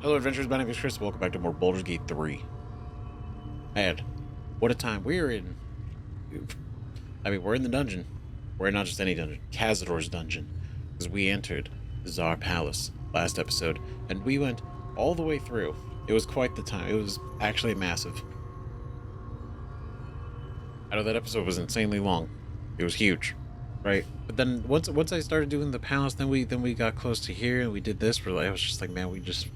Hello, adventurers. My name is Chris. Welcome back to more Baldur's Gate 3. Man, what a time. We're in... we're in the dungeon. We're not just any dungeon. Cazador's dungeon. Because we entered the Tsar Palace last episode, and we went all the way through. It was quite the time. It was actually massive. I know that episode was insanely long. It was huge, right? But then once I started doing the palace, then we got close to here, and we did this. I was just like, man, we just...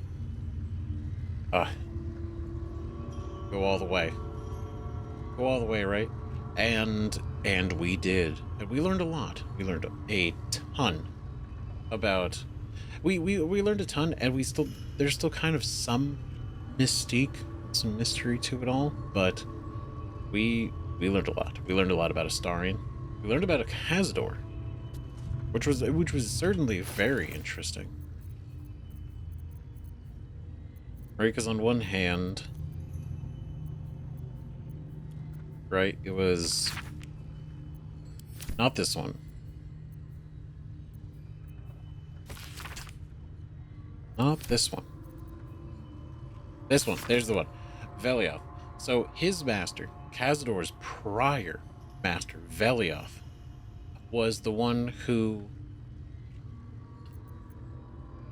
go all the way. Go all the way, right? And we did. And we learned a lot. We learned a ton about... We learned a ton, and there's still kind of some mystique, some mystery to it all, but we learned a lot. We learned a lot about Astarion. We learned about a Cazador, which was certainly very interesting. Right, because on one hand, right, it was not this one. Not this one. This one, there's the one. Velioth. So his master, Cazador's prior master, Velioth, was the one who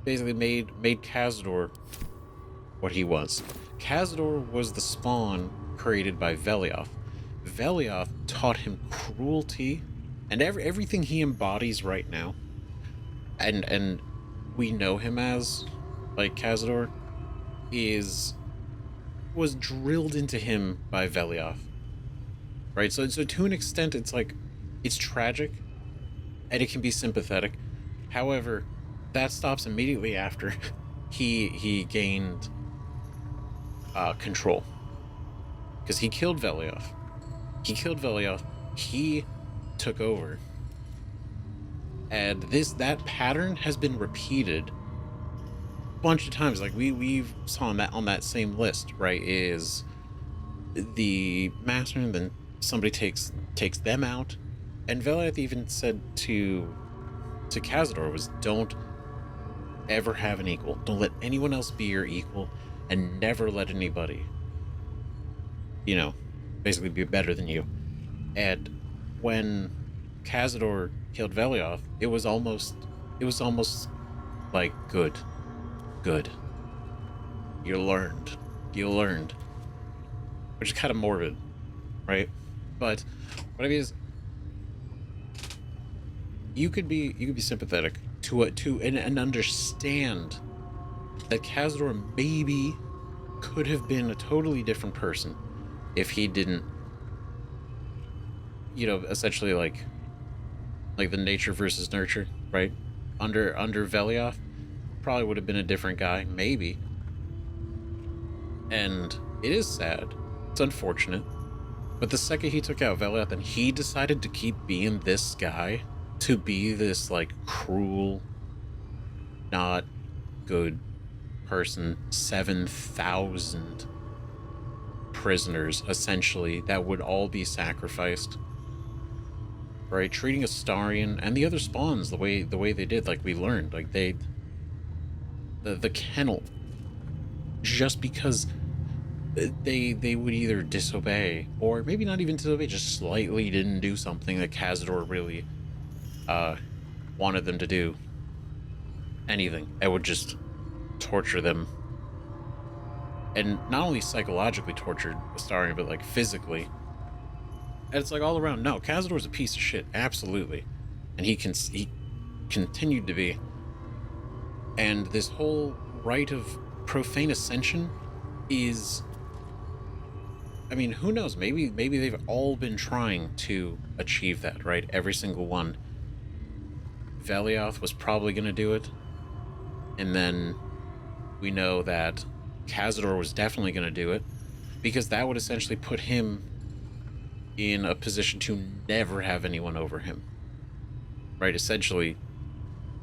basically made Cazador what he was. Cazador was the spawn created by Velioth. Velioth taught him cruelty and everything he embodies right now, and we know him as, like, Cazador was drilled into him by Velioth, right? So to an extent, it's like, it's tragic and it can be sympathetic. However, that stops immediately after he gained control, because he killed Velioth. He took over, and that pattern has been repeated a bunch of times. Like we've saw on that same list, right? Is the master, and then somebody takes them out, and Velioth even said to Cazador was, don't ever have an equal. Don't let anyone else be your equal, and never let anybody, basically be better than you. And when Cazador killed Velioth, it was almost like, good. You learned. Which is kind of morbid, right? But what I mean is, you could be sympathetic to and understand that Cazador maybe could have been a totally different person if he didn't, essentially like the nature versus nurture, right? Under Velioth, probably would have been a different guy, maybe. And it is sad. It's unfortunate. But the second he took out Velioth and he decided to keep being this guy, to be this, like, cruel, not good person, 7,000 prisoners, essentially, that would all be sacrificed, right? Treating Astarion and the other spawns the way they did, like we learned, like the kennel, just because they would either disobey, or maybe not even disobey, just slightly didn't do something that Cazador really wanted them to do. Anything that would just torture them, and not only psychologically tortured Astarion, but like physically. And it's like all around. No, Cazador's a piece of shit, absolutely, and he continued to be. And this whole rite of profane ascension is, I mean, who knows? Maybe they've all been trying to achieve that, right? Every single one. Velioth was probably going to do it, and then we know that Cazador was definitely going to do it, because that would essentially put him in a position to never have anyone over him, right? Essentially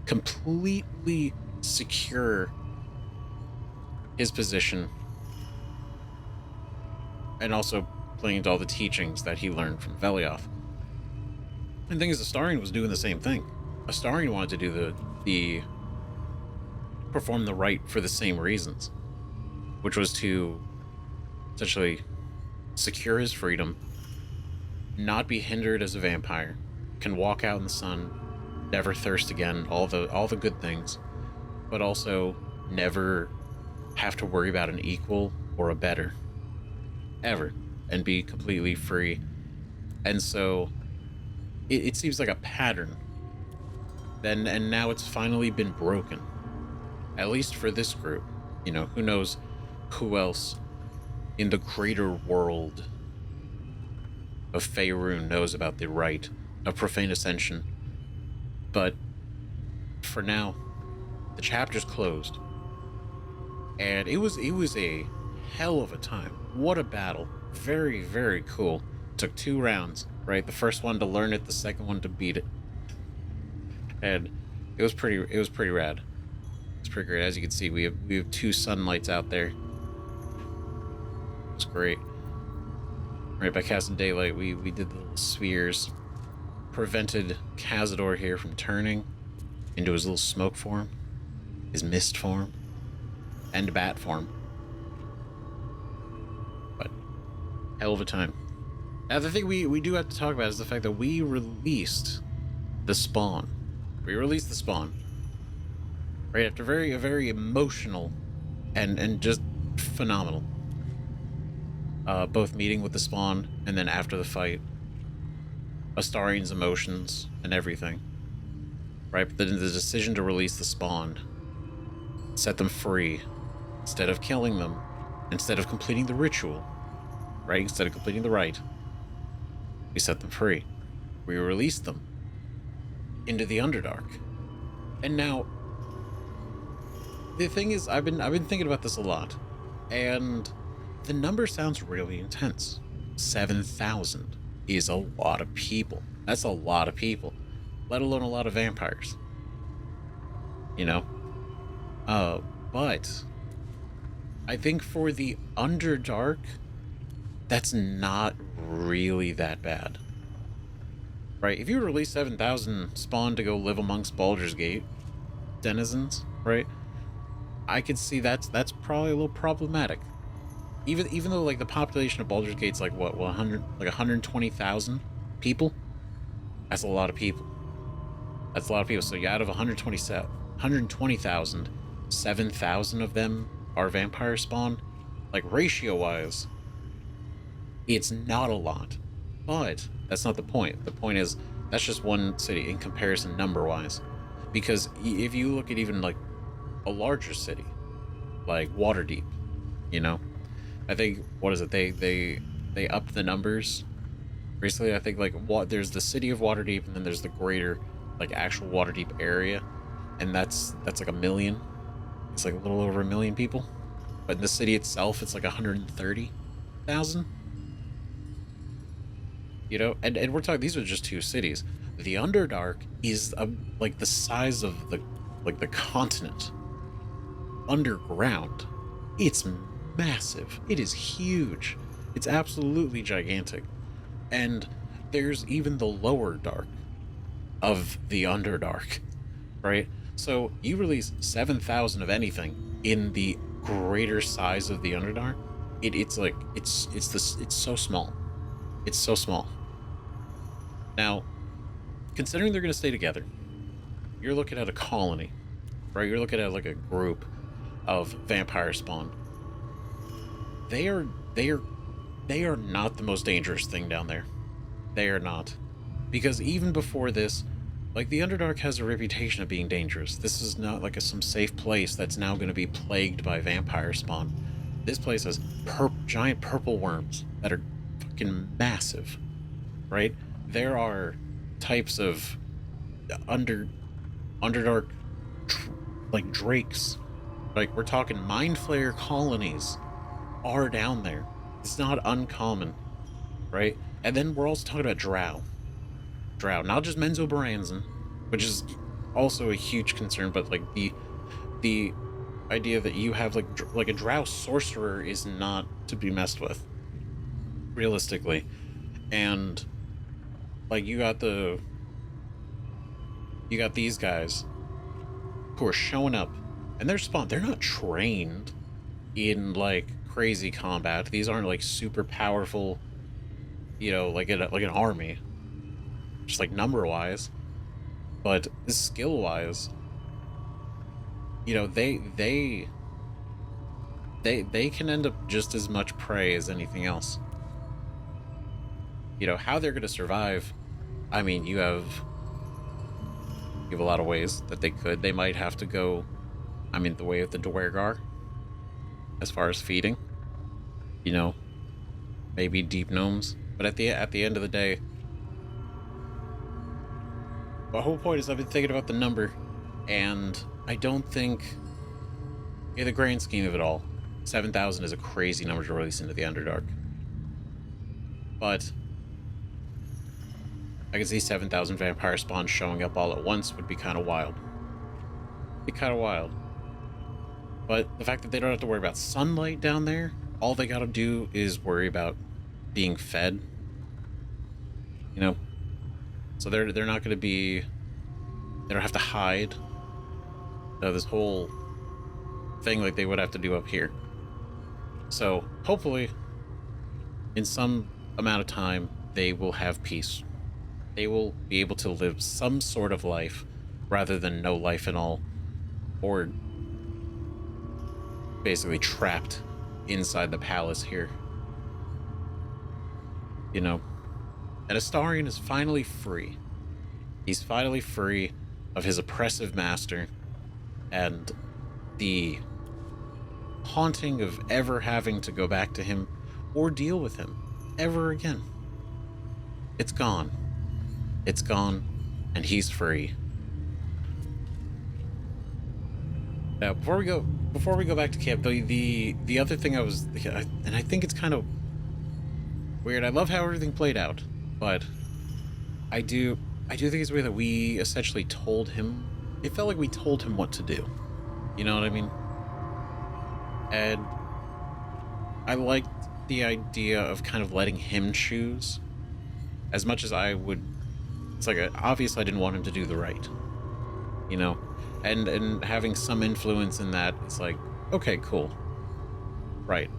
completely secure his position, and also playing into all the teachings that he learned from Velioth. And the thing is, Astarion was doing the same thing. Astarion wanted to do the perform the rite for the same reasons. which was to essentially secure his freedom, not be hindered as a vampire, can walk out in the sun, never thirst again, all the good things, but also never have to worry about an equal or a better ever, and be completely free. And so it seems like a pattern. Then and now it's finally been broken. At least for this group. You know, who knows who else in the greater world of Faerun knows about the rite of profane ascension. But for now, the chapter's closed. And it was a hell of a time. What a battle. Very, very cool. Took 2 rounds, right? The first one to learn it, the second one to beat it. And it was pretty rad. It's pretty great. As you can see, we have 2 sunlights out there. It's great. Right, by casting daylight, we did the little spheres. Prevented Cazador here from turning into his little smoke form, his mist form, and bat form. But hell of a time. Now the thing we do have to talk about is the fact that we released the spawn. We released the spawn. Right after a very emotional and just phenomenal. Both meeting with the spawn and then after the fight. Astarian's emotions and everything. Right? But then the decision to release the spawn, set them free, instead of killing them, instead of completing the ritual, right? Instead of completing the rite, we set them free. We released them into the Underdark. And now, the thing is, I've been thinking about this a lot, and the number sounds really intense. 7,000 is a lot of people. That's a lot of people, let alone a lot of vampires. You know? But I think for the Underdark, that's not really that bad. Right? If you release 7,000 spawn to go live amongst Baldur's Gate denizens, right? I could see that's probably a little problematic. Even though like the population of Baldur's Gate's like what 120,000 people? That's a lot of people. That's a lot of people. So out of 120,000, 7,000 of them are vampire spawn. Like ratio wise, it's not a lot. But that's not the point. The point is that's just one city in comparison number wise. Because if you look at even like a larger city, like Waterdeep, you know, I think what is it? They upped the numbers recently. I think like there's the city of Waterdeep, and then there's the greater like actual Waterdeep area, and that's like 1 million. It's like a little over 1 million people, but in the city itself, it's like 130,000. You know, and we're talking. These are just 2 cities. The Underdark is like the size of the continent. Underground, it's massive. It is huge. It's absolutely gigantic. And there's even the lower dark of the Underdark, right? So you release 7,000 of anything in the greater size of the Underdark. It's so small. It's so small. Now, considering they're going to stay together, you're looking at a colony, right? You're looking at like a group of vampire spawn. They are not the most dangerous thing down there. They are not. Because even before this, like the Underdark has a reputation of being dangerous. This is not like some safe place that's now going to be plagued by vampire spawn. This place has giant purple worms that are fucking massive, right? There are types of Underdark like drakes. Like we're talking Mind Flayer colonies are down there. It's not uncommon, right? And then we're also talking about drow, not just Menzoberranzan, which is also a huge concern, but like the idea that you have like a drow sorcerer is not to be messed with, realistically. And like you got these guys who are showing up, and they're not trained, in like crazy combat. These aren't like super powerful, you know, like an army, just like number wise, but skill wise, you know, they can end up just as much prey as anything else. You know how they're going to survive. I mean, you have a lot of ways that they could. They might have to go, I mean, the way of the Dwergar as far as feeding. You know, maybe deep gnomes. But at the end of the day, the whole point is I've been thinking about the number, and I don't think, in the grand scheme of it all, 7,000 is a crazy number to release into the Underdark. But I can see 7,000 vampire spawns showing up all at once would be kind of wild. Be kind of wild. But the fact that they don't have to worry about sunlight down there, all they gotta do is worry about being fed. You know, so they're not gonna be. They don't have to hide. This whole thing like they would have to do up here. So hopefully, in some amount of time, they will have peace. They will be able to live some sort of life rather than no life at all, or basically trapped inside the palace here. You know, and Astarion is finally free. He's finally free of his oppressive master and the haunting of ever having to go back to him or deal with him ever again. It's gone. It's gone, and he's free. Now, before we go back to camp, the other thing and I think it's kind of weird. I love how everything played out, but I do think it's weird that we essentially told him. It felt like we told him what to do. You know what I mean? And I liked the idea of kind of letting him choose, as much as I would. It's like, obviously I didn't want him to do the right, you know, and having some influence in that, it's like, okay, cool, right,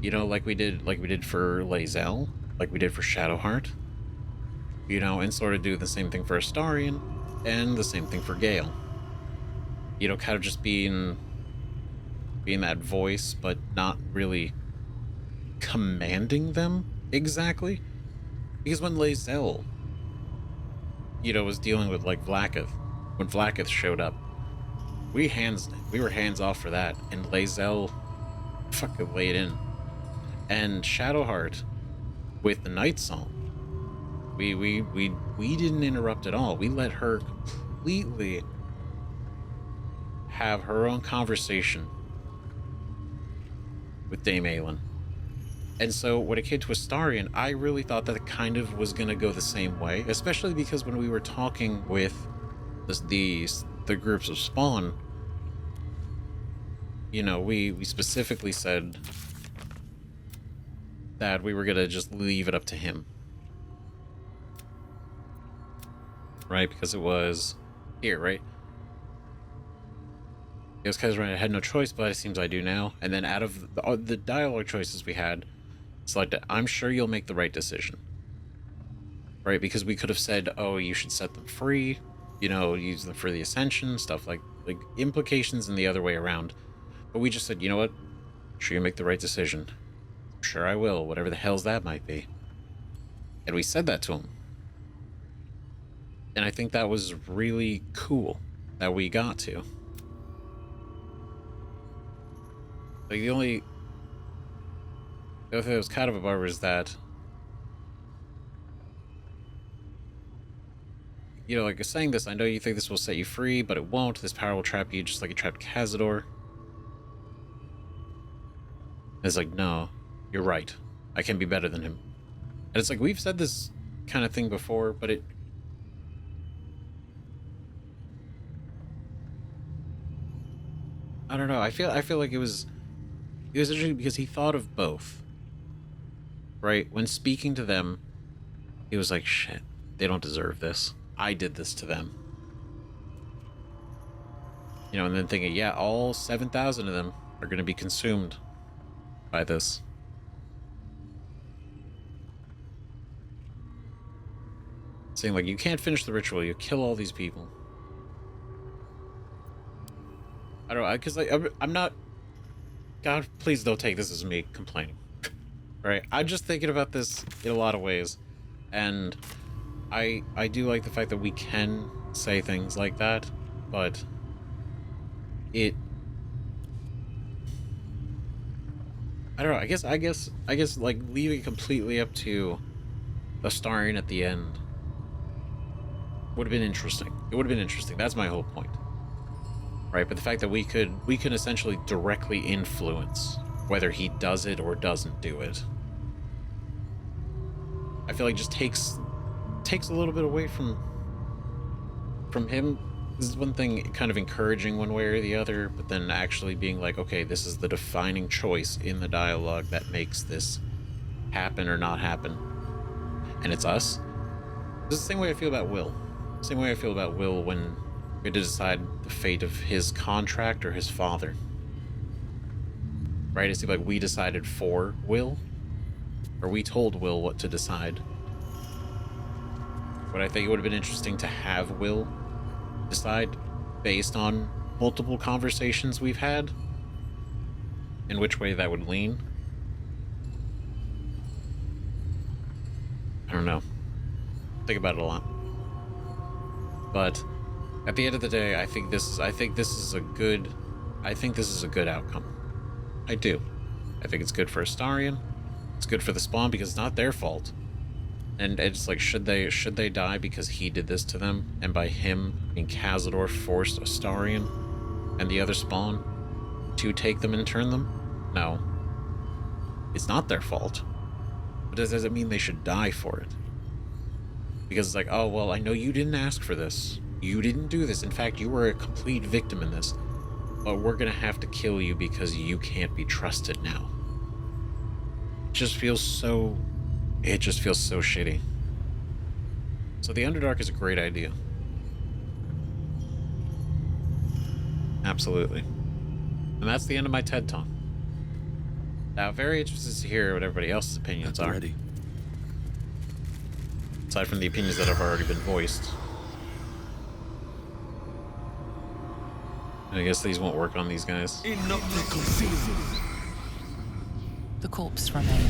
you know, like we did for Lae'zel, like we did for Shadowheart, you know, and sort of do the same thing for Astarion, and the same thing for Gale, you know, kind of just being that voice, but not really commanding them exactly, because when Lae'zel, you know, was dealing with like Vlaakith, when Vlaakith showed up, we were hands off for that, and Lae'zel fucking laid in. And Shadowheart with the Night Song, we didn't interrupt at all. We let her completely have her own conversation with Dame Aelin. And so when it came to Astarion, I really thought that it kind of was going to go the same way, especially because when we were talking with the groups of Spawn, you know, we specifically said that we were going to just leave it up to him. Right? Because it was here, right? It was because I had no choice, but it seems I do now. And then out of the dialogue choices we had, selected, I'm sure you'll make the right decision. Right? Because we could have said, oh, you should set them free, you know, use them for the ascension, stuff like implications in the other way around. But we just said, you know what? I'm sure you make the right decision. I'm sure I will, whatever the hell's that might be. And we said that to him. And I think that was really cool that we got to. Like, the other thing that was kind of a bummer is that, you know, like, saying this, I know you think this will set you free, but it won't. This power will trap you just like it trapped Cazador. And it's like, no, you're right. I can be better than him. And it's like, we've said this kind of thing before, but I don't know. I feel like it was interesting because he thought of both. Right? When speaking to them, he was like, shit, they don't deserve this. I did this to them. You know, and then thinking, yeah, all 7,000 of them, are going to be consumed by this. Saying, like, you can't finish the ritual, you kill all these people. I don't know, because I'm not... God, please don't take this as me complaining. Right? I'm just thinking about this in a lot of ways. And I do like the fact that we can say things like that, but I don't know, I guess like leaving it completely up to Astarion at the end would have been interesting. It would have been interesting. That's my whole point. Right? But the fact that we could essentially directly influence whether he does it or doesn't do it, I feel like just takes a little bit away from him. This is one thing, kind of encouraging one way or the other, but then actually being like, okay, this is the defining choice in the dialogue that makes this happen or not happen. And it's us. This is the same way I feel about Will. Same way I feel about Will when we had to decide the fate of his contract or his father. Right? It seemed like we decided for Will, or we told Will what to decide. But I think it would have been interesting to have Will decide based on multiple conversations we've had, in which way that would lean. I don't know. Think about it a lot. But at the end of the day, I think this is a good outcome. I do. I think it's good for Astarion. It's good for the Spawn because it's not their fault. And it's like, should they die because he did this to them? And by him, Cazador forced Astarion and the other Spawn to take them and turn them? No. It's not their fault. But does it mean they should die for it? Because it's like, oh, well, I know you didn't ask for this. You didn't do this. In fact, you were a complete victim in this. But we're gonna have to kill you because you can't be trusted now. It just feels so shitty. So the Underdark is a great idea. Absolutely. And that's the end of my TED Talk. Now, very interested to hear what everybody else's opinions are. Ready. Aside from the opinions that have already been voiced. And I guess these won't work on these guys. The corpse remain.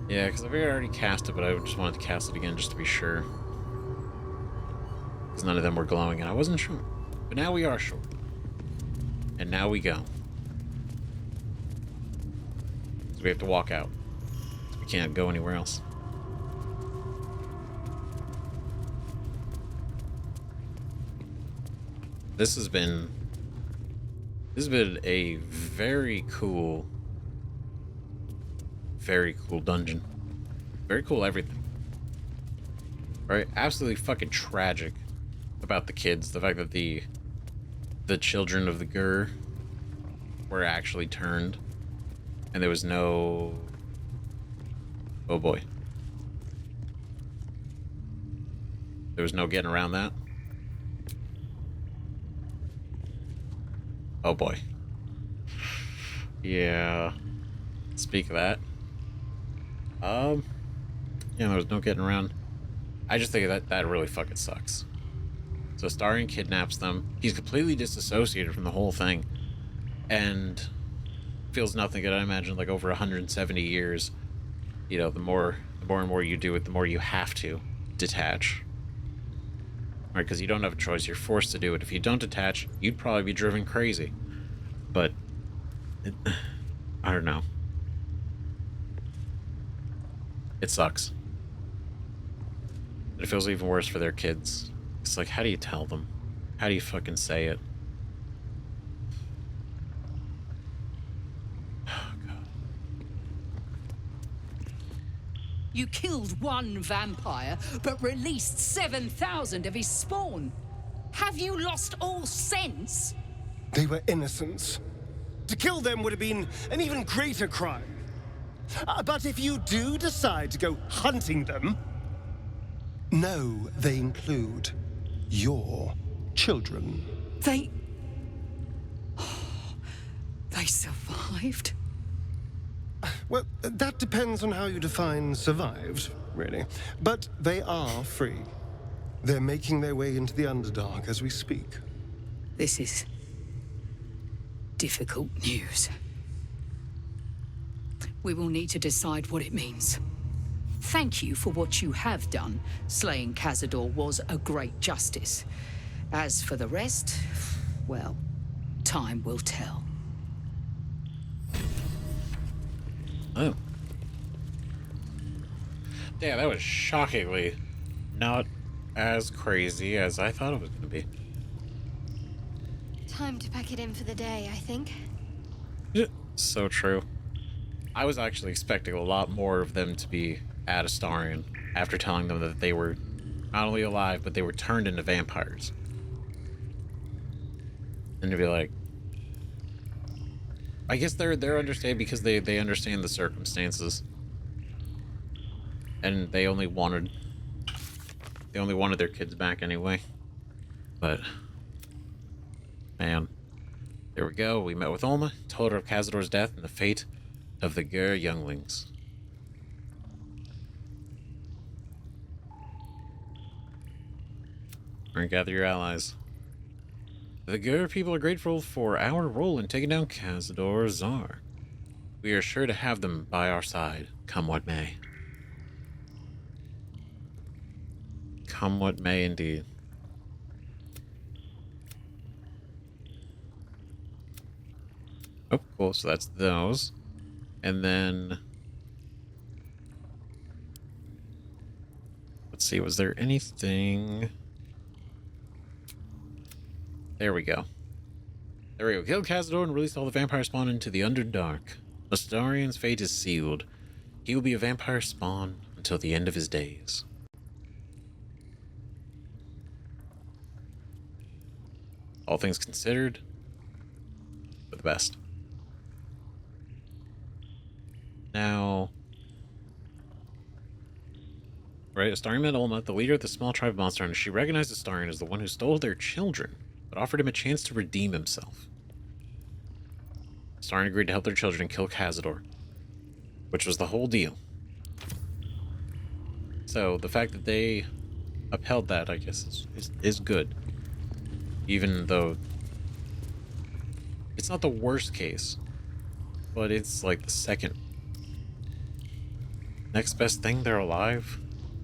Yeah, because I've already cast it, but I just wanted to cast it again just to be sure. Because none of them were glowing, and I wasn't sure. But now we are sure. And now we go. So we have to walk out. We can't go anywhere else. This has been a very cool dungeon. Very cool everything. Right? Absolutely fucking tragic about the kids. The fact that the children of the Gur were actually turned. And there was no... Oh boy. There was no getting around that. Oh boy. Yeah. Speak of that. Yeah, there was no getting around. I just think that really fucking sucks. So Astarion kidnaps them. He's completely disassociated from the whole thing. And feels nothing good. I imagine like over 170 years, you know, the more and more you do it, the more you have to detach. Right, because you don't have a choice. You're forced to do it. If you don't detach, you'd probably be driven crazy. But I don't know. It sucks. It feels even worse for their kids. It's like, how do you tell them? How do you fucking say it? Oh, God. You killed one vampire, but released 7,000 of his spawn. Have you lost all sense? They were innocents. To kill them would have been an even greater crime. But if you do decide to go hunting them, know they include your children. survived? Well, that depends on how you define survived, really. But they are free. They're making their way into the Underdark as we speak. This is difficult news. We will need to decide what it means. Thank you for what you have done. Slaying Cazador was a great justice. As for the rest, well, time will tell. Oh. Yeah, that was shockingly not as crazy as I thought it was going to be. Time to pack it in for the day, I think. So true. I was actually expecting a lot more of them to be at Astarion after telling them that they were not only alive, but they were turned into vampires. And to be like, I guess they're understanding because they understand the circumstances. And they only wanted their kids back anyway. But man, there we go. We met with Olma, told her of Cazador's death and the fate of the Gur younglings. And gather your allies. The Gur people are grateful for our role in taking down Cazador Zar. We are sure to have them by our side, come what may. Come what may, indeed. Oh, cool. So that's those. And then... let's see, was there anything... There we go. There we go. Kill Cazador and release all the vampire spawn into the Underdark. Astarion's fate is sealed. He will be a vampire spawn until the end of his days. All things considered, for the best. Now, right, Astarion met Olma, the leader of the small tribe of monster hunters. She recognized Astarion as the one who stole their children, but offered him a chance to redeem himself. Astarion agreed to help their children kill Cazador, which was the whole deal. So the fact that they upheld that, I guess, is good. Even though it's not the worst case, but it's like the second next best thing. They're alive.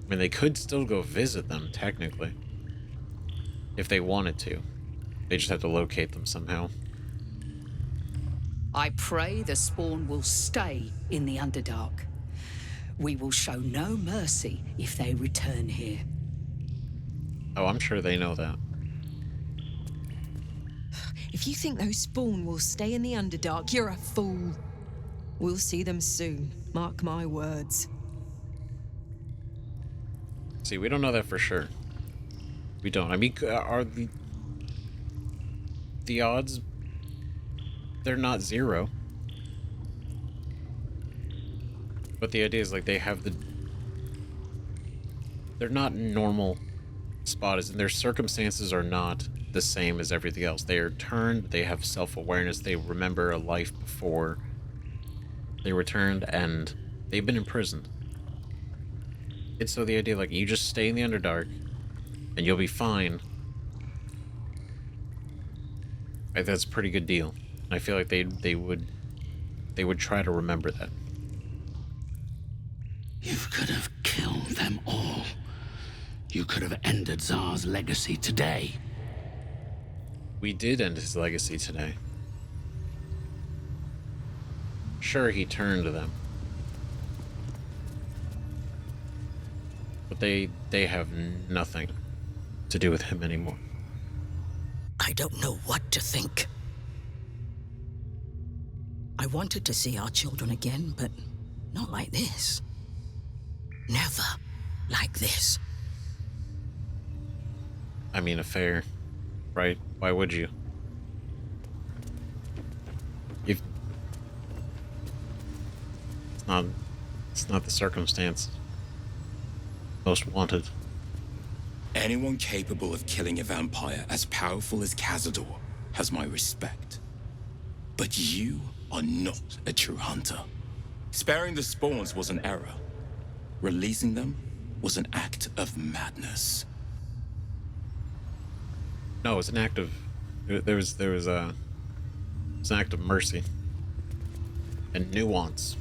I mean, they could still go visit them, technically, if they wanted to. They just have to locate them somehow. I pray the spawn will stay in the Underdark. We will show no mercy if they return here. Oh, I'm sure they know that. If you think those spawn will stay in the Underdark, you're a fool. We'll see them soon. Mark my words. See, we don't know that for sure. We don't. I mean, are the odds? They're not zero. But the idea is like they have they're not normal spotters, and their circumstances are not the same as everything else. They are turned, they have self-awareness, they remember a life before they returned, and they've been imprisoned. It's so the idea, like, you just stay in the Underdark and you'll be fine. That's a pretty good deal. I feel like they would try to remember that. You could have killed them all. You could have ended Zar's legacy today. We did end his legacy today. Sure, he turned to them. But they have nothing to do with him anymore. I don't know what to think. I wanted to see our children again, but not like this. Never like this. I mean, a fair, right? Why would you? If it's not the circumstance most wanted. Anyone capable of killing a vampire as powerful as Cazador has my respect. But you are not a true hunter. Sparing the spawns was an error. Releasing them was an act of madness. No, it was an act of... It's an act of mercy. And nuance.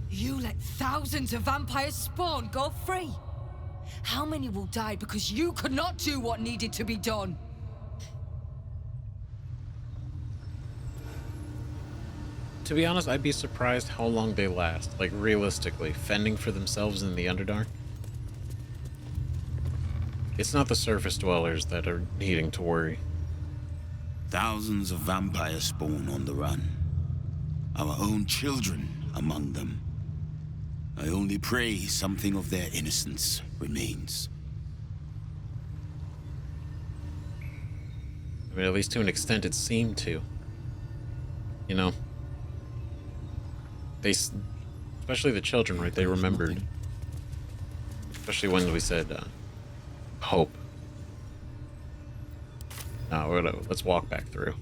You let thousands of vampires spawn go free. How many will die because you could not do what needed to be done? To be honest, I'd be surprised how long they last. Like, realistically, fending for themselves in the Underdark. It's not the surface dwellers that are needing to worry. Thousands of vampires spawn on the run. Our own children among them. I only pray something of their innocence remains. I mean, at least to an extent it seemed to. You know? They, especially the children, right? They remembered. Especially when we said, hope. No, let's walk back through.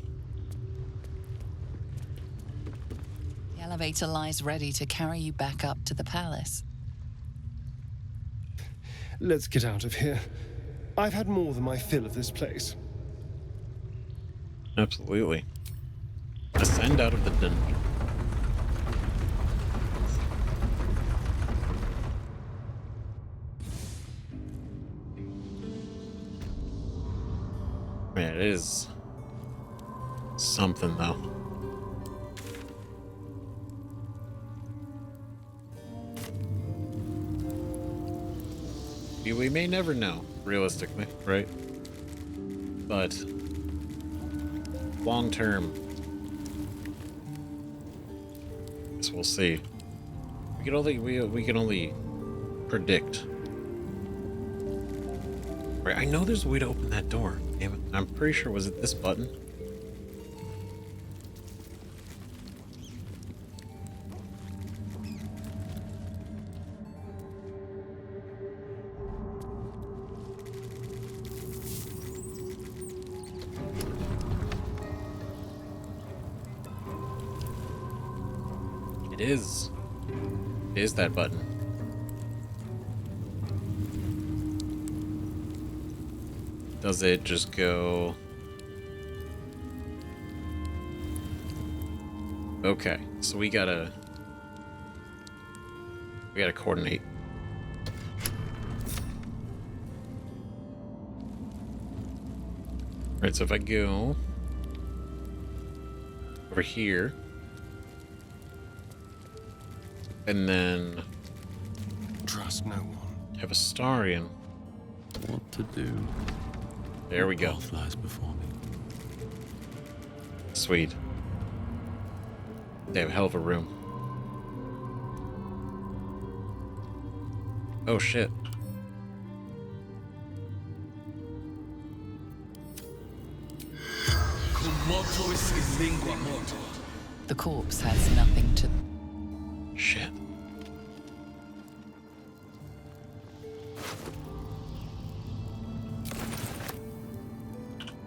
The elevator lies ready to carry you back up to the palace. Let's get out of here. I've had more than my fill of this place. Absolutely. Ascend out of the dungeon. Man, it is something, though. We may never know, realistically, right? But long term, I guess we'll see. We can only predict. Right, I know there's a way to open that door. Damn it. I'm pretty sure, was it this button? It is. It is that button. Does it just go... Okay, so we gotta coordinate. Alright, so if I go over here, and then Trust no one. have a Starian. What to do? There we go. Path lies before me. Sweet. They have a hell of a room. Oh shit. The corpse has nothing to... Shit.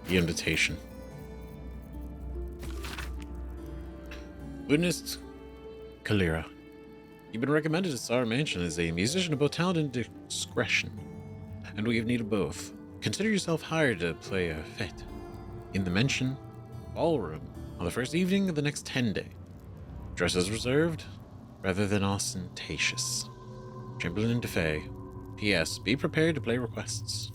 The invitation. Ludenist Kalira. You've been recommended to Sar Mansion as a musician of both talent and discretion, and we have need of both. Consider yourself hired to play a fete in the Mansion ballroom on the first evening of the next 10 day. Dress as reserved rather than ostentatious. Chamberlain DeFay. P.S. Be prepared to play requests.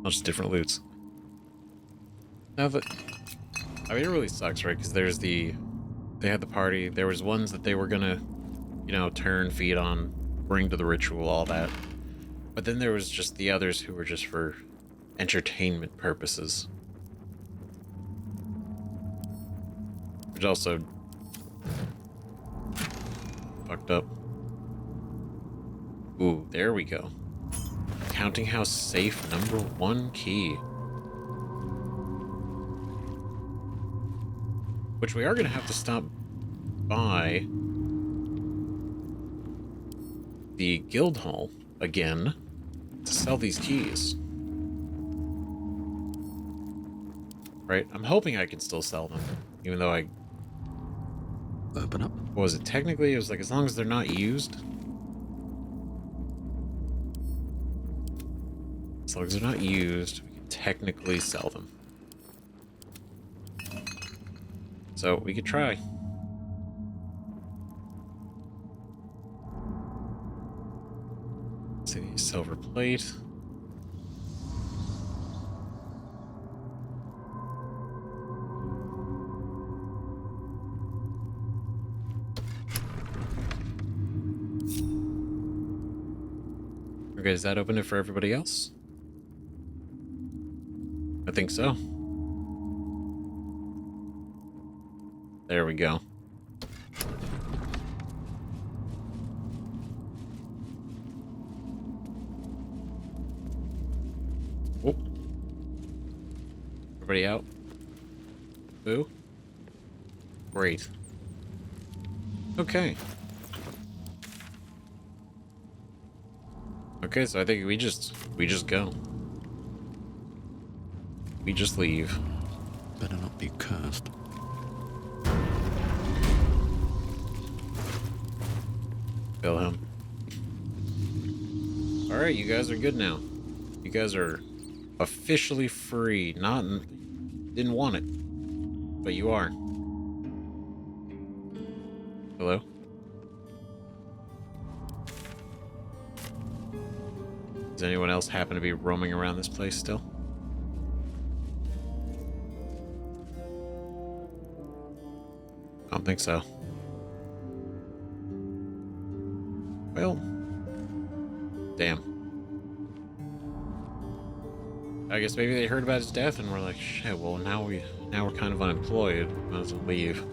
Just different loots. Now that, I mean, it really sucks, right? Because there's they had the party. There was ones that they were gonna, you know, turn, feed on, bring to the ritual, all that. But then there was just the others who were just for entertainment purposes. Which also fucked up. Ooh, there we go. Counting house safe #1 key. Which we are going to have to stop by the guild hall again to sell these keys. Right? I'm hoping I can still sell them, even though I... Open up. What was it? Technically, it was like, as long as they're not used. As long as they're not used, we can technically sell them. So, we could try. Let's see, silver plate. Okay, does that open it for everybody else? I think so. There we go. Oh. Everybody out? Boo? Great. Okay. Okay, so I think we just go. We just leave. Better not be cursed. Kill him. Alright, you guys are good now. You guys are officially free. Didn't want it. But you are. Hello? Does anyone else happen to be roaming around this place still? I don't think so. Well, damn. I guess maybe they heard about his death and were like, shit, well now we're kind of unemployed. Might as well leave.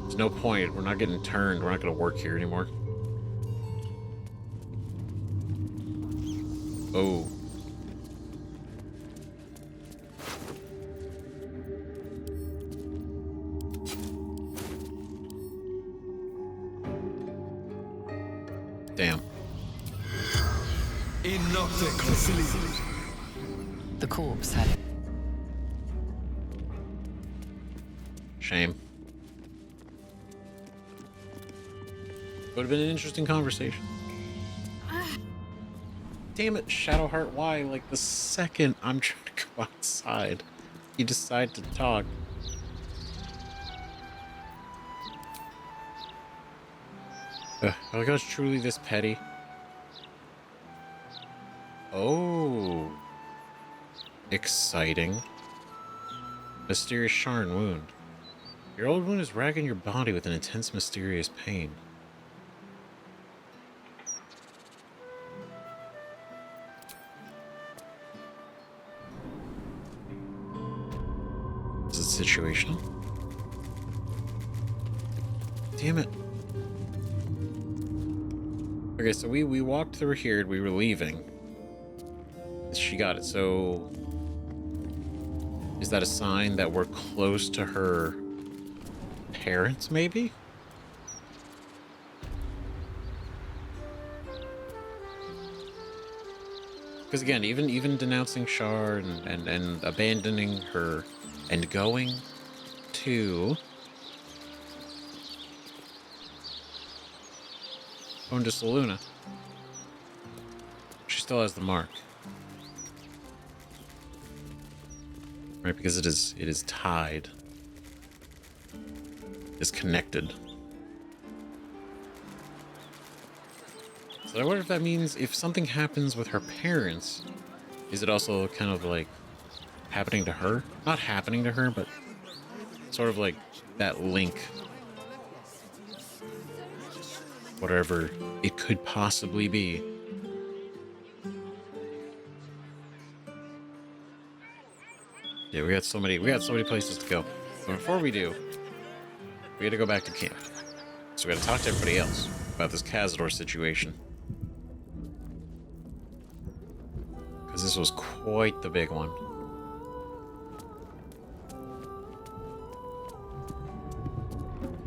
There's no point. We're not getting turned. We're not gonna work here anymore. Oh. Damn. The corpse had it. Shame. Would have been an interesting conversation. Damn it, Shadowheart, why? Like, the second I'm trying to go outside, you decide to talk. Oh, gosh, truly this petty. Oh. Exciting. Mysterious Sharn wound. Your old wound is ragging your body with an intense, mysterious pain. Is it situational? Damn it. Okay, so we walked through here, we were leaving. She got it, so... Is that a sign that we're close to her parents, maybe? Because again, even denouncing Shar and abandoning her and going to... Going to Saluna. She still has the mark. Right, because it is tied. It's connected. So I wonder if that means if something happens with her parents, is it also kind of like happening to her? Not happening to her, but sort of like that link. Whatever it could possibly be. Yeah, we got so many places to go. But before we do, we gotta go back to camp. So we gotta talk to everybody else about this Cazador situation. Because this was quite the big one.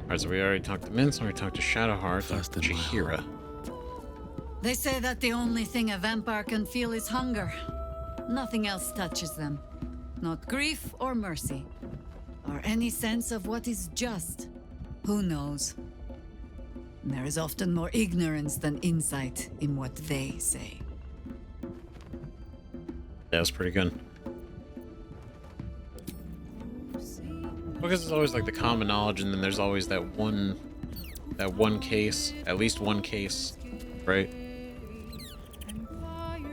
Alright, so we already talked to Mince, we already talked to Shadowheart, First and in my Jaheira. They say that the only thing a vampire can feel is hunger. Nothing else touches them. Not grief or mercy. Or any sense of what is just. Who knows? There is often more ignorance than insight in what they say. Yeah, it's pretty good. Because it's always like the common knowledge, and then there's always that one case, at least one case, right?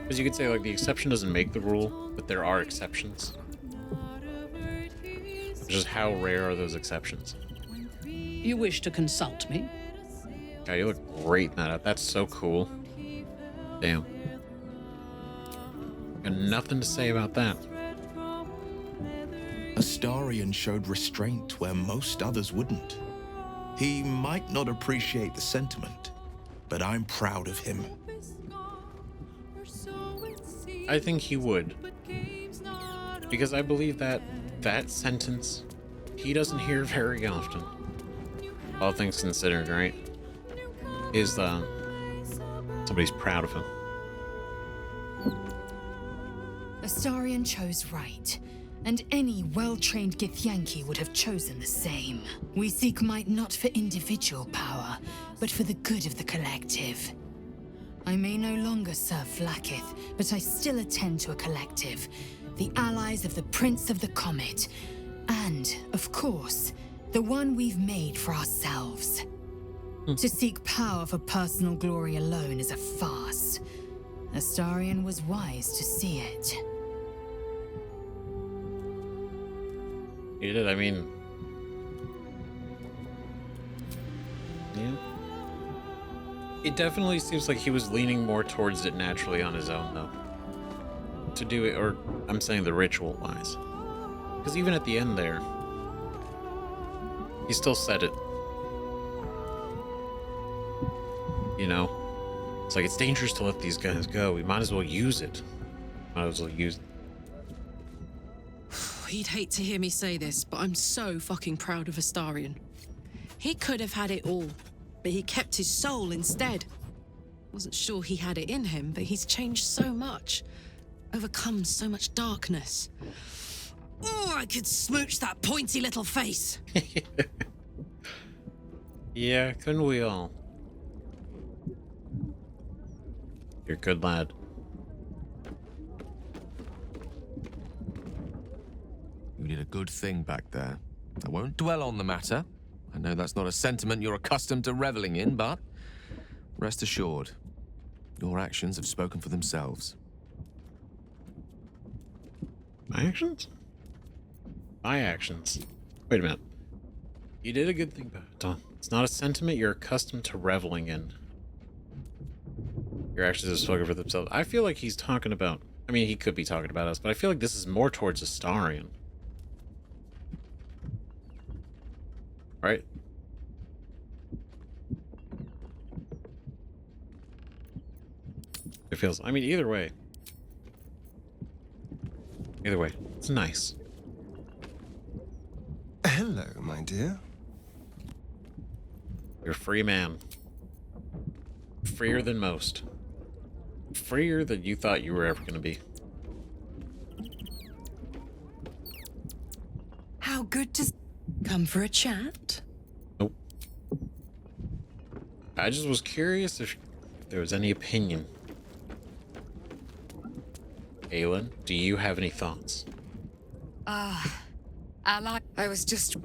Because you could say like the exception doesn't make the rule, but there are exceptions. Just how rare are those exceptions? You wish to consult me? God, you look great in that. That's so cool. Damn. Got nothing to say about that. Astarion showed restraint where most others wouldn't. He might not appreciate the sentiment, but I'm proud of him. I think he would. Because I believe that that sentence, he doesn't hear very often. All things considered, right? Is somebody's proud of him. Astarion chose right, and any well-trained Githyanki would have chosen the same. We seek might not for individual power, but for the good of the collective. I may no longer serve Vlaakith, but I still attend to a collective, the allies of the Prince of the Comet, and, of course, the one we've made for ourselves. To seek power for personal glory alone is a farce. Astarion was wise to see it. He did, I mean... Yeah. It definitely seems like he was leaning more towards it naturally on his own, though. To do it, or I'm saying the ritual-wise. Because even at the end there, he still said it. You know? It's like, it's dangerous to let these guys go. We might as well use it. Might as well use it. He'd hate to hear me say this, but I'm so fucking proud of Astarion. He could have had it all, but he kept his soul instead. Wasn't sure he had it in him, but he's changed so much. Overcome so much darkness. Oh, I could smooch that pointy little face. Yeah, couldn't we all? You're a good lad. You did a good thing back there. I won't dwell on the matter. I know that's not a sentiment you're accustomed to reveling in, but rest assured, your actions have spoken for themselves. My actions? My actions. Wait a minute. You did a good thing, Don. It's not a sentiment you're accustomed to reveling in. Your actions have spoken for themselves. I feel like he's talking about... I mean, he could be talking about us, but I feel like this is more towards Astarion. Right? It feels... I mean, either way. Either way, it's nice. Hello, my dear. You're a free man. Freer than most. Freer than you thought you were ever going to be. How good to come for a chat? Nope. I just was curious if there was any opinion. Aelin, do you have any thoughts? I was just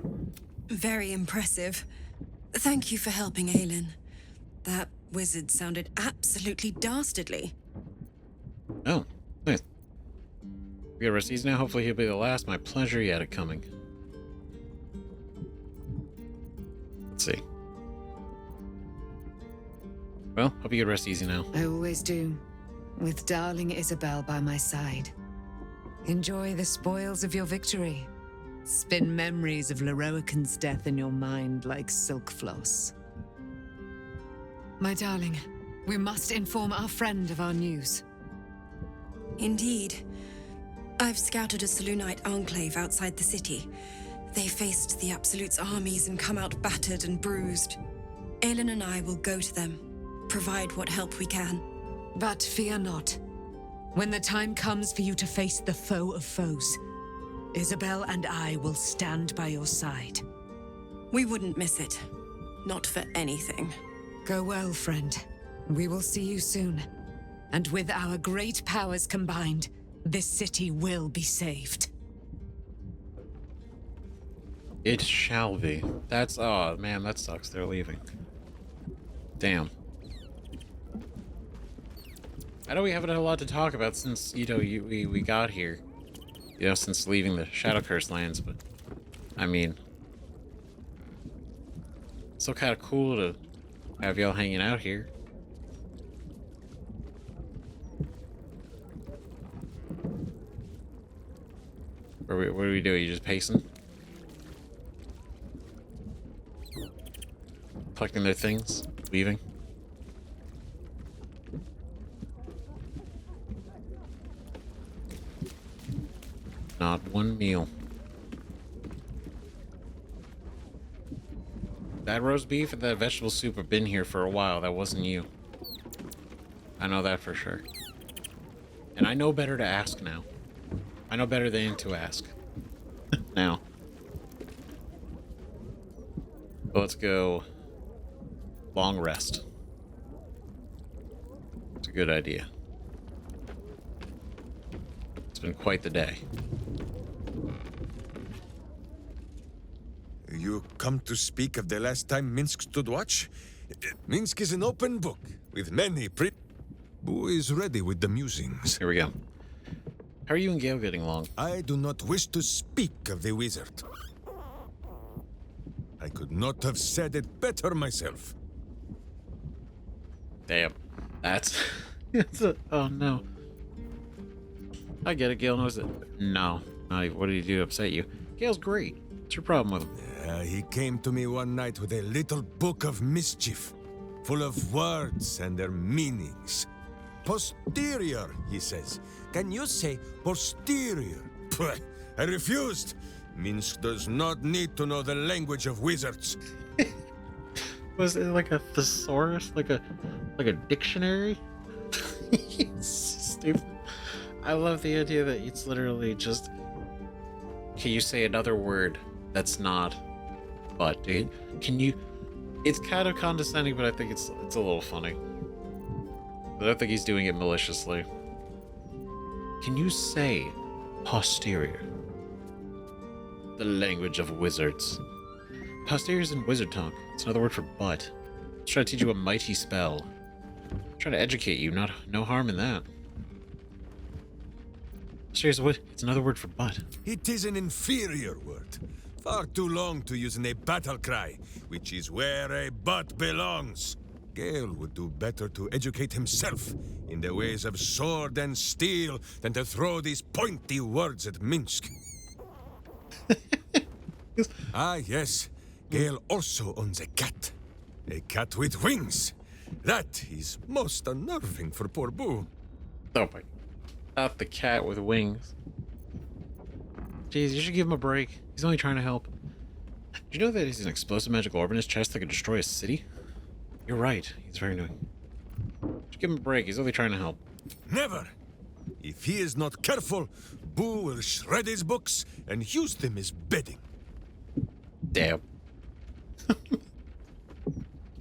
very impressive. Thank you for helping Aelin. That wizard sounded absolutely dastardly. Oh, nice. We got Resties now. Hopefully he'll be the last. My pleasure. He had it coming. Let's see. Well, hope you get rest easy now. I always do, with darling Isabel by my side. Enjoy the spoils of your victory. Spin memories of Leroican's death in your mind like silk floss. My darling, we must inform our friend of our news. Indeed. I've scouted a Selûnite enclave outside the city. They faced the Absolute's armies and come out battered and bruised. Aelin and I will go to them, provide what help we can. But fear not. When the time comes for you to face the foe of foes, Isabel and I will stand by your side. We wouldn't miss it. Not for anything. Go well, friend. We will see you soon. And with our great powers combined, this city will be saved. It shall be. That's, oh man, that sucks. They're leaving. Damn. I know we haven't had a lot to talk about since, you know, we got here. You know, since leaving the Shadow Curse lands, but, I mean, it's still kind of cool to have y'all hanging out here. What do we do? Are you just pacing? Collecting their things? Leaving? Not one meal. That roast beef and that vegetable soup have been here for a while. That wasn't you. I know that for sure. And I know better to ask now. I know better than to ask. Now. But let's go long rest. It's a good idea. It's been quite the day. You come to speak of the last time Minsk stood watch? Minsk is an open book, with many Who is ready with the musings? Here we go. How are you and Gale getting along? I do not wish to speak of the wizard. I could not have said it better myself. Damn. That's... oh no. I get it, Gale knows it. No. Not even, what did he do to upset you? Gale's great. What's your problem with him? He came to me one night with a little book of mischief, full of words and their meanings. Posterior, he says. Can you say posterior? Pwah, I refused. Minsk does not need to know the language of wizards. Was it like a thesaurus? Like a dictionary? Stupid. I love the idea that it's literally just... Can you say another word that's not but, dude? Can you... It's kind of condescending, but I think it's a little funny. I don't think he's doing it maliciously. Can you say posterior? The language of wizards. Posterior is in wizard tongue. It's another word for butt. I'm trying to teach you a mighty spell. I'm trying to educate you, no harm in that. Posterior is it's another word for butt. It is an inferior word. Far too long to use in a battle cry, which is where a butt belongs. Gale would do better to educate himself in the ways of sword and steel than to throw these pointy words at Minsk. Ah, yes. Gale also owns a cat. A cat with wings. That is most unnerving for poor Boo. Oh my... Not the cat with wings. Jeez, you should give him a break. He's only trying to help. Do you know that he's an explosive magic orb in his chest that could destroy a city? You're right. He's very annoying. Just give him a break. He's only trying to help. Never! If he is not careful, Boo will shred his books and use them as bedding. Damn.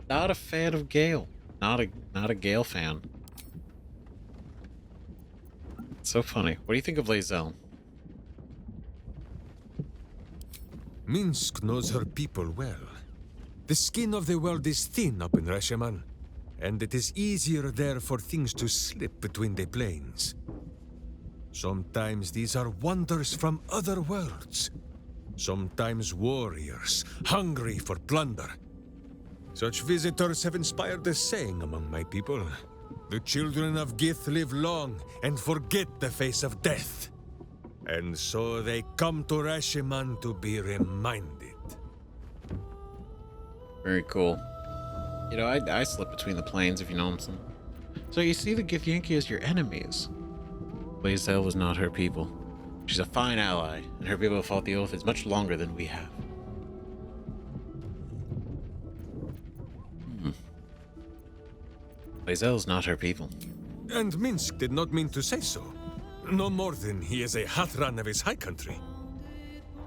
Not a fan of Gale. Not a Gale fan. It's so funny. What do you think of Lae'zel? Minsk knows her people well. The skin of the world is thin up in Resheman, and it is easier there for things to slip between the planes. Sometimes these are wonders from other worlds. Sometimes warriors, hungry for plunder. Such visitors have inspired a saying among my people. The children of Gith live long and forget the face of death. And so they come to Reshiman to be reminded. Very cool. You know, I slip between the planes, if you know them. So you see the Githyanki as your enemies. Lae'zel was not her people. She's a fine ally, and her people have fought the Oath much longer than we have. Lae'zel's not her people. And Minsk did not mean to say so. No more than he is a Hatran of his high country.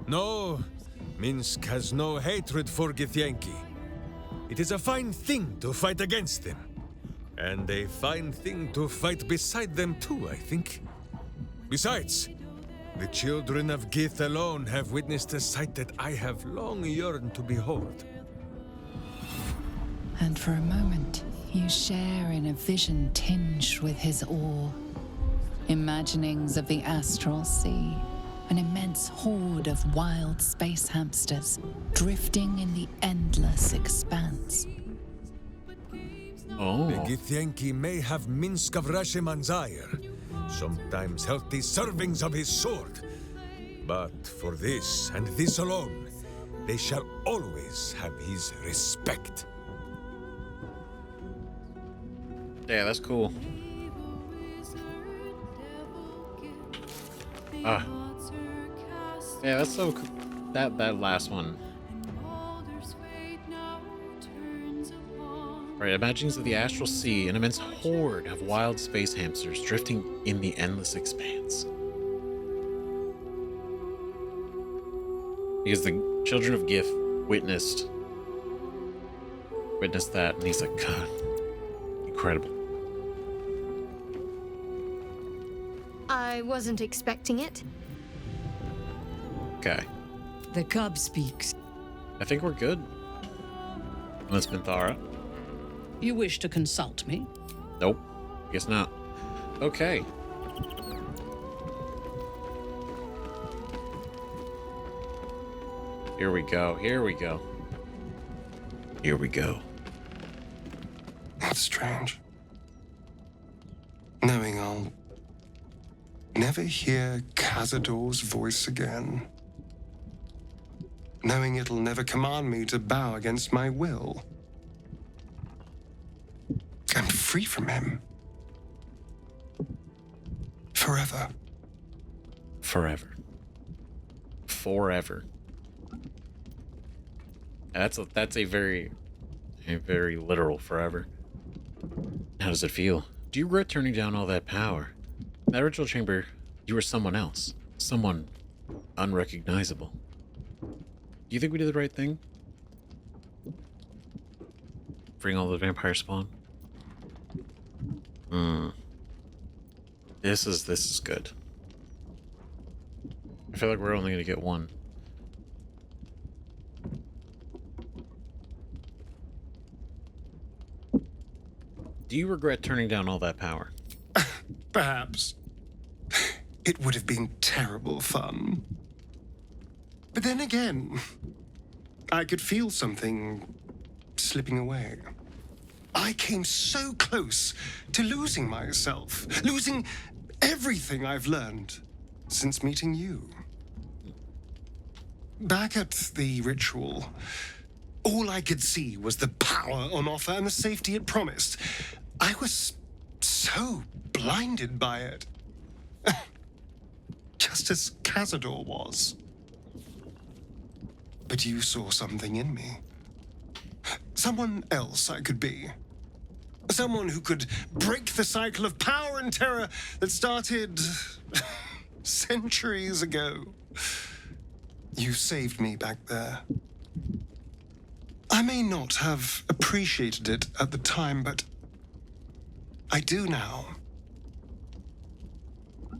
No, Minsk has no hatred for Githyanki. It is a fine thing to fight against them. And a fine thing to fight beside them too, I think. Besides, the children of Gith alone have witnessed a sight that I have long yearned to behold. And for a moment, you share in a vision tinged with his awe. Imaginings of the astral sea, an immense horde of wild space hamsters drifting in the endless expanse. Oh. The Githyanki may have Minsk of Rasheman's ire, sometimes healthy servings of his sword. But for this, and this alone, they shall always have his respect. Yeah, that's cool. Ah. Yeah, that's so cool. That last one. Right, imaginings of the astral sea, an immense horde of wild space hamsters drifting in the endless expanse. Because the children of Gith witnessed that, and he's like, God, incredible. I wasn't expecting it. Okay. The cub speaks. I think we're good. Unless Minthara. You wish to consult me? Nope. Guess not. Okay. Here we go. Here we go. Here we go. That's strange. Knowing I'll never hear Cazador's voice again. Knowing it'll never command me to bow against my will. I'm free from him. Forever. Forever. Forever. That's a very literal forever. How does it feel? Do you regret turning down all that power? In that ritual chamber, you were someone else. Someone unrecognizable. Do you think we did the right thing? Bring all the vampire spawn? This is good. I feel like we're only gonna get one. Do you regret turning down all that power? Perhaps. It would have been terrible fun. But then again, I could feel something slipping away. I came so close to losing myself, losing everything I've learned since meeting you. Back at the ritual, all I could see was the power on offer and the safety it promised. I was so blinded by it. Just as Cazador was. But you saw something in me. Someone else I could be. Someone who could break the cycle of power and terror that started centuries ago. You saved me back there. I may not have appreciated it at the time, but I do now.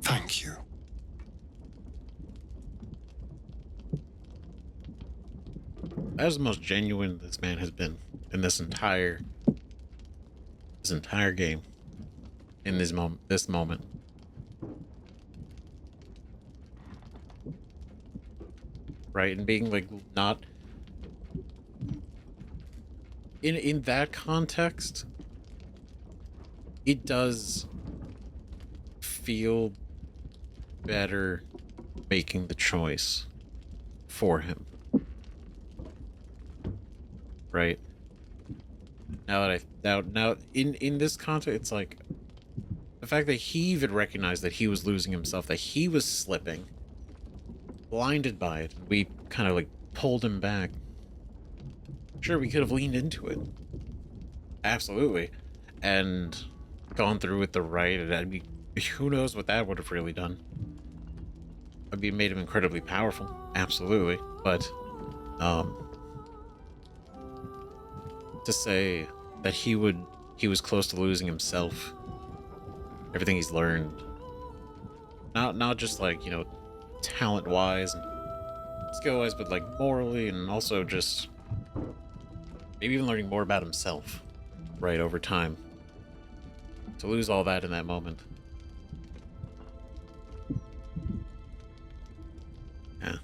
Thank you. That is the most genuine this man has been in this entire game. In this moment. Right, and being like not in that context, it does feel better making the choice for him. Right? Now in this context, it's like the fact that he even recognized that he was losing himself, that he was slipping, blinded by it. We kind of like pulled him back. Sure, we could have leaned into it. Absolutely. And gone through with the right, and I mean, who knows what that would have really done. I mean, made him incredibly powerful. Absolutely. But, to say that he was close to losing himself, everything he's learned, not just like, you know, talent-wise and skill-wise, but like morally, and also just maybe even learning more about himself, right, over time. To lose all that in that moment. Yeah.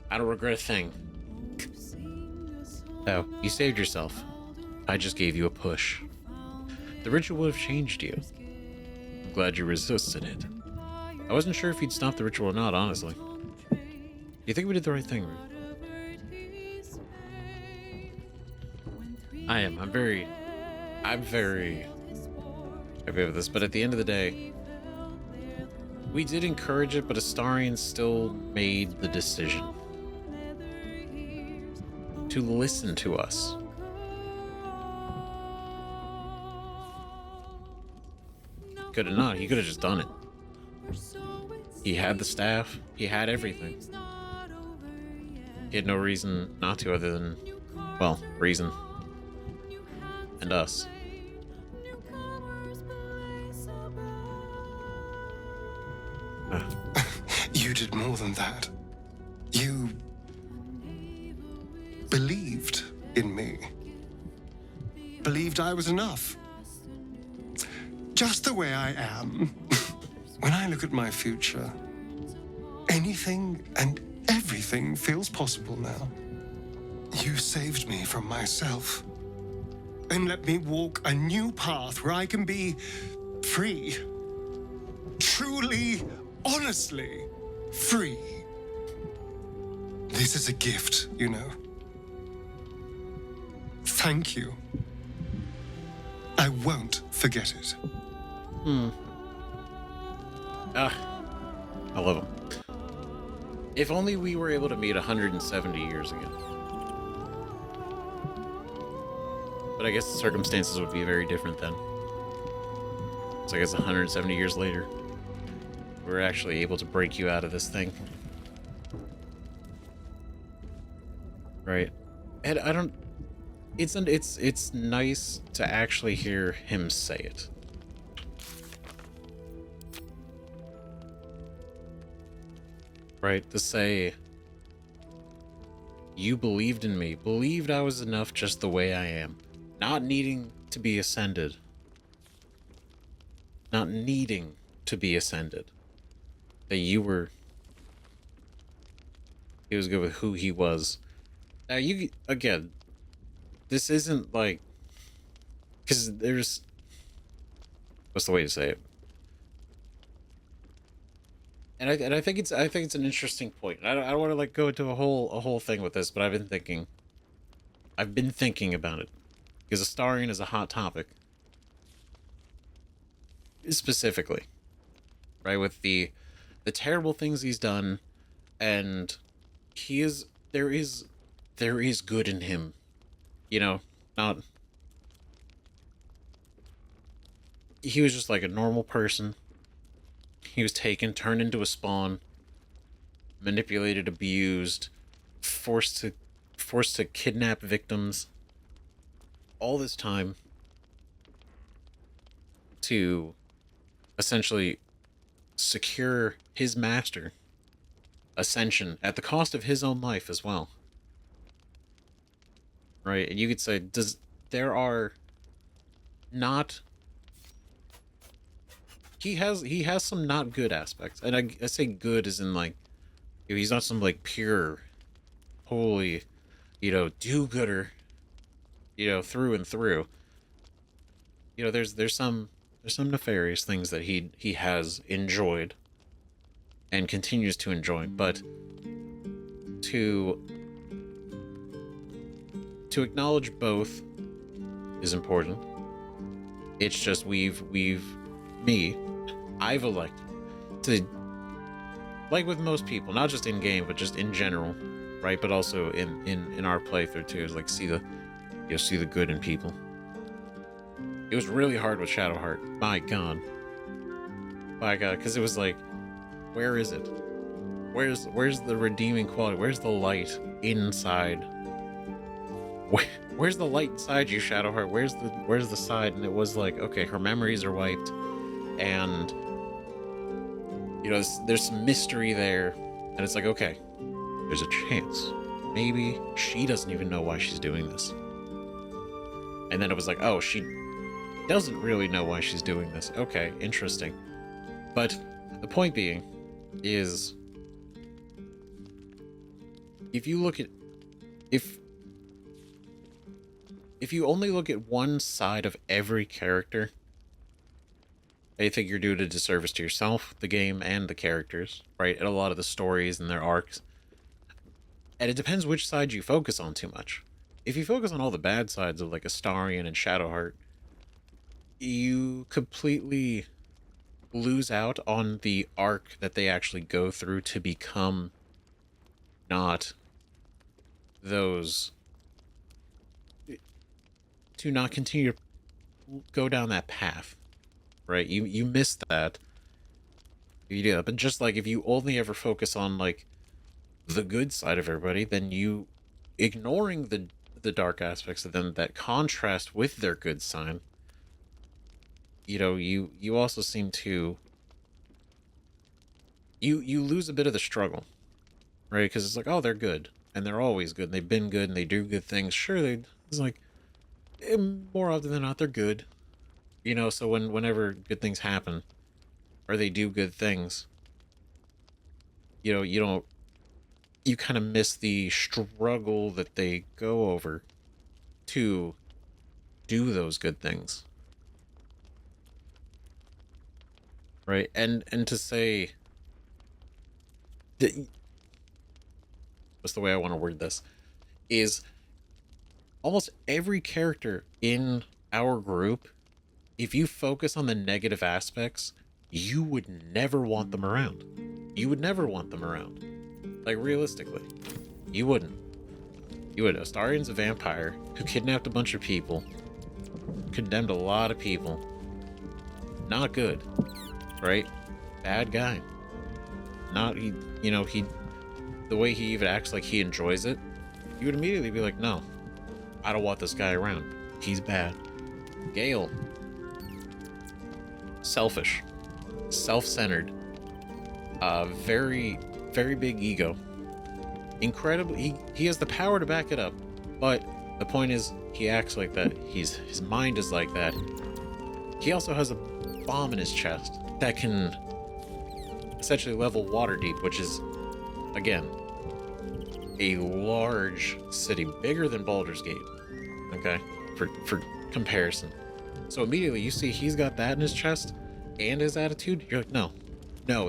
I don't regret a thing. Oh, you saved yourself. I just gave you a push. The ritual would have changed you. I'm glad you resisted it. I wasn't sure if you'd stop the ritual or not, honestly. Do you think we did the right thing, Ruth? I am. I'm very happy with this, but at the end of the day, we did encourage it, but Astarion still made the decision to listen to us. Could have not. He could have just done it. He had the staff. He had everything. He had no reason not to, other than, well, reason. And us. You did more than that. You believed in me. Believed I was enough. Just the way I am. When I look at my future, anything and everything feels possible now. You saved me from myself. And let me walk a new path where I can be free. Truly, honestly free. This is a gift, you know. Thank you. I won't forget it. I love him. If only we were able to meet 170 years ago. But I guess the circumstances would be very different then. So I guess 170 years later, we're actually able to break you out of this thing. Right. And I don't... It's nice to actually hear him say it. Right? To say, you believed in me, believed I was enough just the way I am. Not needing to be ascended. Not needing to be ascended. That you were... He was good with who he was. Now you, again, this isn't like... Because there's... What's the way to say it? And I think it's an interesting point. I don't want to like go into a whole thing with this, but I've been thinking about it. Because Astarion is a hot topic. Specifically. Right, with the terrible things he's done, and there is good in him. You know, not... He was just like a normal person. He was taken, turned into a spawn, manipulated, abused, forced to kidnap victims. All this time to essentially secure his master ascension at the cost of his own life as well. Right? And you could say, there are not... He has some not good aspects. And I say good as in like, he's not some like pure, holy, you know, do-gooder, you know, through and through. You know, there's some nefarious things that he has enjoyed and continues to enjoy, but to acknowledge both is important. It's just I've elected like with most people, not just in game, but just in general, right? But also in our playthrough too, is like see the good in people. It was really hard with Shadowheart. My God, because it was like, where is it? Where's the redeeming quality? Where's the light inside? Where's the light inside you, Shadowheart? Where's the side? And it was like, okay, her memories are wiped, and you know, there's some mystery there, and it's like, okay, there's a chance maybe she doesn't even know why she's doing this. And then it was like, oh, she doesn't really know why she's doing this. Okay, interesting. But the point being is, if you look at, if you only look at one side of every character, I think you're doing a disservice to yourself, the game, and the characters, right? And a lot of the stories and their arcs. And it depends which side you focus on too much. If you focus on all the bad sides of like Astarion and Shadowheart, you completely lose out on the arc that they actually go through to become not those, to not continue to go down that path, right? You miss that. You do that. But just like if you only ever focus on like the good side of everybody, then you ignoring the dark aspects of them that contrast with their good side, you know, you also seem to you lose a bit of the struggle, right? Because it's like, oh, they're good and they're always good and they've been good and they do good things. Sure, it's like, more often than not they're good, you know. So whenever good things happen or they do good things, you know, you kind of miss the struggle that they go over to do those good things, right? And to say that, what's the way I want to word this, is almost every character in our group, if you focus on the negative aspects, you would never want them around. You would never want them around. Like, realistically, you wouldn't. You would. Astarion's a vampire who kidnapped a bunch of people, condemned a lot of people. Not good, right? Bad guy. Not, he, you know, the way he even acts like he enjoys it, you would immediately be like, no, I don't want this guy around. He's bad. Gale. Selfish. Self-centered. Very, very big ego. Incredibly, he has the power to back it up, but the point is, he acts like that. His mind is like that. He also has a bomb in his chest that can essentially level Waterdeep, which is, again, a large city, bigger than Baldur's Gate. Okay, for comparison. So immediately you see he's got that in his chest and his attitude. You're like, no,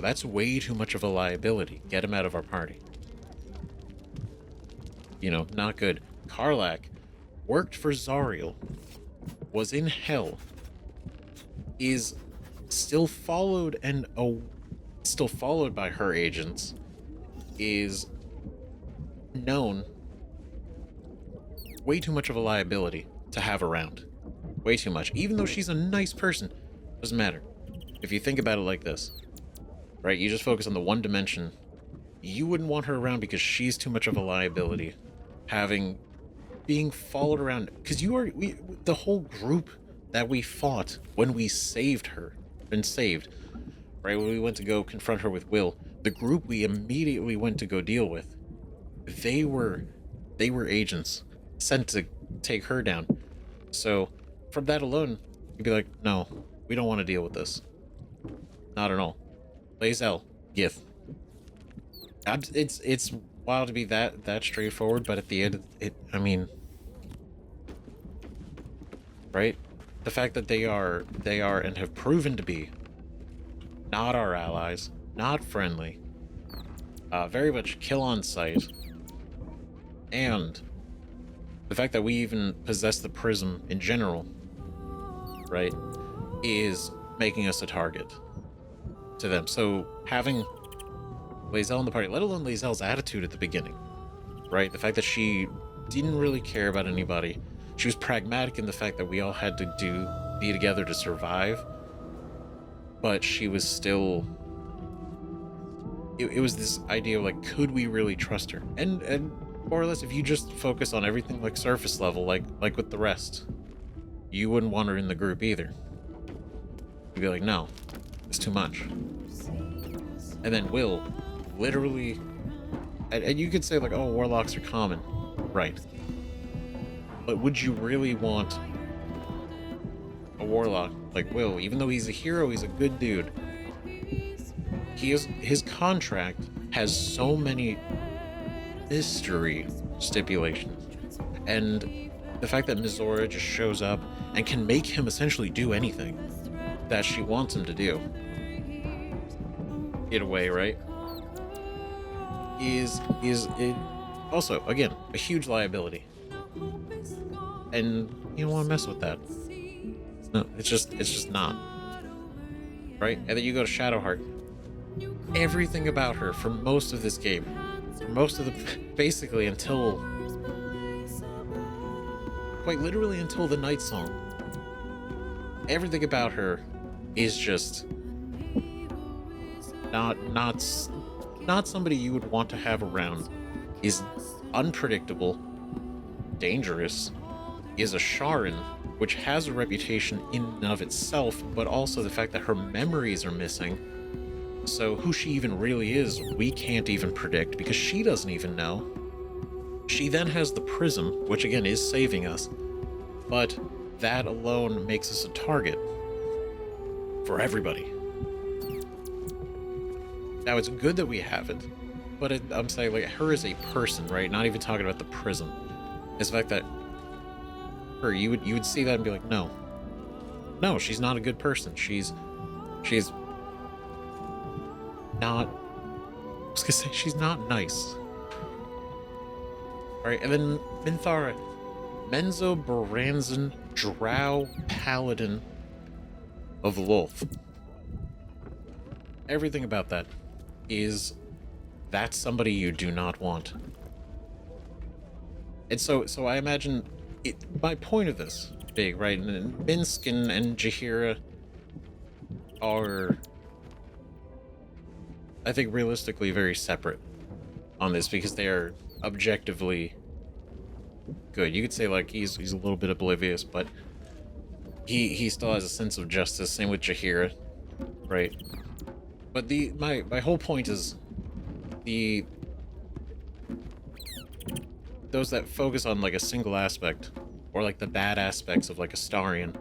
that's way too much of a liability. Get him out of our party. You know, not good. Karlach worked for Zariel, was in hell, is still followed by her agents, is known way too much of a liability to have around. Way too much. Even though she's a nice person, doesn't matter. If you think about it like this, right? You just focus on the one dimension. You wouldn't want her around because she's too much of a liability. Being followed around, because the whole group that we fought when we saved her, right? When we went to go confront her with Will, the group we immediately went to go deal with, they were agents sent to take her down. So from that alone, you'd be like, no, we don't want to deal with this. Not at all. Lae'zel, Gith. It's wild to be that straightforward, but at the end, I mean, right? The fact that they are and have proven to be not our allies, not friendly, very much kill on sight, and the fact that we even possess the prism in general, right, is making us a target to them. So having Lae'zel in the party, let alone Lae'zel's attitude at the beginning, right? The fact that she didn't really care about anybody. She was pragmatic in the fact that we all had to be together to survive, but she was still... It was this idea of, like, could we really trust her? And more or less, if you just focus on everything, like, surface level, like with the rest, you wouldn't want her in the group either. You'd be like, no, it's too much. And then Will, literally... And you could say, like, oh, warlocks are common. Right. But would you really want a warlock like Will? Even though he's a hero, he's a good dude. His contract has so many mystery stipulations. And the fact that Mizora just shows up and can make him essentially do anything that she wants him to do, in a way, right? Is it also, again, a huge liability. And you don't want to mess with that. No, it's just not. Right? And then you go to Shadowheart. Everything about her for most of this game, for most of the, basically until, quite literally until the Night Song, everything about her is just not somebody you would want to have around. Is unpredictable, dangerous, is a Sharan, which has a reputation in and of itself, but also the fact that her memories are missing. So who she even really is, we can't even predict, because she doesn't even know. She then has the prism, which again is saving us, but that alone makes us a target for everybody. Now, it's good that we have it, but I'm saying, like, her as a person, right? Not even talking about the prism. It's the fact that her, you would see that and be like, no, she's not a good person. She's not, I was gonna say, she's not nice. Alright, and then Minthara, Menzo Baranzan Drow Paladin of Lolth. Everything about that is, that's somebody you do not want. And so I imagine it, my point of this big, right? And Minsk and Jaheira are, I think, realistically very separate on this, because they are objectively good. You could say, like, he's a little bit oblivious, but he still has a sense of justice. Same with Jaheira, right? But my whole point is those that focus on, like, a single aspect, or like the bad aspects of, like, Astarion,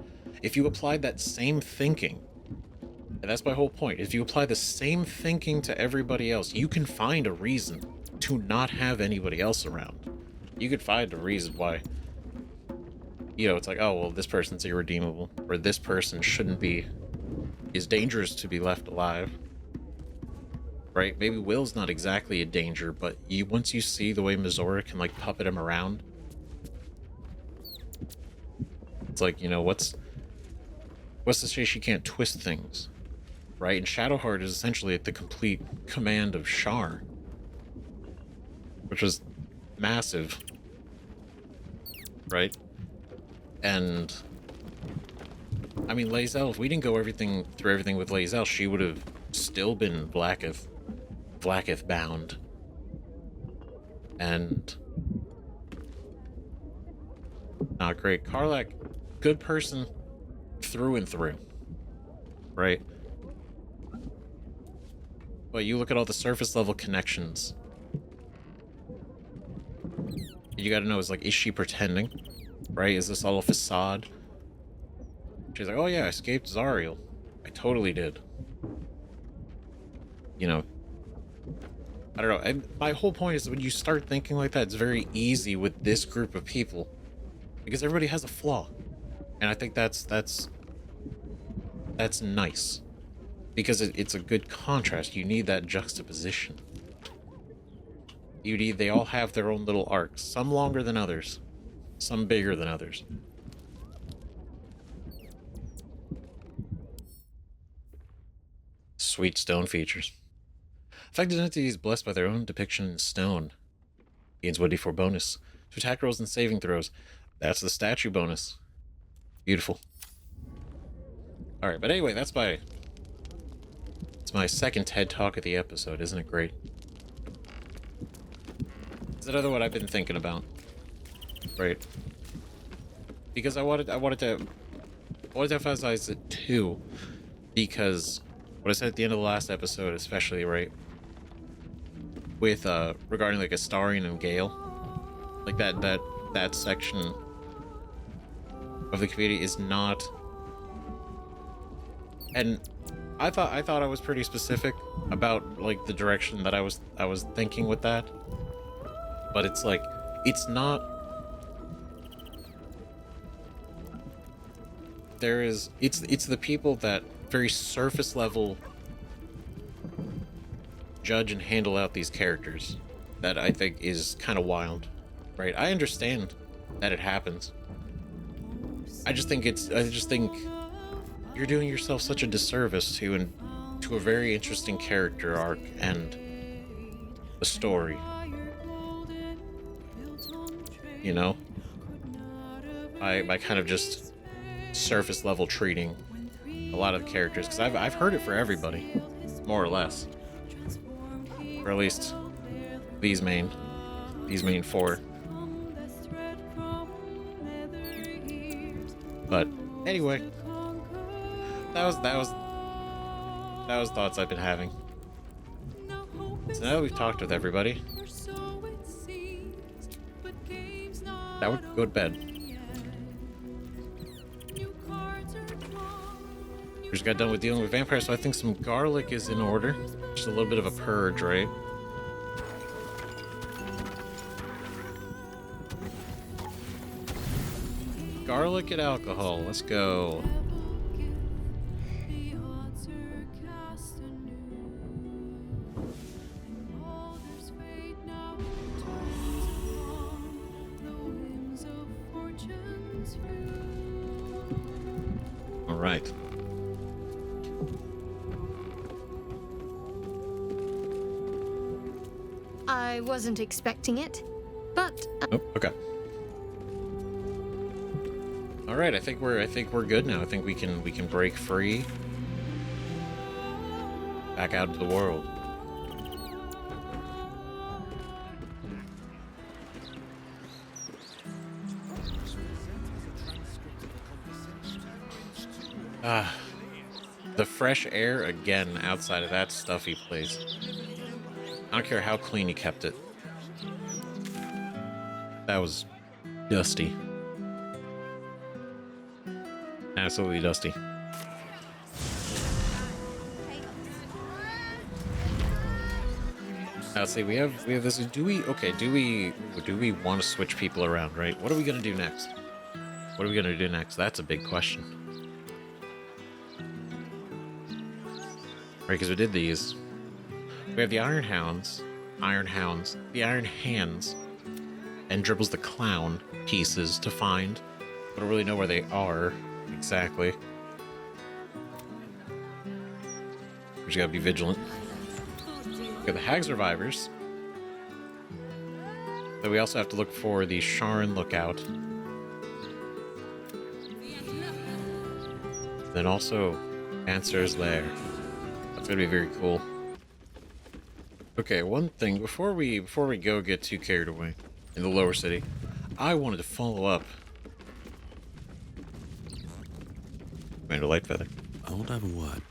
if you applied that same thinking, and that's my whole point, if you apply the same thinking to everybody else, you can find a reason to not have anybody else around. You could find a reason why, you know, it's like, oh, well, this person's irredeemable, or this person is dangerous to be left alive. Right? Maybe Will's not exactly a danger, but once you see the way Mizora can, like, puppet him around, it's like, you know, what's to say she can't twist things, right? And Shadowheart is essentially at the complete command of Shar, which was massive, right? And I mean, Lae'zel, if we didn't go through everything with Lae'zel, she would have still been Blacketh bound. And not great. Karlach, good person through and through, right? But you look at all the surface level connections, you gotta know, is she pretending, right? Is this all a facade? She's like, oh yeah, I escaped Zariel. I totally did. You know, I don't know. And my whole point is that when you start thinking like that, it's very easy with this group of people, because everybody has a flaw. And I think that's nice, because it's a good contrast. You need that juxtaposition. They all have their own little arcs, some longer than others, some bigger than others. Sweet stone features. Affected entities blessed by their own depiction in stone. Gains 1d4 bonus to attack rolls and saving throws. That's the statue bonus. Beautiful. Alright, but anyway, it's my second TED Talk of the episode. Isn't it great? Is another what I've been thinking about. Right. Because I wanted to emphasize it too. Because what I said at the end of the last episode, especially, right? With regarding like Astarion and Gale. Like that section of the community is not, and I thought I was pretty specific about like the direction that I was thinking with that, but it's like it's not. It's the people that very surface level judge and handle out these characters that I think is kind of wild, right? I understand that it happens. I just think you're doing yourself such a disservice to a very interesting character arc and a story. You know? By kind of just surface level treating a lot of the characters, because I've heard it for everybody, more or less. Or at least these main four. But anyway, that was thoughts I've been having. So now that we've talked with everybody, that would go to bed. We just got done with dealing with vampires, so I think some garlic is in order. Just a little bit of a purge, right? Garlic and alcohol. Let's go. All right. I wasn't expecting it, but Oh, okay. All right, I think we're good now. I think we can break free. Back out into the world. The fresh air again outside of that stuffy place. I don't care how clean you kept it. That was dusty. Absolutely dusty. Let's see, we have this. Do we want to switch people around, right? What are we gonna do next? What are we gonna do next? That's a big question. Right, because we did these. We have the Iron Hands, the Iron Hands, and Dribbles the Clown pieces to find. I don't really know where they are exactly. We just gotta be vigilant. We got the Hag Survivors. Then we also have to look for the Sharon Lookout. Then also Answer's Lair. That's gonna be very cool. Okay, one thing before we go get too carried away in the lower city, I wanted to follow up. Commander Lightfeather. I won't have a word.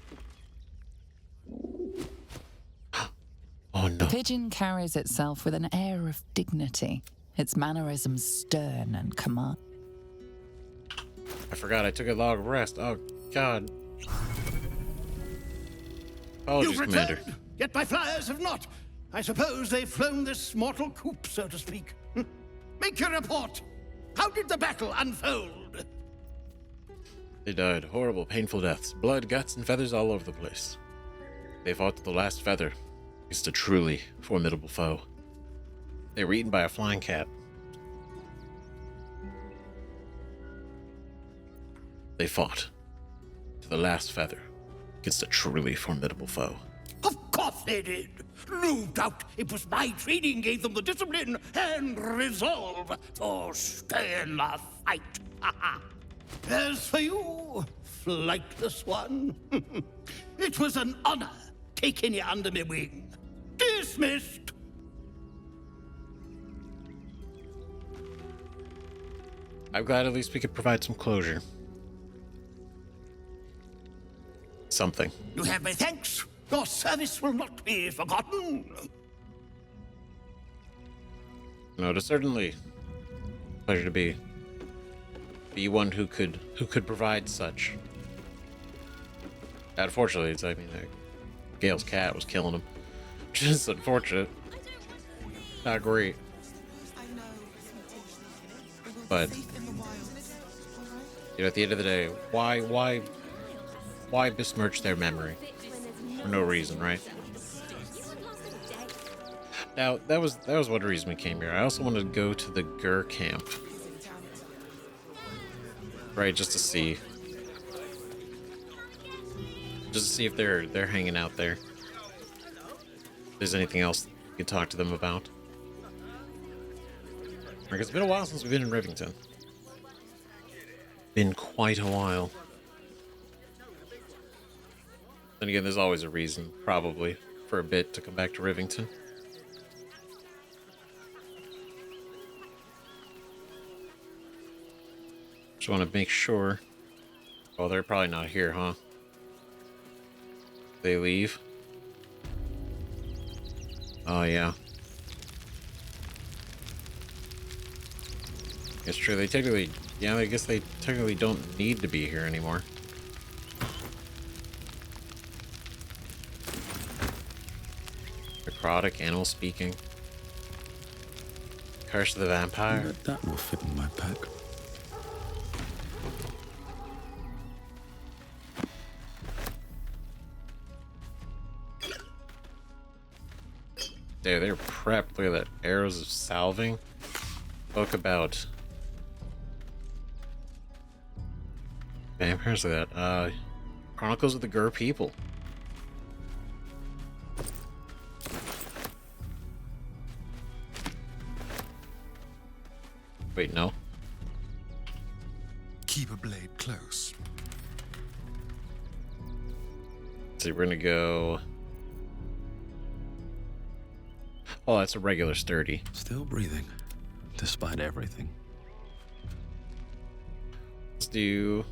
Oh no. The pigeon carries itself with an air of dignity, its mannerisms stern and command. I forgot I took a long rest. Oh god. Apologies, Commander. Yet my flyers have not. I suppose they've flown this mortal coop, so to speak. Make your report. How did the battle unfold? They died horrible, painful deaths. Blood, guts, and feathers all over the place. They fought to the last feather against a truly formidable foe. They were eaten by a flying cat. They fought to the last feather against a truly formidable foe. Of course they did. No doubt it was my training gave them the discipline and resolve to stay in the fight. As for you, flightless one, it was an honor taking you under my wing. Dismissed. I'm glad at least we could provide some closure. Something. You have my thanks. Your service will not be forgotten. No, it is certainly a pleasure to be one who could provide such. Unfortunately, it's Gale's cat was killing him. Just unfortunate. Not great. But at the end of the day, why besmirch their memory for no reason, right? Now that was one reason we came here. I also wanted to go to the Gur camp, right? Just to see if they're hanging out there. If there's anything else you could talk to them about. Because it's been a while since we've been in Rivington. Been quite a while. Then again, there's always a reason, probably, for a bit to come back to Rivington. Just want to make sure. Oh, they're probably not here, huh? They leave? Oh, yeah. It's true, they technically... Yeah, I guess they technically don't need to be here anymore. Necrotic, animal speaking. Curse of the Vampire. That will fit in my pack. Dude, they're prepped. Look at that. Arrows of Salving. Book about vampires. Look at that. Chronicles of the Gur people. Wait, no. Keep a blade close. So we're gonna go. Oh, that's a regular sturdy. Still breathing, despite everything. Let's do.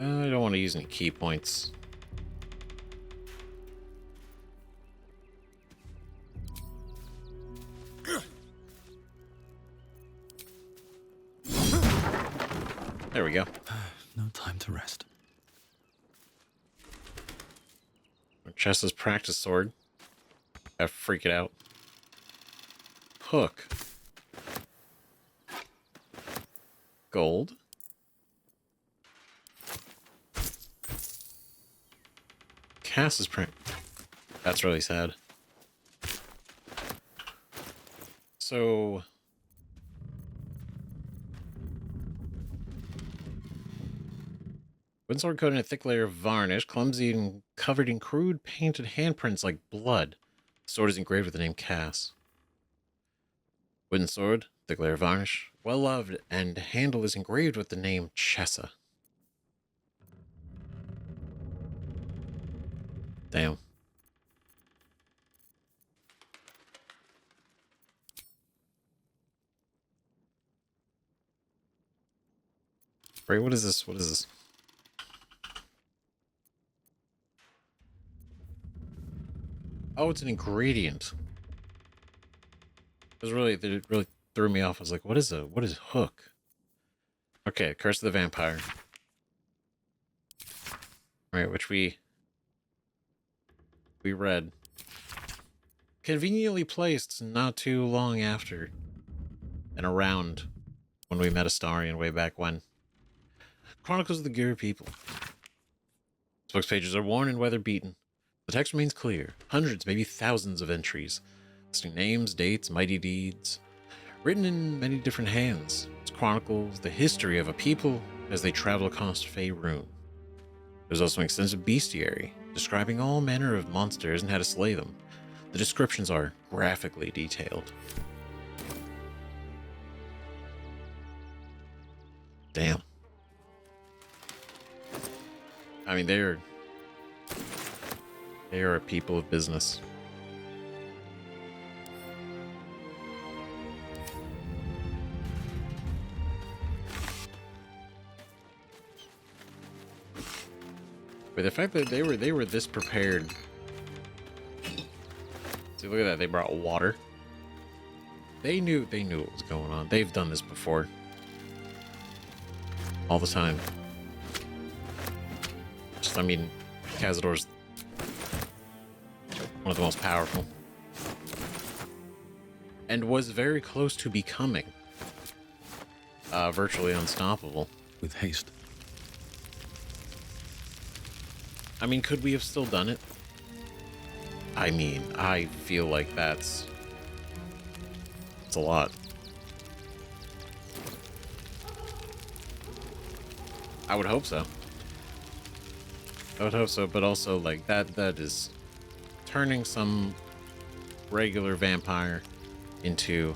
I don't want to use any key points. There we go. No time to rest. Chest's practice sword. I freak it out. Hook. Gold. Cass's print. That's really sad. So... Wooden sword coated in a thick layer of varnish, clumsy and covered in crude painted handprints like blood. The sword is engraved with the name Cass. Wooden sword, thick layer of varnish, well loved, and handle is engraved with the name Chessa. Damn. Wait, what is this? What is this? Oh, it's an ingredient. It really threw me off. I was like, what is hook? Okay, Curse of the Vampire. Right, which we read. Conveniently placed not too long after and around when we met Astarion way back when. Chronicles of the Gur people. This book's pages are worn and weather-beaten. The text remains clear. Hundreds, maybe thousands of entries, listing names, dates, mighty deeds, written in many different hands. It chronicles the history of a people as they travel across Faerun. There's also an extensive bestiary describing all manner of monsters and how to slay them. The descriptions are graphically detailed. Damn. I mean, they are a people of business. But the fact that they were this prepared. See, look at that. They brought water. They knew what was going on. They've done this before. All the time. Just, I mean, Cazador's one of the most powerful. And was very close to becoming virtually unstoppable. With haste. I mean, could we have still done it? I mean, I feel like it's a lot. I would hope so. I would hope so, but also like that is turning some regular vampire into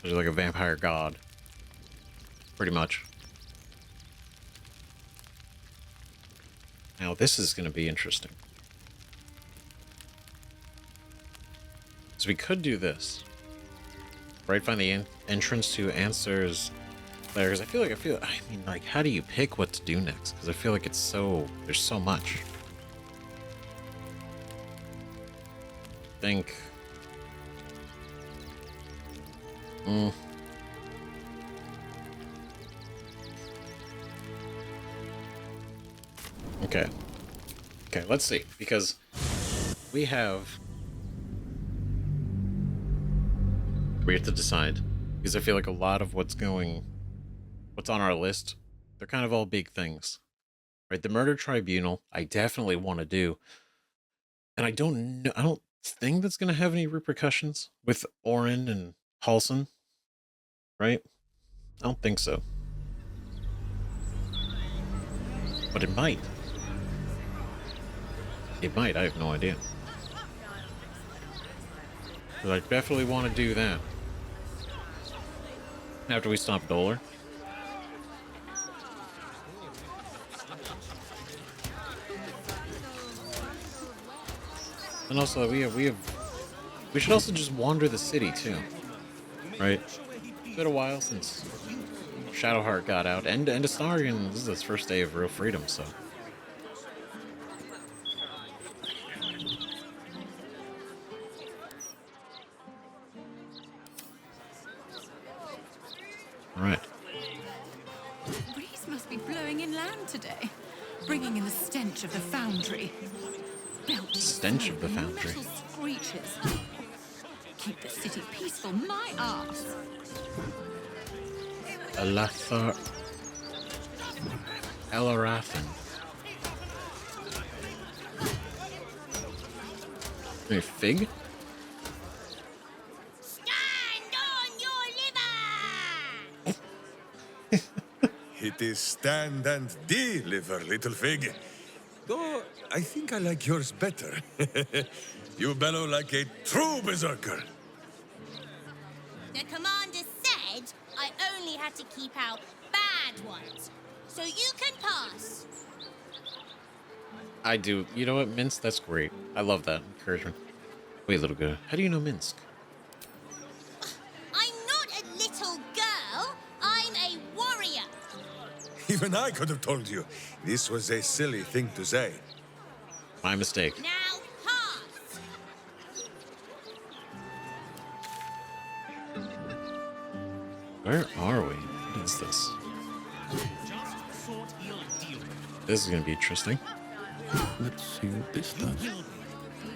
like a vampire god. Pretty much. Now this is going to be interesting. So we could do this. Right, find the entrance to Answer's lair. Because I mean, like, how do you pick what to do next? Because I feel like there's so much. Think. Okay. Okay, let's see. Because we have to decide. Because I feel like a lot of what's on our list, they're kind of all big things. Right? The murder tribunal, I definitely want to do. And I don't think that's going to have any repercussions with Orin and Halson. Right? I don't think so. But it might. It might, I have no idea. But I definitely want to do that. After we stop Dolar. And also we should also just wander the city too. Right? It's been a while since Shadowheart got out, and Astarion, this is his first day of real freedom, so. Alright. Breeze must be blowing inland today, bringing in the stench of the foundry. Stench of the foundry. Metal screeches. Keep the city peaceful, my ass. Elarathan. A fig? It is stand and deliver, little fig. Though I think I like yours better. You bellow like a true berserker. The commander said I only had to keep out bad ones. So you can pass. I do. You know what, Minsk? That's great. I love that encouragement. Wait, little girl. How do you know Minsk? I'm not a little girl. I'm a warrior. Even I could have told you. This was a silly thing to say. My mistake. Now pass. Where are we? What is this? This is going to be interesting. Let's see what this does.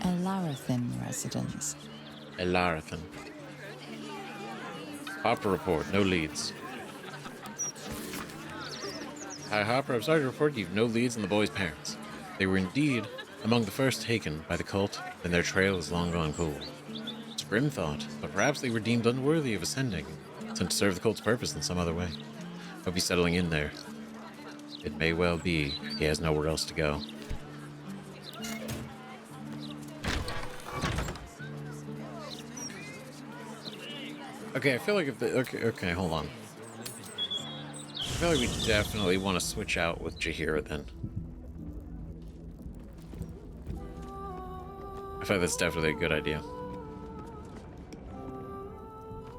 Elarathan residence. Elarathan. Harper report. No leads. Hi, Harper. I'm sorry to report you've no leads on the boys' parents. They were indeed among the first taken by the cult, and their trail is long gone cool. It's a grim thought, but perhaps they were deemed unworthy of ascending, sent to serve the cult's purpose in some other way. Hope he's settling in there. It may well be he has nowhere else to go. Okay, I feel like if the... Okay, hold on. I feel like we definitely want to switch out with Jaheira then. I feel like that's definitely a good idea.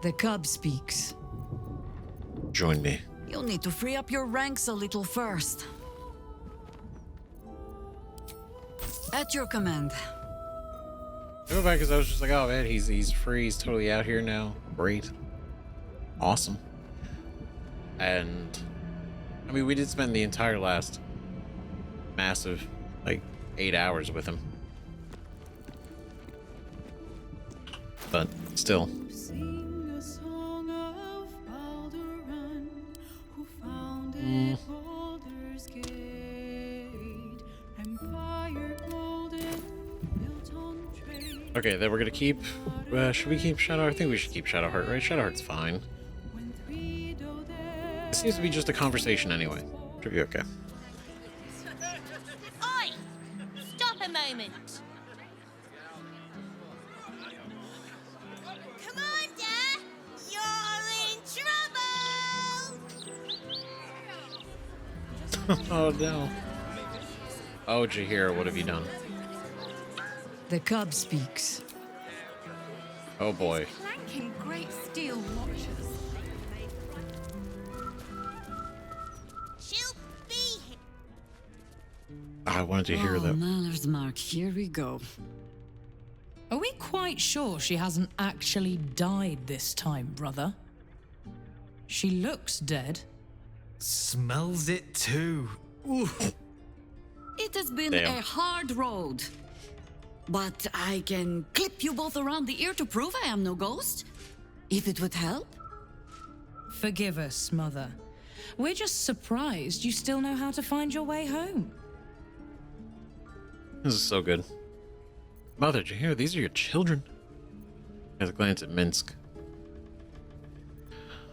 The cub speaks. Join me. You'll need to free up your ranks a little first. At your command. I go back because I was just like, oh man, he's free, he's totally out here now. Great. Awesome. And I mean, we did spend the entire last massive, like, 8 hours with him. But still. Okay, then we're gonna keep. Should we keep Shadow? I think we should keep Shadowheart, right? Shadowheart's fine. It seems to be just a conversation anyway. Should be okay. Oi! Stop a moment. Commander, you're in trouble. Oh no. Oh, Jaheira, what have you done? The cub speaks. Oh boy. Clanking great steel watches. She'll be here. I wanted to hear that. Maller's mark, here we go. Are we quite sure she hasn't actually died this time, brother? She looks dead. Smells it too. Oof. It has been Damn. a hard road. But I can clip you both around the ear to prove I am no ghost. If it would help. Forgive us, Mother. We're just surprised you still know how to find your way home. This is so good. Mother, Jaheira, these are your children. As a glance at Minsk.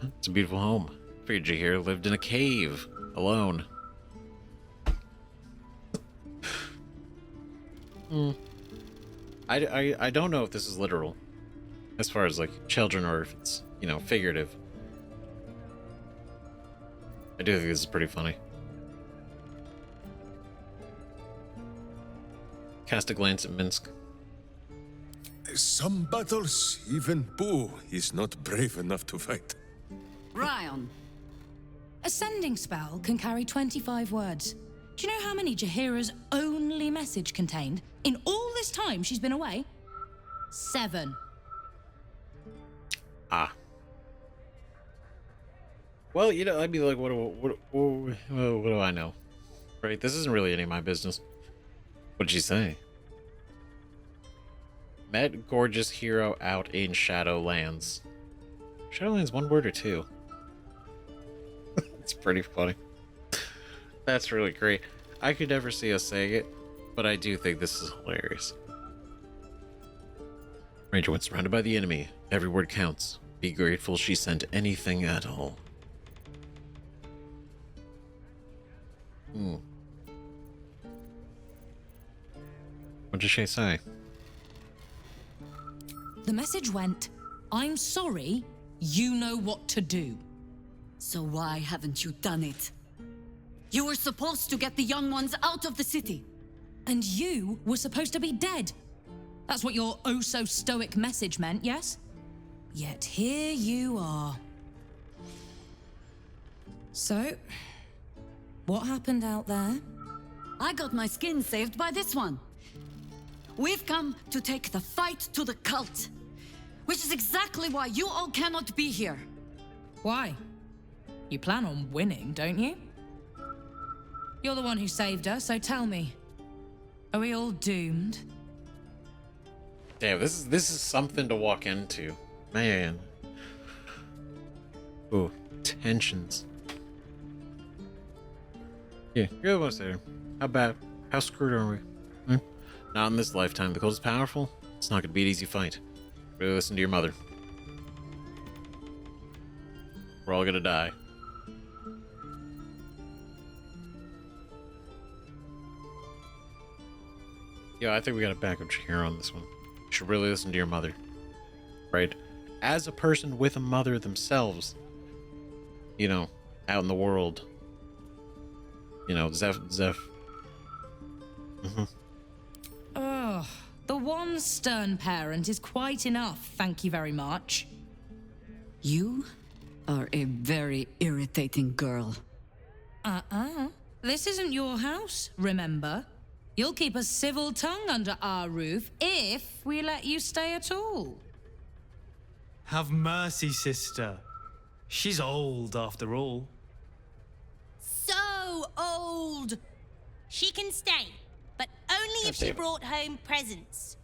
It's a beautiful home. I figured Jaheira lived in a cave, alone. I don't know if this is literal, as far as like children, or if it's, you know, figurative. I do think this is pretty funny. Cast a glance at Minsk. Some battles, even Boo is not brave enough to fight. Ryan. A sending spell can carry 25 words. Do you know how many Jaheira's only message contained? In all this time she's been away? 7. Ah. Well, you know, I'd be like, what do I know? Right? This isn't really any of my business. What'd she say? Met gorgeous hero out in Shadowlands. Shadowlands, 1 word or 2? It's pretty funny. That's really great. I could never see us saying it, but I do think this is hilarious. Ranger, when surrounded by the enemy, every word counts. Be grateful she sent anything at all. What did she say? The message went, I'm sorry, you know what to do. So why haven't you done it? You were supposed to get the young ones out of the city. And you were supposed to be dead. That's what your oh-so-stoic message meant, yes? Yet here you are. So, what happened out there? I got my skin saved by this one. We've come to take the fight to the cult, which is exactly why you all cannot be here. Why? You plan on winning, don't you? You're the one who saved her, so tell me. Are we all doomed? Damn, this is something to walk into. Man. Ooh, tensions. Yeah, you're the one to say it. How bad? How screwed are we? Not in this lifetime. The cult is powerful. It's not going to be an easy fight. Really listen to your mother. We're all going to die. Yeah, I think we got to back up Jaheira on this one. You should really listen to your mother, right? As a person with a mother themselves, you know, out in the world, you know, Zeph. Oh, the one stern parent is quite enough, thank you very much. You are a very irritating girl. This isn't your house, remember? You'll keep a civil tongue under our roof if we let you stay at all. Have mercy, sister. She's old, after all. So old! She can stay, but only if she brought home presents.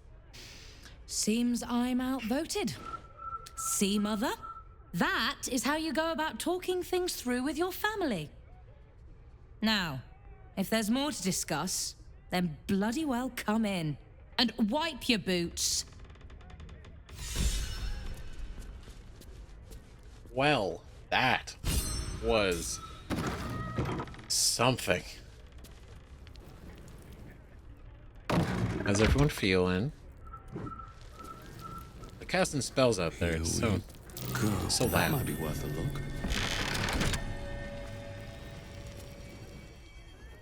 Seems I'm outvoted. See, Mother? That is how you go about talking things through with your family. Now, if there's more to discuss, then bloody well come in. And wipe your boots. Well, that was something. How's everyone feeling? The casting spells out there. It's so loud. That might be worth a look.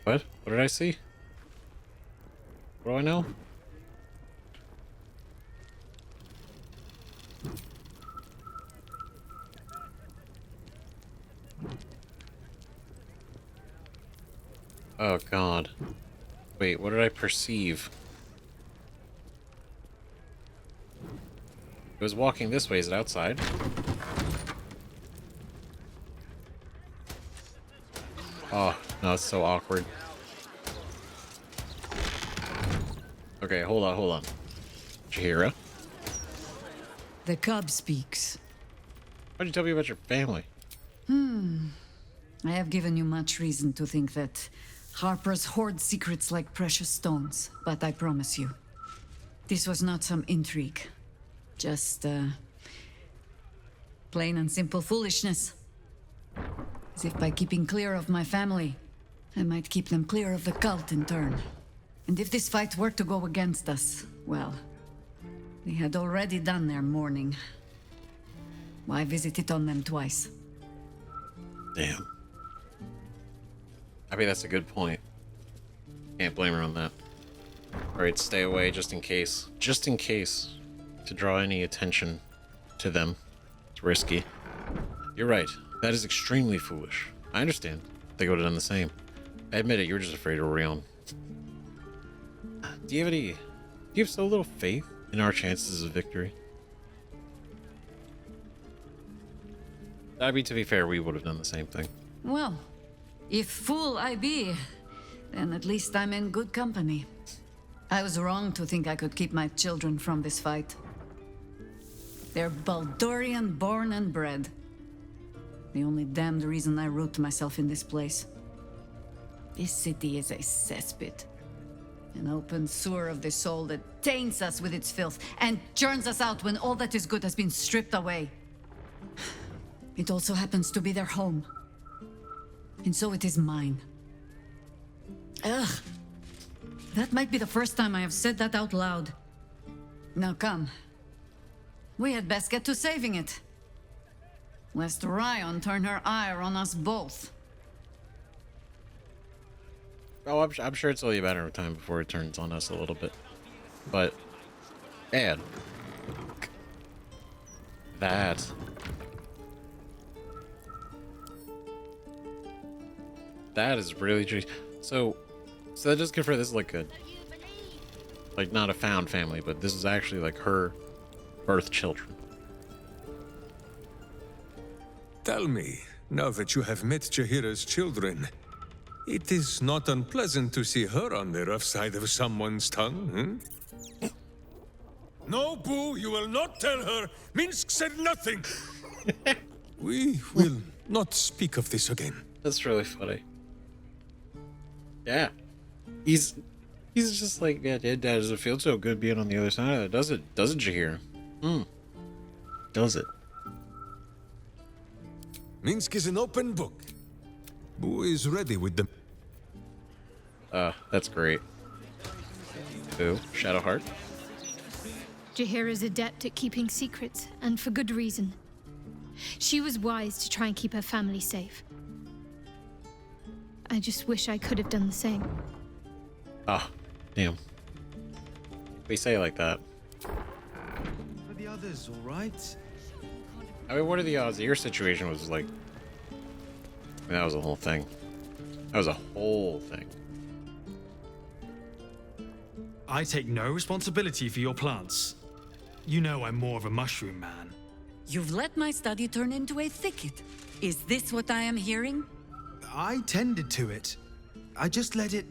What? What did I see? What do I know? Oh God. Wait, what did I perceive? It was walking this way. Is it outside? Oh, no, it's so awkward. Okay, hold on. Jaheira? The cub speaks. Why'd you tell me about your family? I have given you much reason to think that Harper's hoard secrets like precious stones, but I promise you, this was not some intrigue. Just, plain and simple foolishness. As if by keeping clear of my family, I might keep them clear of the cult in turn. And if this fight were to go against us, well, they had already done their mourning. Why visit it on them twice? Damn. I mean, that's a good point. Can't blame her on that. Alright, stay away just in case. Just in case. To draw any attention to them. It's risky. You're right. That is extremely foolish. I understand. They would have done the same. I admit it, you were just afraid of Orion. Do you have so little faith in our chances of victory? I mean, to be fair, we would have done the same thing. Well, if fool I be, then at least I'm in good company. I was wrong to think I could keep my children from this fight. They're Baldurian born and bred. The only damned reason I root myself in this place. This city is a cesspit. An open sewer of the soul that taints us with its filth and churns us out when all that is good has been stripped away. It also happens to be their home. And so it is mine. Ugh. That might be the first time I have said that out loud. Now come. We had best get to saving it. Lest Ryan turn her ire on us both. Oh, I'm sure it's only a matter of time before it turns on us a little bit. But, man. That is really juicy. So that does confirm this is like not a found family, but this is actually like her birth children. Tell me, now that you have met Jaheira's children, it is not unpleasant to see her on the rough side of someone's tongue, No, Boo, you will not tell her. Minsk said nothing. We will not speak of this again. That's really funny. Yeah. He's just like, yeah, Dad, does it feel so good being on the other side of it? Does it, Jaheira? Does it? Minsk is an open book. Boo is ready with them. That's great. Who? Shadowheart? Jaheira's adept at keeping secrets, and for good reason. She was wise to try and keep her family safe. I just wish I could have done the same. Ah, damn. We say it like that. Are the others all right? I mean, what are the odds that your situation was like... I mean, that was a whole thing. That was a whole thing. I take no responsibility for your plants. You know I'm more of a mushroom man. You've let my study turn into a thicket. Is this what I am hearing? I tended to it. I just let it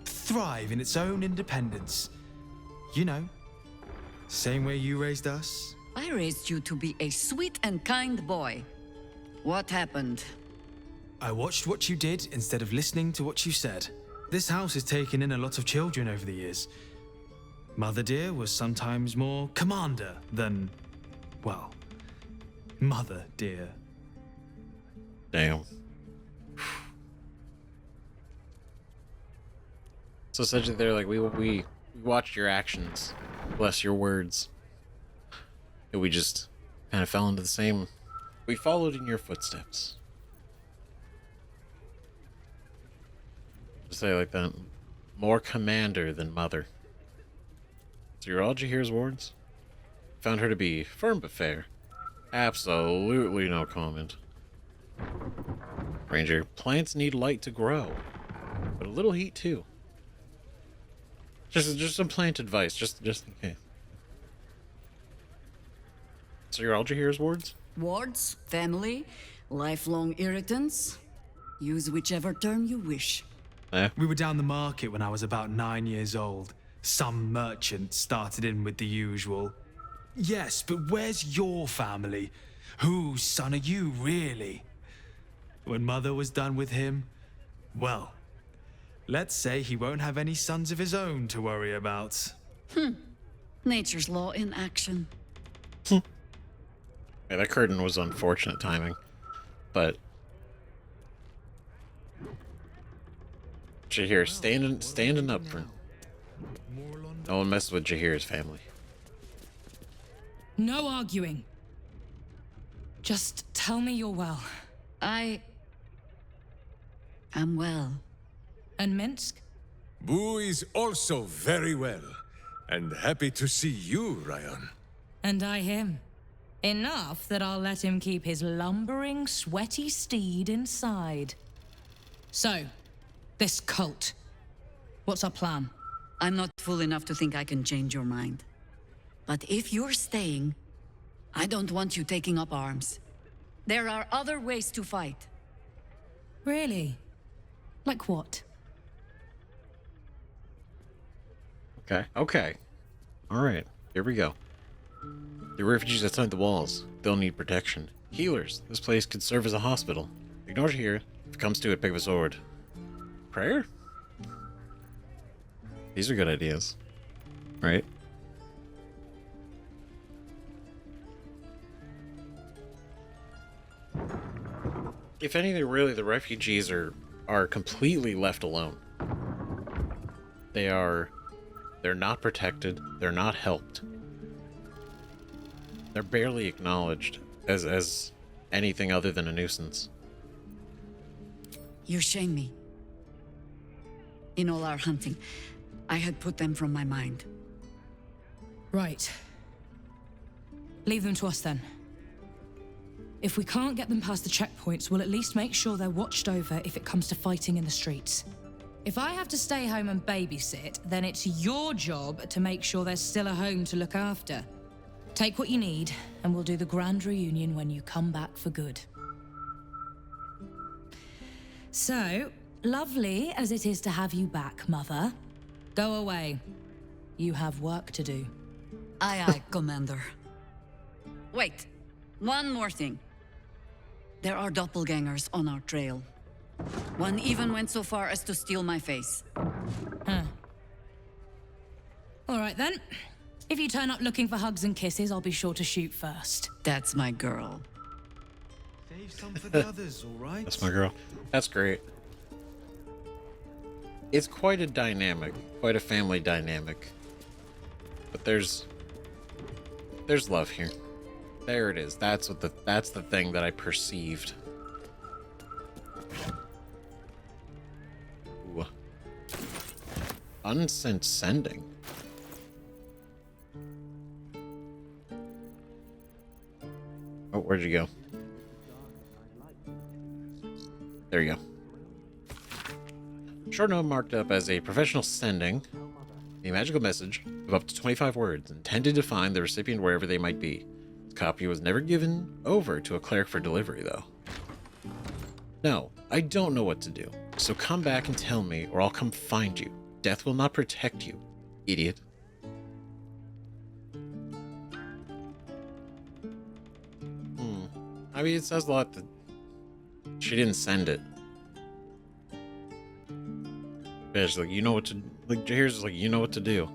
thrive in its own independence. You know, same way you raised us. I raised you to be a sweet and kind boy. What happened? I watched what you did instead of listening to what you said. This house has taken in a lot of children over the years. Mother dear was sometimes more commander than, well, mother dear. Damn. So essentially they're like, we watched your actions, bless your words. And we just kind of fell into the same... We followed in your footsteps. Just say it like that. More commander than mother. So you're all Jaheira's wards? Found her to be firm but fair. Absolutely no comment. Ranger, plants need light to grow, but a little heat too. Just some plant advice, just in case. So you're all Jaheira's wards? Wards, family, lifelong irritants. Use whichever term you wish. We were down the market when I was about 9 years old. Some merchant started in with the usual. Yes, but where's your family? Whose son are you, really? When Mother was done with him, well, let's say he won't have any sons of his own to worry about. Nature's law in action. Yeah, that curtain was unfortunate timing, but Jaheira standing up for. No one messes with Jaheira's family. No arguing. Just tell me you're well. I am well. And Minsk? Boo is also very well, and happy to see you, Ryan. And I him. Enough that I'll let him keep his lumbering, sweaty steed inside. So, this cult. What's our plan? I'm not fool enough to think I can change your mind. But if you're staying, I don't want you taking up arms. There are other ways to fight. Really? Like what? Okay. Alright, here we go. The refugees outside the walls. They'll need protection. Healers. This place could serve as a hospital. Ignore Jaheira. If it comes to it, pick up a sword. Prayer? These are good ideas. Right? If anything, really, the refugees are completely left alone. They're not protected. They're not helped. They're barely acknowledged as anything other than a nuisance. You shame me. In all our hunting, I had put them from my mind. Right. Leave them to us then. If we can't get them past the checkpoints, we'll at least make sure they're watched over if it comes to fighting in the streets. If I have to stay home and babysit, then it's your job to make sure there's still a home to look after. Take what you need, and we'll do the grand reunion when you come back for good. So, lovely as it is to have you back, Mother, go away. You have work to do. Aye, aye, Commander. Wait, one more thing. There are doppelgangers on our trail. One even went so far as to steal my face. Huh. All right then. If you turn up looking for hugs and kisses, I'll be sure to shoot first. That's my girl. Save some for the others, all right? That's my girl. That's great. It's quite a dynamic, quite a family dynamic. But there's love here. There it is. That's the thing that I perceived. Ooh. Unsent sending. Oh, where'd you go? There you go. Short note marked up as a professional sending. A magical message of up to 25 words intended to find the recipient wherever they might be. The copy was never given over to a cleric for delivery, though. No, I don't know what to do. So come back and tell me, or I'll come find you. Death will not protect you, idiot. I mean, it says a lot that she didn't send it. Yeah, she's like, you know what to... Like, Jaheira's like, you know what to do.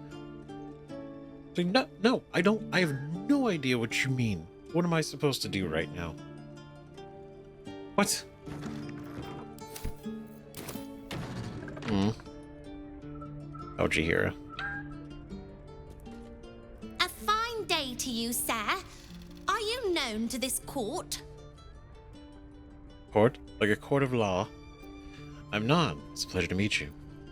It's like, no, I don't... I have no idea what you mean. What am I supposed to do right now? What? Oh, Jaheira. A fine day to you, sir. Are you known to this court? Court? Like a court of law? I'm not. It's a pleasure to meet you.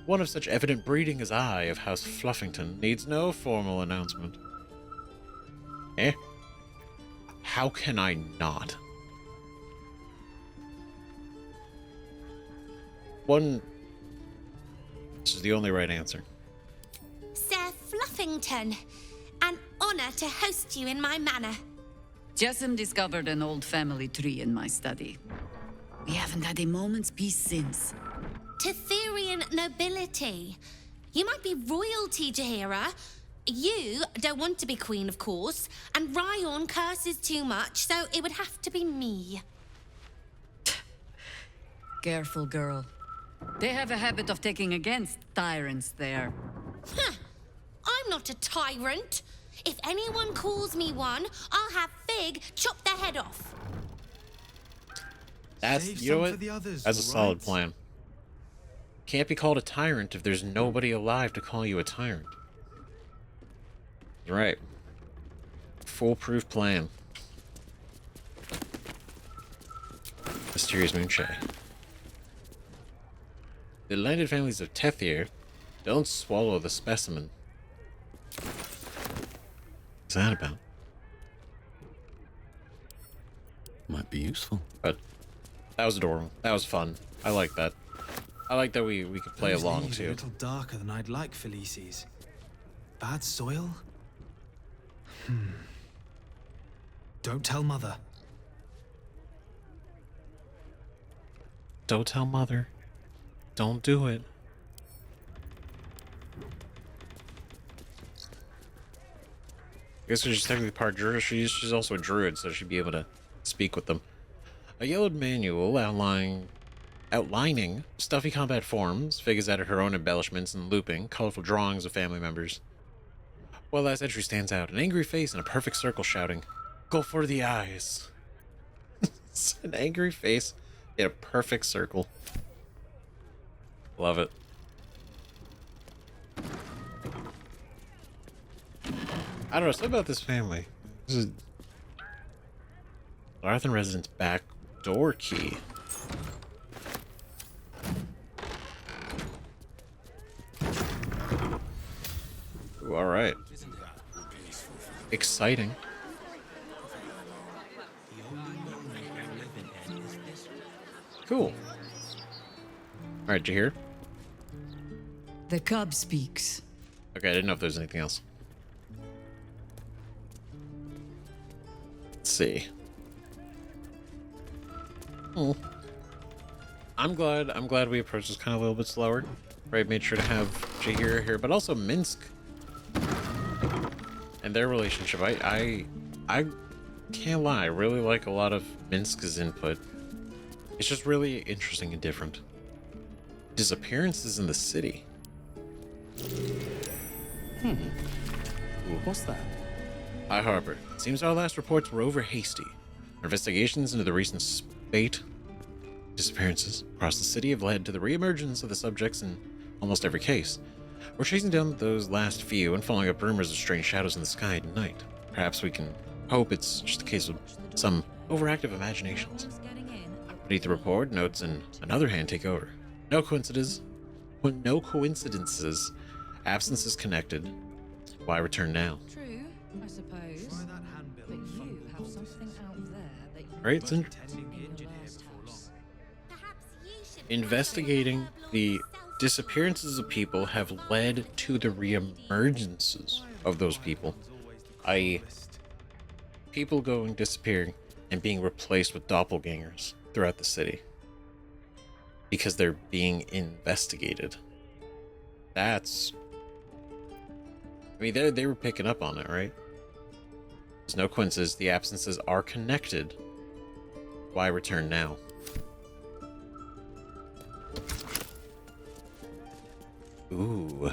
One of such evident breeding as I, of House Fluffington, needs no formal announcement. Eh? How can I not? This is the only right answer. Sir Fluffington, an honor to host you in my manor. Jessamine discovered an old family tree in my study. We haven't had a moment's peace since. Tetherian nobility. You might be royalty, Jaheira. You don't want to be queen, of course, and Ryon curses too much, so it would have to be me. Careful, girl. They have a habit of taking against tyrants there. Huh. I'm not a tyrant. If anyone calls me one, I'll have Fig chop their head off. That's, you know what? That's a solid plan. Can't be called a tyrant if there's nobody alive to call you a tyrant. Right. Foolproof plan. Mysterious Moonshine. The landed families of Tethir don't swallow the specimen. What's that about? Might be useful. But that was adorable. That was fun. I like that. I like that we could play Those along leaves are too. a little darker than I'd like, Felices. Bad soil? Don't tell Mother. Don't tell Mother. Don't do it. I guess she's technically part druid. She's also a druid, so she'd be able to speak with them. A yellowed manual outlining stuffy combat forms, Fig has added her own embellishments and looping, colorful drawings of family members. Well, last entry stands out. An angry face in a perfect circle shouting, "Go for the eyes." It's an angry face in a perfect circle. Love it. I don't know, something about this family. This is Larthan residence back door key. Ooh, all right. Exciting. Cool. All right, did you hear? The cub speaks. Okay, I didn't know if there was anything else. Let's see. Oh. I'm glad we approached this kind of a little bit slower. Right, made sure to have Jaheira here, but also Minsk and their relationship. I can't lie, I really like a lot of Minsk's input. It's just really interesting and different. Disappearances in the city. Ooh, what's that? Hi, Harper. Seems our last reports were over hasty. Our investigations into the recent spate disappearances across the city have led to the reemergence of the subjects in almost every case. We're chasing down those last few and following up rumors of strange shadows in the sky at night. Perhaps we can hope it's just a case of some overactive imaginations. Beneath the report, notes in another hand take over. No coincidences. Absence is connected. Why return now? True, I suppose. But you have something out there that you Right? It's investigating the disappearances of people have led to the reemergences of those people. I.e., people going disappearing and being replaced with doppelgangers throughout the city because they're being investigated. That's... I mean, they were picking up on it, right? There's no coincidence. The absences are connected. Why return now? Ooh.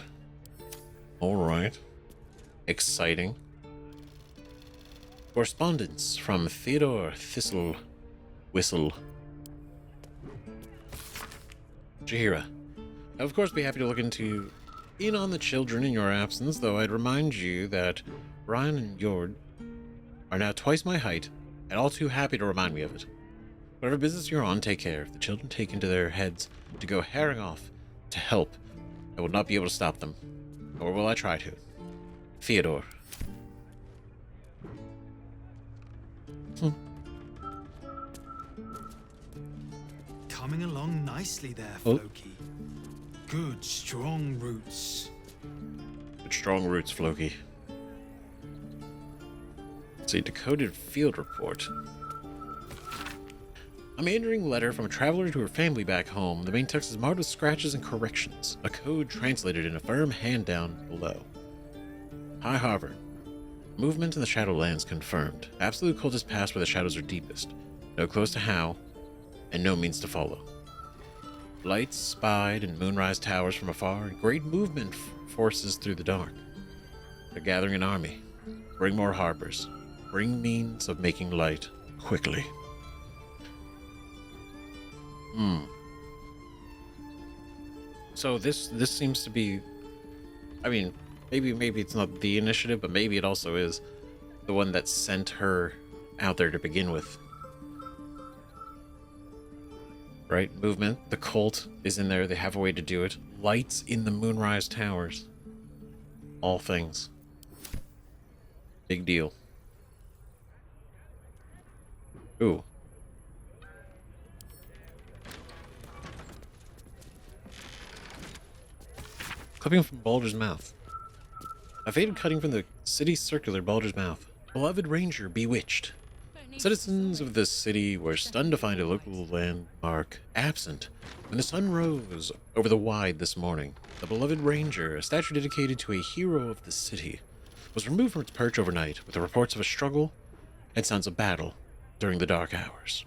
Alright. Exciting. Correspondence from Theodore Whistle. Jaheira. I'd of course be happy to look in on the children in your absence, though I'd remind you that Ryan and Jord are now twice my height, and all too happy to remind me of it. Whatever business you're on, take care. If the children take into their heads to go herring off to help, I will not be able to stop them. Nor will I try to. Theodore. Coming along nicely there, Oh. Floki. Good, strong roots. Good strong roots, Floki. It's a decoded field report. A meandering letter from a traveler to her family back home. The main text is marred with scratches and corrections. A code translated in a firm hand down below. Hi, Harper. Movement in the Shadowlands confirmed. Absolute coldest pass where the shadows are deepest. No clues to how, and no means to follow. Lights spied in Moonrise Towers from afar, and great movement forces through the dark. They're gathering an army. Bring more Harpers. Bring means of making light quickly. So this seems to be, I mean, maybe it's not the initiative, but maybe it also is the one that sent her out there to begin with. Right? Movement. The cult is in there. They have a way to do it. Lights in the Moonrise Towers. All things. Big deal. Ooh. Clipping from Baldur's mouth. A faded cutting from the city's circular Baldur's mouth. Beloved Ranger bewitched. Citizens of the city were stunned to find a local landmark absent when the sun rose over the Wide this morning. The Beloved Ranger, a statue dedicated to a hero of the city, was removed from its perch overnight with the reports of a struggle and sounds of battle during the dark hours.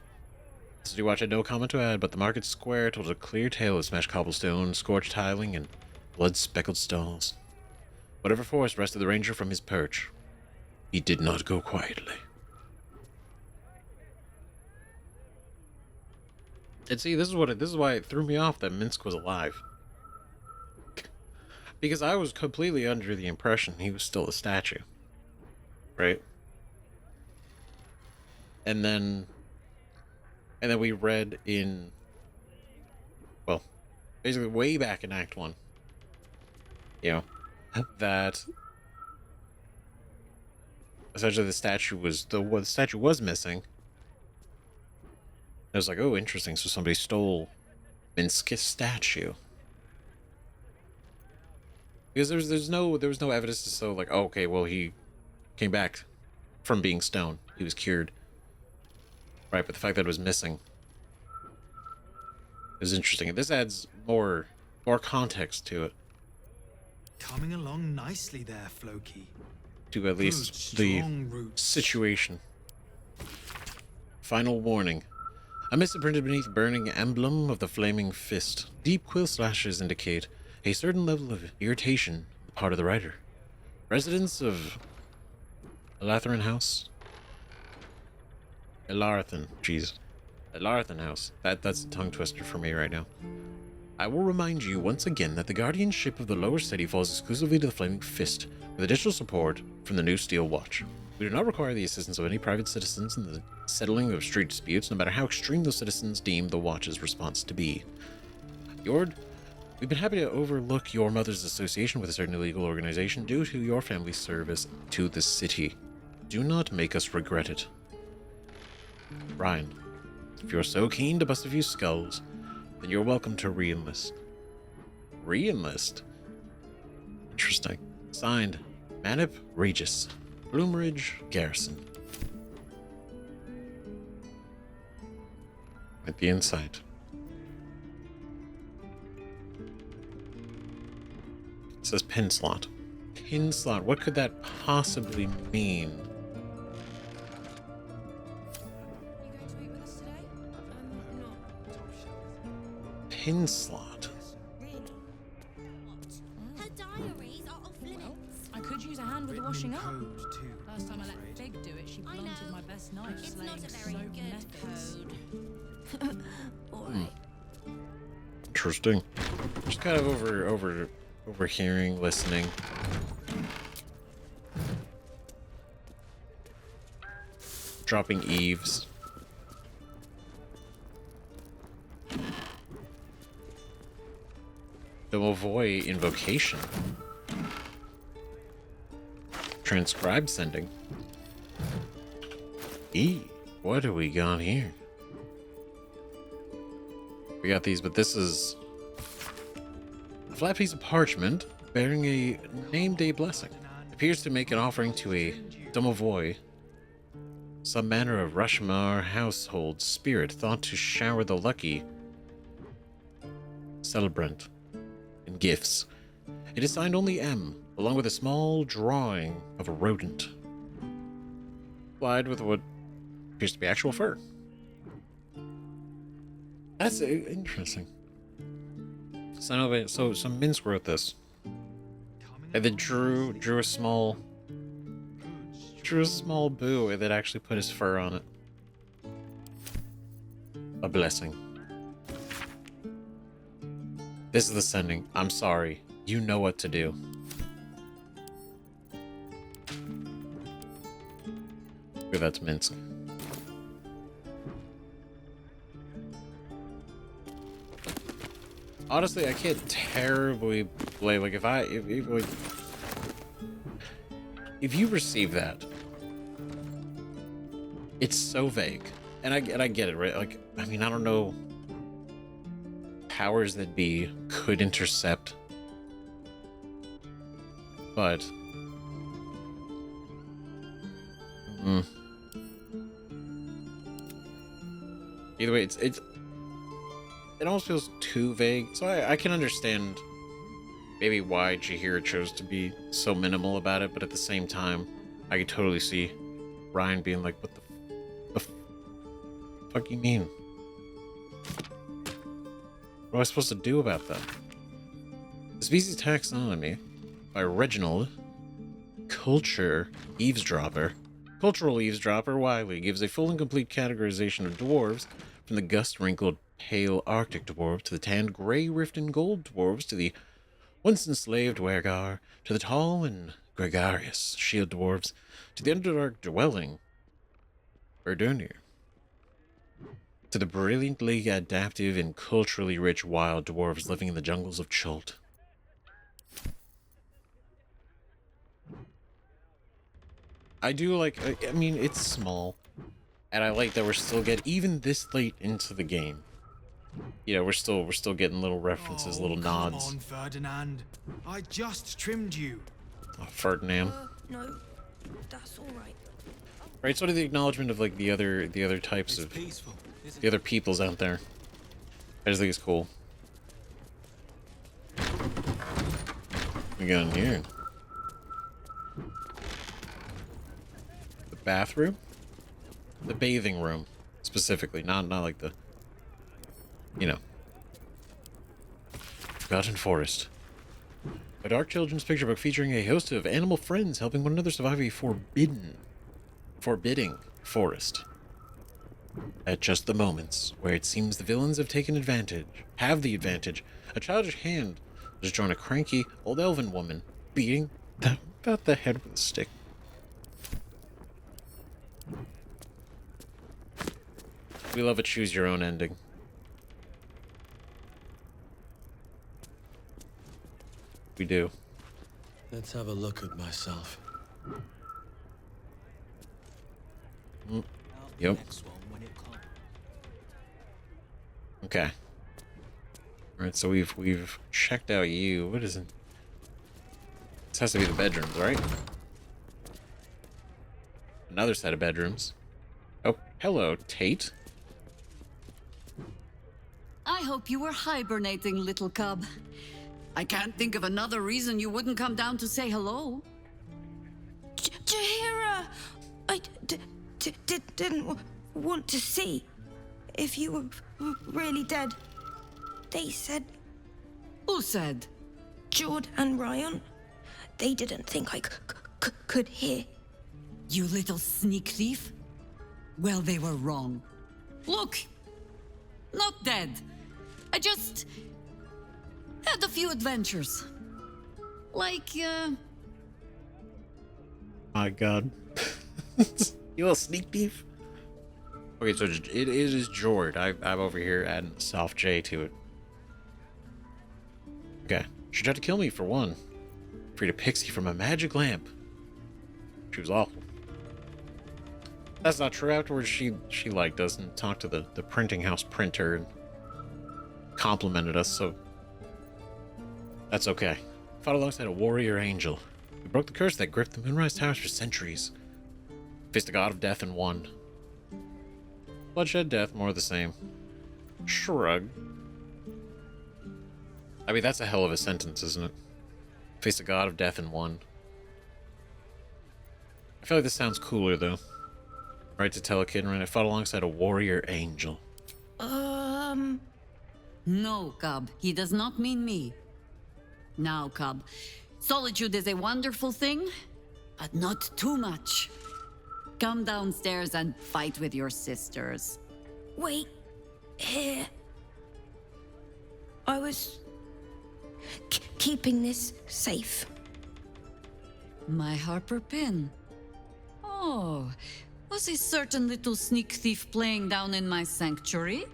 The City Watch had no comment to add, but the market square told a clear tale of smashed cobblestone, scorched tiling, and blood-speckled stalls. Whatever force wrested the ranger from his perch, he did not go quietly. And see, this is why it threw me off that Minsk was alive. Because I was completely under the impression he was still a statue. Right? And then we read in, well, basically way back in Act 1, you know, that essentially the statue was missing. I was like, oh, interesting. So somebody stole Minsk's statue. Because there was no evidence to show, like, oh, okay, well, he came back from being stoned. He was cured. Right, but the fact that it was missing is interesting. This adds more context to it. Coming along nicely there, Floki. To at least the situation. Final warning. A mist printed beneath the burning emblem of the flaming fist. Deep quill slashes indicate a certain level of irritation on the part of the writer. Residents of Elarthan House. Elarthan, jeez. Elarthan House. That's a tongue twister for me right now. I will remind you once again that the guardianship of the lower city falls exclusively to the Flaming Fist, with additional support from the new Steel Watch. We do not require the assistance of any private citizens in the settling of street disputes, no matter how extreme those citizens deem the Watch's response to be. Yord, we've been happy to overlook your mother's association with a certain illegal organization due to your family's service to the city. Do not make us regret it. Ryan, if you're so keen to bust a few skulls, then you're welcome to re-enlist. Re-enlist? Interesting. Signed, Manip Regis, Bloomridge Garrison. Might be in sight. It says pin slot. Pin slot, what could that possibly mean? Pin slot. Her diaries are off limits. I could use a hand with the washing up. Last time I let Big do it, she blunted my best knife It's slaying not a very soap good methods. code. Alright. Interesting. Just kind of overhearing, listening. Dropping eaves. Domovoy invocation. Transcribed sending. What do we got here? We got these, but this is a flat piece of parchment bearing a name day blessing. It appears to make an offering to a domovoy, some manner of Rashmar household spirit thought to shower the lucky celebrant in gifts. It is signed only M, along with a small drawing of a rodent, applied with what appears to be actual fur. That's interesting. So some Minsk wrote this, and then drew a small boo, and then actually put his fur on it. A blessing. This is the sending. I'm sorry. You know what to do. Okay, that's Minsk. Honestly, I can't terribly blame. Like, if you receive that, it's so vague, and I get it, right? Like, I mean, I don't know. Powers that be could intercept, but either way, it almost feels too vague. So I can understand maybe why Jaheira chose to be so minimal about it, but at the same time, I could totally see Ryan being like, "What the fuck you mean? What am I supposed to do about that?" The Species Taxonomy by Reginald Cultural Eavesdropper Wiley gives a full and complete categorization of dwarves, from the gust-wrinkled pale Arctic dwarf to the tanned gray rift and gold dwarves to the once enslaved Wergar to the tall and gregarious shield dwarves to the Underdark dwelling Verdunir, to the brilliantly adaptive and culturally rich wild dwarves living in the jungles of Chult. I do like, I mean, it's small, and I like that we're still getting, even this late into the game, you know, we're still getting little references, little nods. Come on, Ferdinand. I just trimmed you. Oh, Ferdinand. No, that's all right. Right, sort of the acknowledgement of like the other types of the other peoples out there. I just think it's cool. We got in here. The bathroom? The bathing room, specifically. Not like the, you know. Forgotten Forest. A dark children's picture book featuring a host of animal friends helping one another survive a forbidding forest. At just the moments where it seems the villains have the advantage, a childish hand has drawn a cranky old elven woman, beating them about the head with a stick. We love a choose-your-own ending. We do. Let's have a look at myself. Yep. Okay. Alright, so we've checked out you. What is it? This has to be the bedrooms, right? Another set of bedrooms. Oh, hello, Tate. I hope you were hibernating, little cub. I can't think of another reason you wouldn't come down to say hello. Jaheira! I didn't want to see if you were really dead. They said... Who said? Jord and Ryan. They didn't think I could hear. You little sneak thief. Well, they were wrong. Look! Not dead. I just... had a few adventures. Like, My god. You little sneak thief? Okay, so it is Jord. I'm over here adding a soft J to it. Okay. She tried to kill me, for one. Freed a pixie from a magic lamp. She was awful. That's not true. Afterwards, she liked us and talked to the printing house printer and complimented us, so that's okay. Fought alongside a warrior angel. We broke the curse that gripped the Moonrise Towers for centuries. Faced the god of death and won. Bloodshed, death, more of the same. Shrug. I mean, that's a hell of a sentence, isn't it? Faced the god of death and won. I feel like this sounds cooler, though. Right to tell a kid, right? I fought alongside a warrior angel. No, cub. He does not mean me. Now, cub. Solitude is a wonderful thing, but not too much. Come downstairs and fight with your sisters. Wait. Here. I was... keeping this safe. My Harper pin. Oh, was a certain little sneak thief playing down in my sanctuary?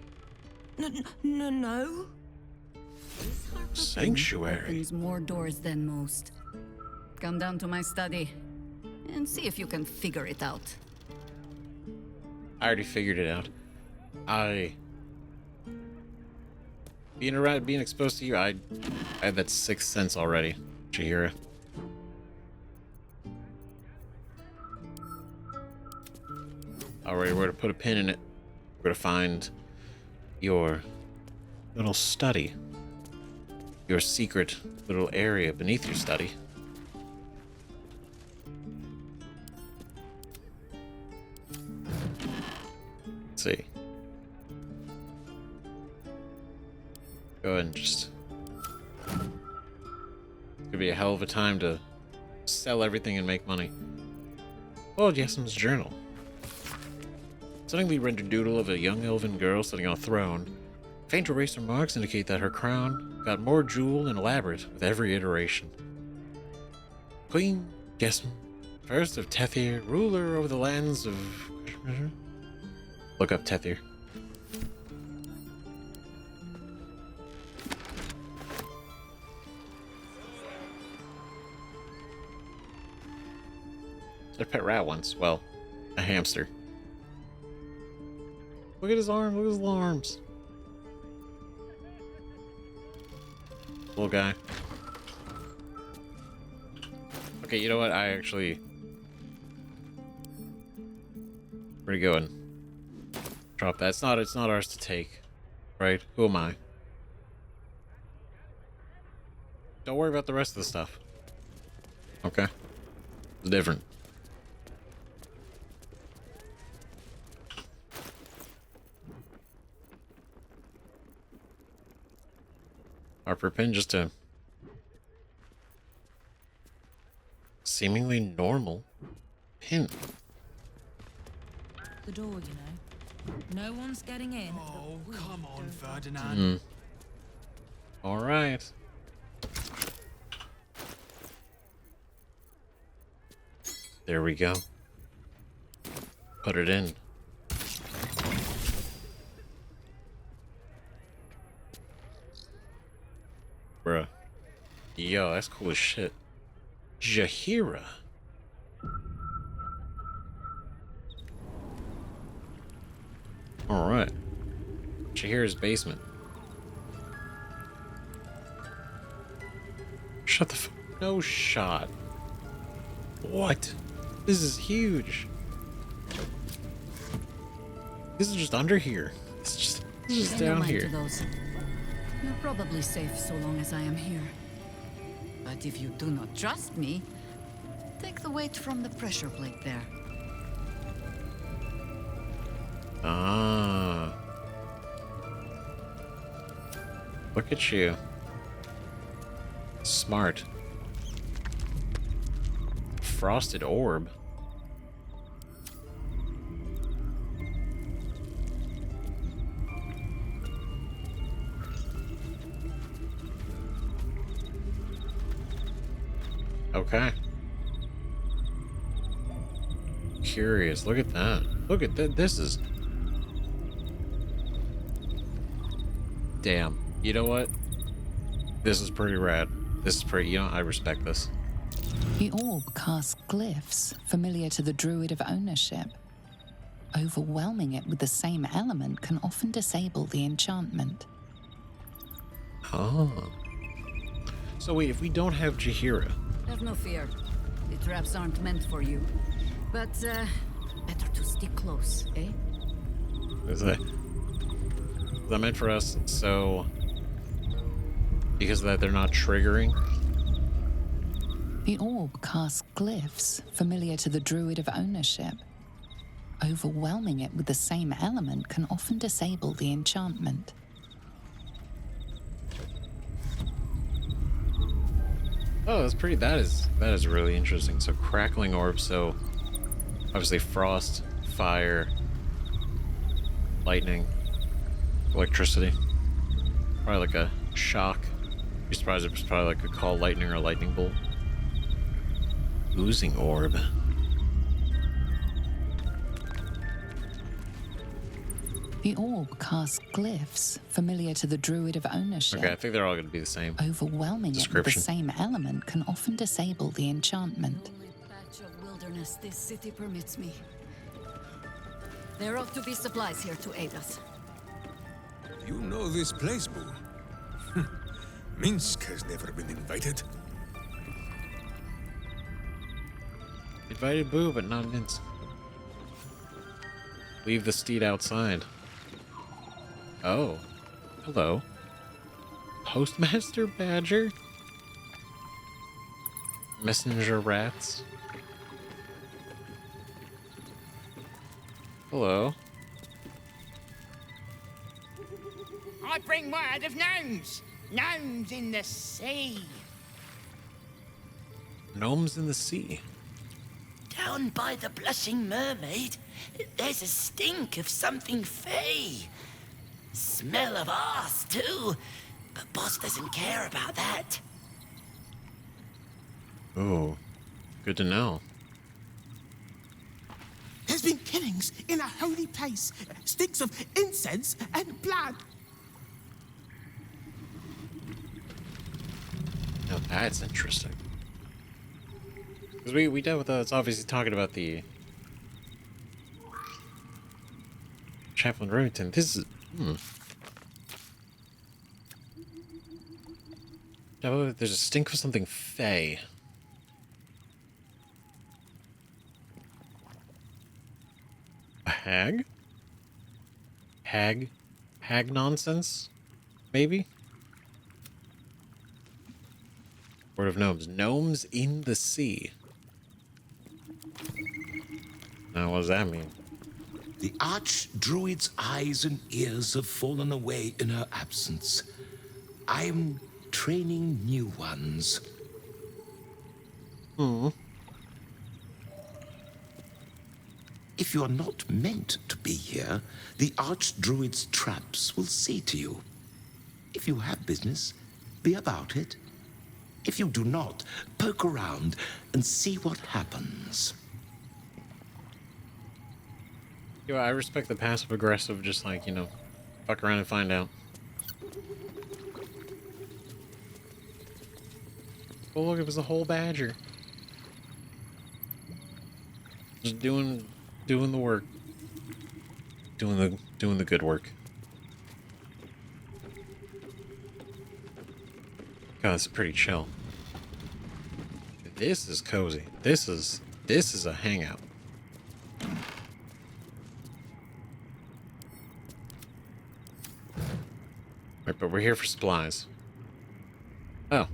No. Sanctuary. Opens more doors than most. Come down to my study and see if you can figure it out. I already figured it out. Being exposed to you, I had that sixth sense already, Jaheira. Alright, we're gonna put a pin in it. We're gonna find your little study. Your secret little area beneath your study. Let's see. Go ahead and just... It's gonna be a hell of a time to sell everything and make money. Oh, Yesum's journal. Suddenly rendered doodle of a young elven girl sitting on a throne. Faint eraser marks indicate that her crown got more jeweled and elaborate with every iteration. Queen Gesm, first of Tethir, ruler over the lands of... Look up Tethir. A pet rat once. Well, a hamster. Look at his arm. Look at his little arms. Little guy. Okay, you know what? I actually... Where are you going? Drop that. It's not ours to take. Right? Who am I? Don't worry about the rest of the stuff. Okay? It's different. Harper pin, just a seemingly normal pin. The door, you know. No one's getting in. Oh, come on, Ferdinand. All right. There we go. Put it in. Bruh. Yo, that's cool as shit. Jaheira. Alright. Jaheira's basement. Shut the f- No shot. What? This is huge. This is just under here. This is just Never down mind here. to those. You're probably safe so long as I am here. But if you do not trust me, take the weight from the pressure plate there. Ah. Look at you. Smart. Frosted orb. Okay. Curious. Look at that. Look at that. This is... Damn. You know what? This is pretty rad. This is pretty... You know, I respect this. The orb casts glyphs familiar to the druid of ownership. Overwhelming it with the same element can often disable the enchantment. Oh. So wait, if we don't have Jaheira... Have no fear. The traps aren't meant for you. But, better to stick close, eh? Is that meant for us? So... Because of that, they're not triggering? The orb casts glyphs familiar to the druid of ownership. Overwhelming it with the same element can often disable the enchantment. Oh, that's pretty... That is really interesting. So crackling orb, so... Obviously frost, fire, lightning, electricity. Probably like a shock. Be surprised if it's probably like a call lightning or a lightning bolt. Oozing orb. The orb casts glyphs familiar to the druid of ownership. Okay, I think they're all going to be the same. Overwhelming it with the same element can often disable the enchantment. Only patch of wilderness this city permits me. There ought to be supplies here to aid us. You know this place, Boo. Minsk has never been invited. Invited Boo, but not Minsk. Leave the steed outside. Oh. Hello. Postmaster Badger? Messenger rats? Hello. I bring word of gnomes. Gnomes in the sea. Gnomes in the sea. Down by the Blushing Mermaid, there's a stink of something fey. Smell of arse, too. But Boss doesn't care about that. Oh. Good to know. There's been killings in a holy place. Stinks of incense and blood. Now that's interesting. Because we dealt with it's obviously talking about the Chaplain Remington. This is There's a stink of something fey. A hag? Hag nonsense? Maybe? Word of gnomes. Gnomes in the sea. Now, what does that mean? The Archdruid's eyes and ears have fallen away in her absence. I'm training new ones. If you are not meant to be here, the Archdruid's traps will say to you. If you have business, be about it. If you do not, poke around and see what happens. Yeah, I respect the passive-aggressive, just like, you know, fuck around and find out. Oh, look, it was a whole badger. Just doing the work. Doing the good work. God, it's pretty chill. This is cozy. This is a hangout. Right, but we're here for supplies. Oh.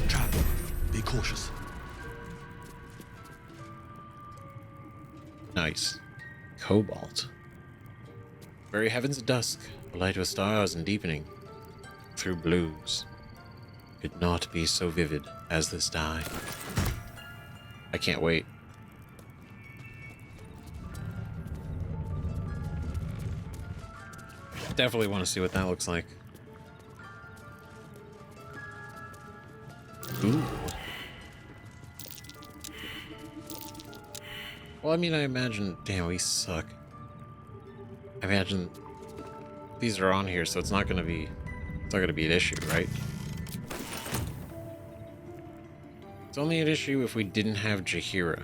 Trap. Be cautious. Nice. Cobalt. Very heavens at dusk, the light of stars and deepening through blues. Could not be so vivid as this dye. I can't wait. Definitely want to see what that looks like. Ooh. Well, I mean, I imagine... Damn, we suck. I imagine these are on here, so it's not gonna be... It's not gonna be an issue, right? It's only an issue if we didn't have Jaheira.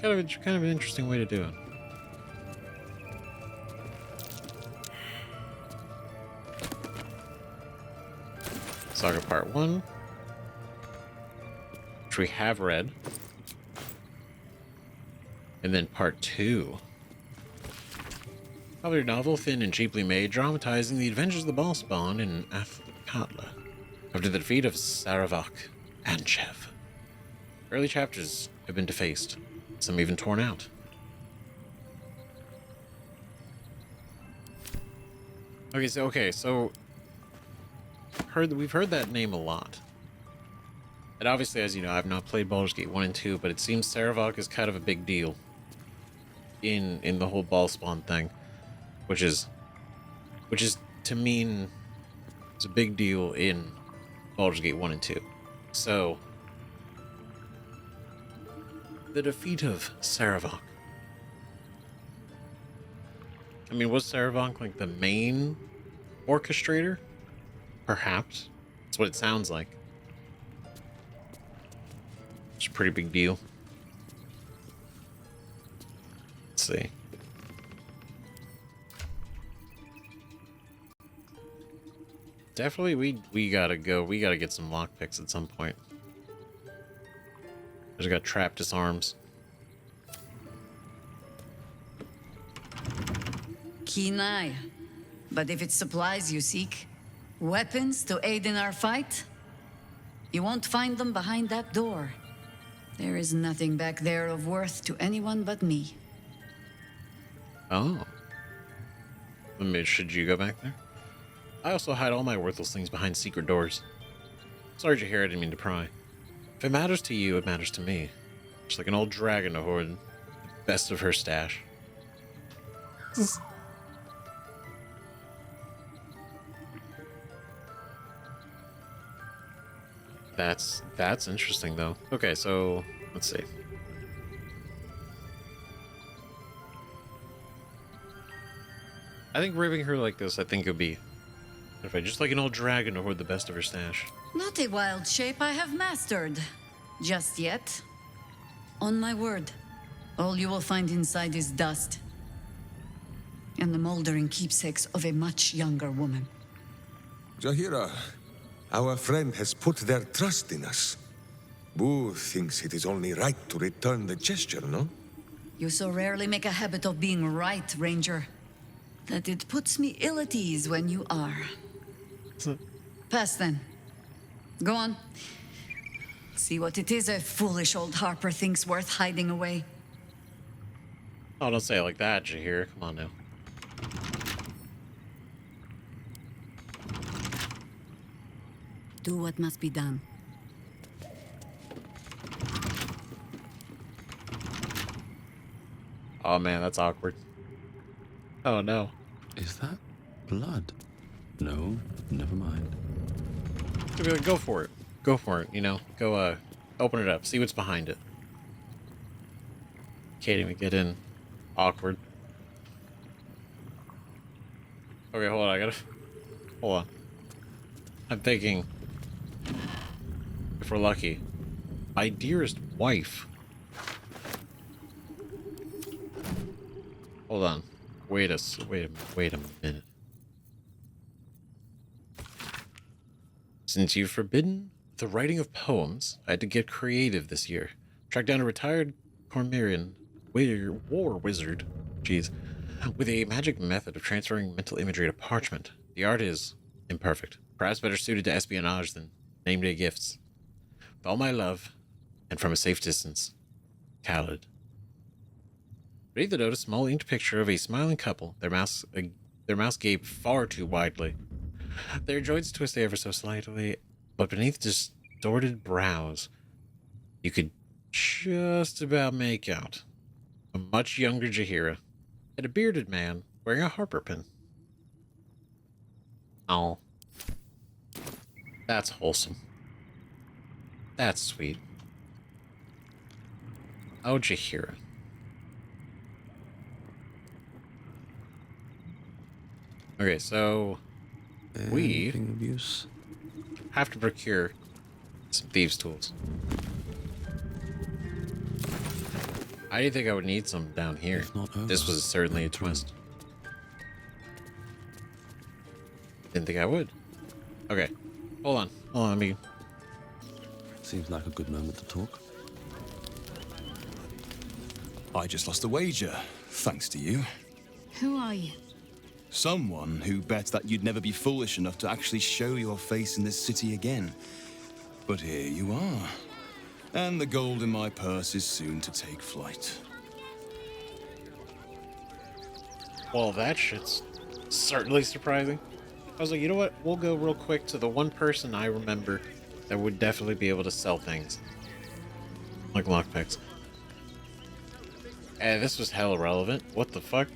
It's kind of an interesting way to do it. Saga Part 1, which we have read. And then Part 2. Popular novel, thin and cheaply made, dramatizing the adventures of the Ballspawn in Athkatla after the defeat of Saravak and Chev. Early chapters have been defaced, some even torn out. Okay, so we've heard that name a lot. And obviously, as you know, I've not played Baldur's Gate 1 and 2, but it seems Saravak is kind of a big deal in the whole Ballspawn thing, which is to mean it's a big deal in Baldur's Gate 1 and 2. So the defeat of Saravak. I mean, was Saravak like the main orchestrator? Perhaps. That's what it sounds like. It's a pretty big deal. Let's see. Definitely, we gotta go. We gotta get some lockpicks at some point. I just got trap disarms. Keen eye. But if it's supplies you seek, weapons to aid in our fight, you won't find them behind that door. There is nothing back there of worth to anyone but me. Oh. Should you go back there? I also hide all my worthless things behind secret doors. Sorry, Jaheira, I didn't mean to pry. If it matters to you, it matters to me. Just like an old dragon to hoard the best of her stash. That's interesting, though. Okay, so let's see. I think ribbing her like this, I think it would be if I just like an old dragon to hoard the best of her stash. Not a wild shape I have mastered. Just yet. On my word, all you will find inside is dust. And the moldering keepsakes of a much younger woman. Jaheira, our friend has put their trust in us. Boo thinks it is only right to return the gesture, no? You so rarely make a habit of being right, Ranger, that it puts me ill at ease when you are. Pass then. Go on. See what it is a foolish old Harper thinks worth hiding away. Oh, don't say it like that, Jaheira. Come on now. Do what must be done. Oh man, that's awkward. Oh no. Is that blood? No, never mind. I'd be like, go for it. Go for it, you know? Go, open it up. See what's behind it. Can't even get in. Awkward. Okay, hold on. I gotta... Hold on. I'm thinking... If we're lucky. My dearest wife. Hold on. Wait a minute. Since you've forbidden the writing of poems, I had to get creative this year. Track down a retired Cormyrean war wizard, jeez, with a magic method of transferring mental imagery to parchment. The art is imperfect, perhaps better suited to espionage than name-day gifts. With all my love, and from a safe distance, Khaled. Beneath the note, a small inked picture of a smiling couple, their mouths gape far too widely. Their joints twist ever so slightly, but beneath distorted brows, you could just about make out a much younger Jaheira and a bearded man wearing a Harper pin. Oh. That's wholesome. That's sweet. Oh, Jaheira. Okay, so we have to procure some thieves' tools. I didn't think I would need some down here. This was certainly a twist. Didn't think I would. Okay, hold on. Let me... Seems like a good moment to talk. I just lost a wager, thanks to you. Who are you? Someone who bet that you'd never be foolish enough to actually show your face in this city again. But here you are. And the gold in my purse is soon to take flight. Well, that shit's certainly surprising. I was like, you know what? We'll go real quick to the one person I remember that would definitely be able to sell things. Like lockpicks. And this was hella relevant. What the fuck?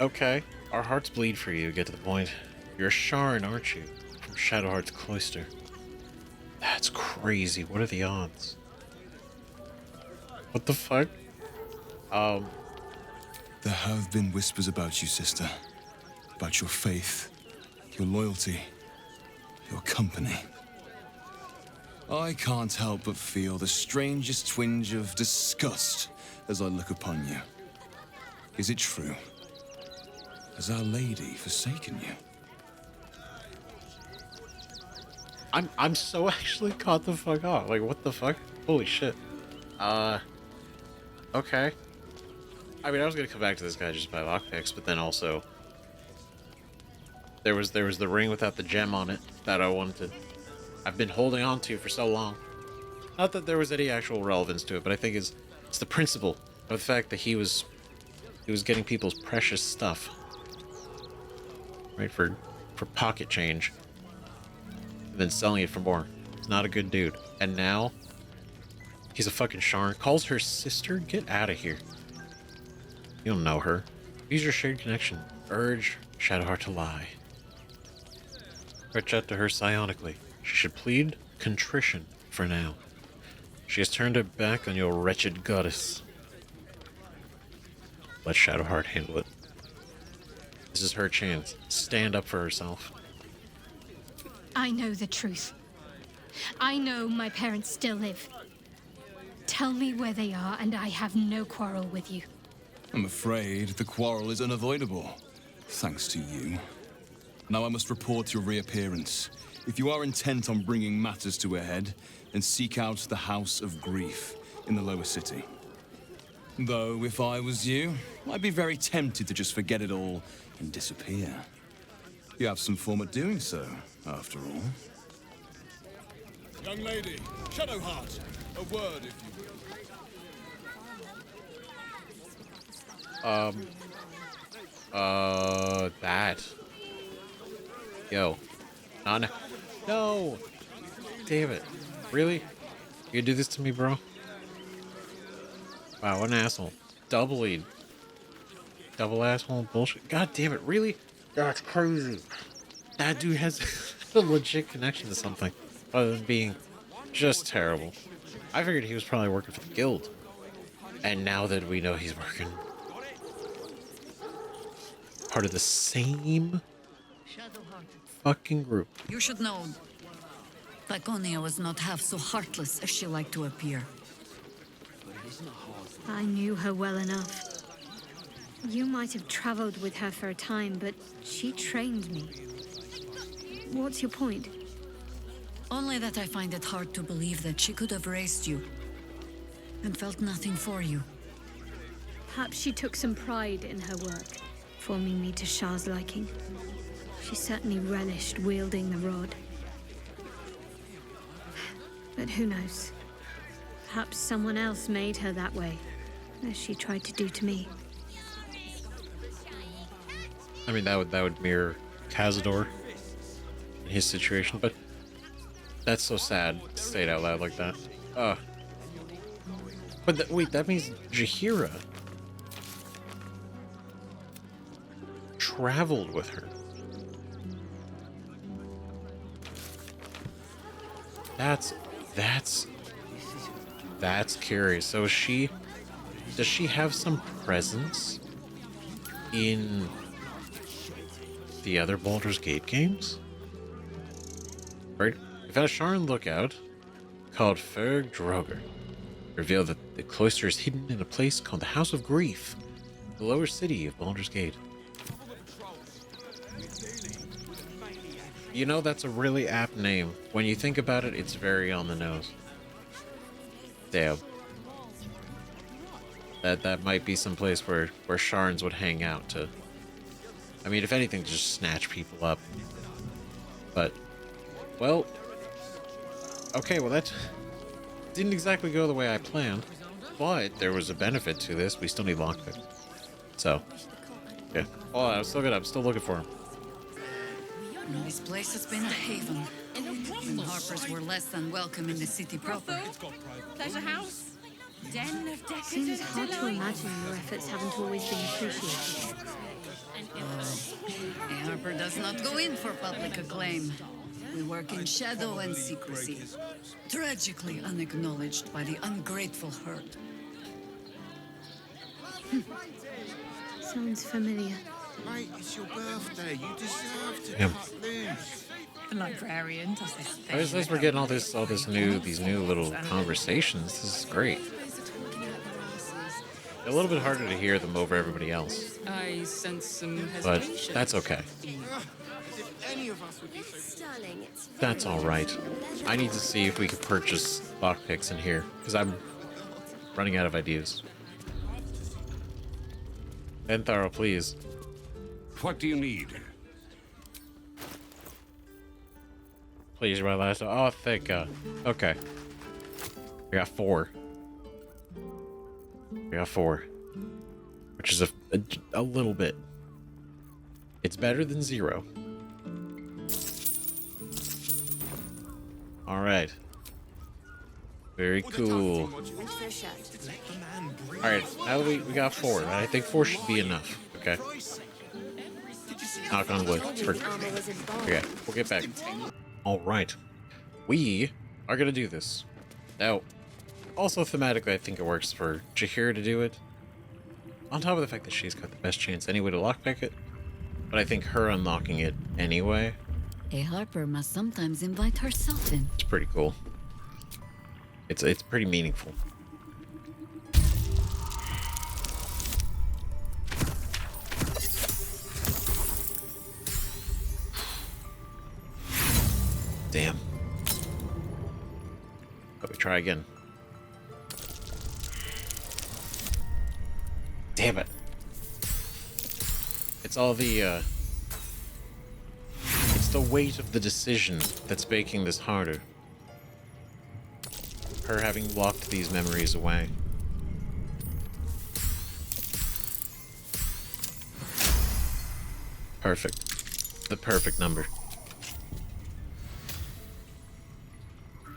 Okay. Our hearts bleed for you, get to the point. You're a Sharn, aren't you? From Shadowheart's cloister. That's crazy. What are the odds? What the fuck? There have been whispers about you, sister. About your faith, your loyalty, your company. I can't help but feel the strangest twinge of disgust as I look upon you. Is it true? Has Our Lady forsaken you? I'm so actually caught the fuck off. Like, what the fuck? Holy shit. Okay. I mean, I was gonna come back to this guy just by lockpicks, but then also there was the ring without the gem on it that I wanted. I've been holding on to for so long. Not that there was any actual relevance to it, but I think it's the principle of the fact that he was getting people's precious stuff. Right, for pocket change. And then selling it for more. He's not a good dude. And now, he's a fucking Sharn. Calls her sister? Get out of here. You don't know her. Use your shared connection. Urge Shadowheart to lie. Reach out to her psionically. She should plead contrition for now. She has turned her back on your wretched goddess. Let Shadowheart handle it. This is her chance. Stand up for herself. I know the truth. I know my parents still live. Tell me where they are, and I have no quarrel with you. I'm afraid the quarrel is unavoidable, thanks to you. Now I must report your reappearance. If you are intent on bringing matters to a head, then seek out the House of Grief in the lower city. Though, if I was you, I'd be very tempted to just forget it all and disappear. You have some form at doing so, after all. Young lady, Shadowheart, a word if you will. That. Yo. No. No! Damn it. Really? You gonna do this to me, bro? Wow, what an asshole. Doubly double asshole bullshit. God damn it, really? That's crazy. That dude has a legit connection to something other than being just terrible. I figured he was probably working for the guild. And now that we know he's working part of the same fucking group. You should know, Laconia was not half so heartless as she liked to appear. I knew her well enough. You might have traveled with her for a time, but she trained me. What's your point? Only that I find it hard to believe that she could have raised you and felt nothing for you. Perhaps she took some pride in her work, forming me to Shah's liking. She certainly relished wielding the rod. But who knows? Perhaps someone else made her that way, as she tried to do to me. I mean, that would mirror Cazador in his situation, but that's so sad to say it out loud like that. But wait, that means Jaheira traveled with her. That's curious. So does she have some presence in the other Baldur's Gate games? Right? We found a Sharn lookout called Ferg Droger. Revealed that the cloister is hidden in a place called the House of Grief, the lower city of Baldur's Gate. You know, that's a really apt name. When you think about it, it's very on the nose. Damn. That might be some place where Sharns would hang out to... I mean, if anything, just snatch people up. But, well... Okay, well that didn't exactly go the way I planned. But there was a benefit to this. We still need lockpick. So, yeah. Oh, I'm still looking for him. This place has been a haven. When Harpers were less than welcome in the city proper. Pleasure house? Den of decadent Seems hard to imagine your efforts haven't always been appreciated. Harper does not go in for public acclaim. We work in shadow and secrecy, tragically unacknowledged by the ungrateful herd. Sounds familiar. Mate, it's your birthday. You deserve to cut loose. The librarian does this thing. As we're getting these new little conversations, this is great. A little bit harder to hear them over everybody else. I sense some But hesitation. that's okay. That's alright. I need to see if we can purchase lockpicks in here, because I'm running out of ideas. Entharo, please. What do you need? Please, my last. Oh, thank God. Okay. We got 4. We got 4. Which is a little bit. It's better than 0. Alright. Very cool. Alright, now that we got 4, I think 4 should be enough. Okay. Knock on wood. Okay, we'll get back. Alright. We are gonna do this. Now, also thematically, I think it works for Jaheira to do it. On top of the fact that she's got the best chance anyway to lockpick it. But I think her unlocking it anyway. A Harper must sometimes invite herself in. It's pretty cool. It's pretty meaningful. Damn. But we try again. Damn it. It's all the, it's the weight of the decision that's making this harder. Her having locked these memories away. Perfect. The perfect number.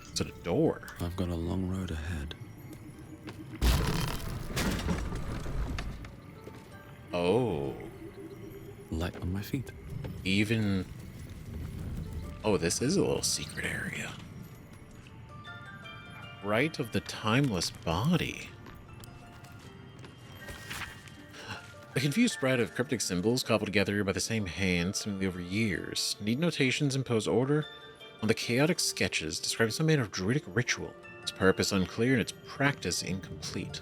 It's a door. I've got a long road ahead. Oh. Light on my feet. Even... Oh, this is a little secret area. Rite of the Timeless Body. A confused spread of cryptic symbols cobbled together by the same hand seemingly over years. Need notations impose order on the chaotic sketches describing some manner of druidic ritual. Its purpose unclear and its practice incomplete.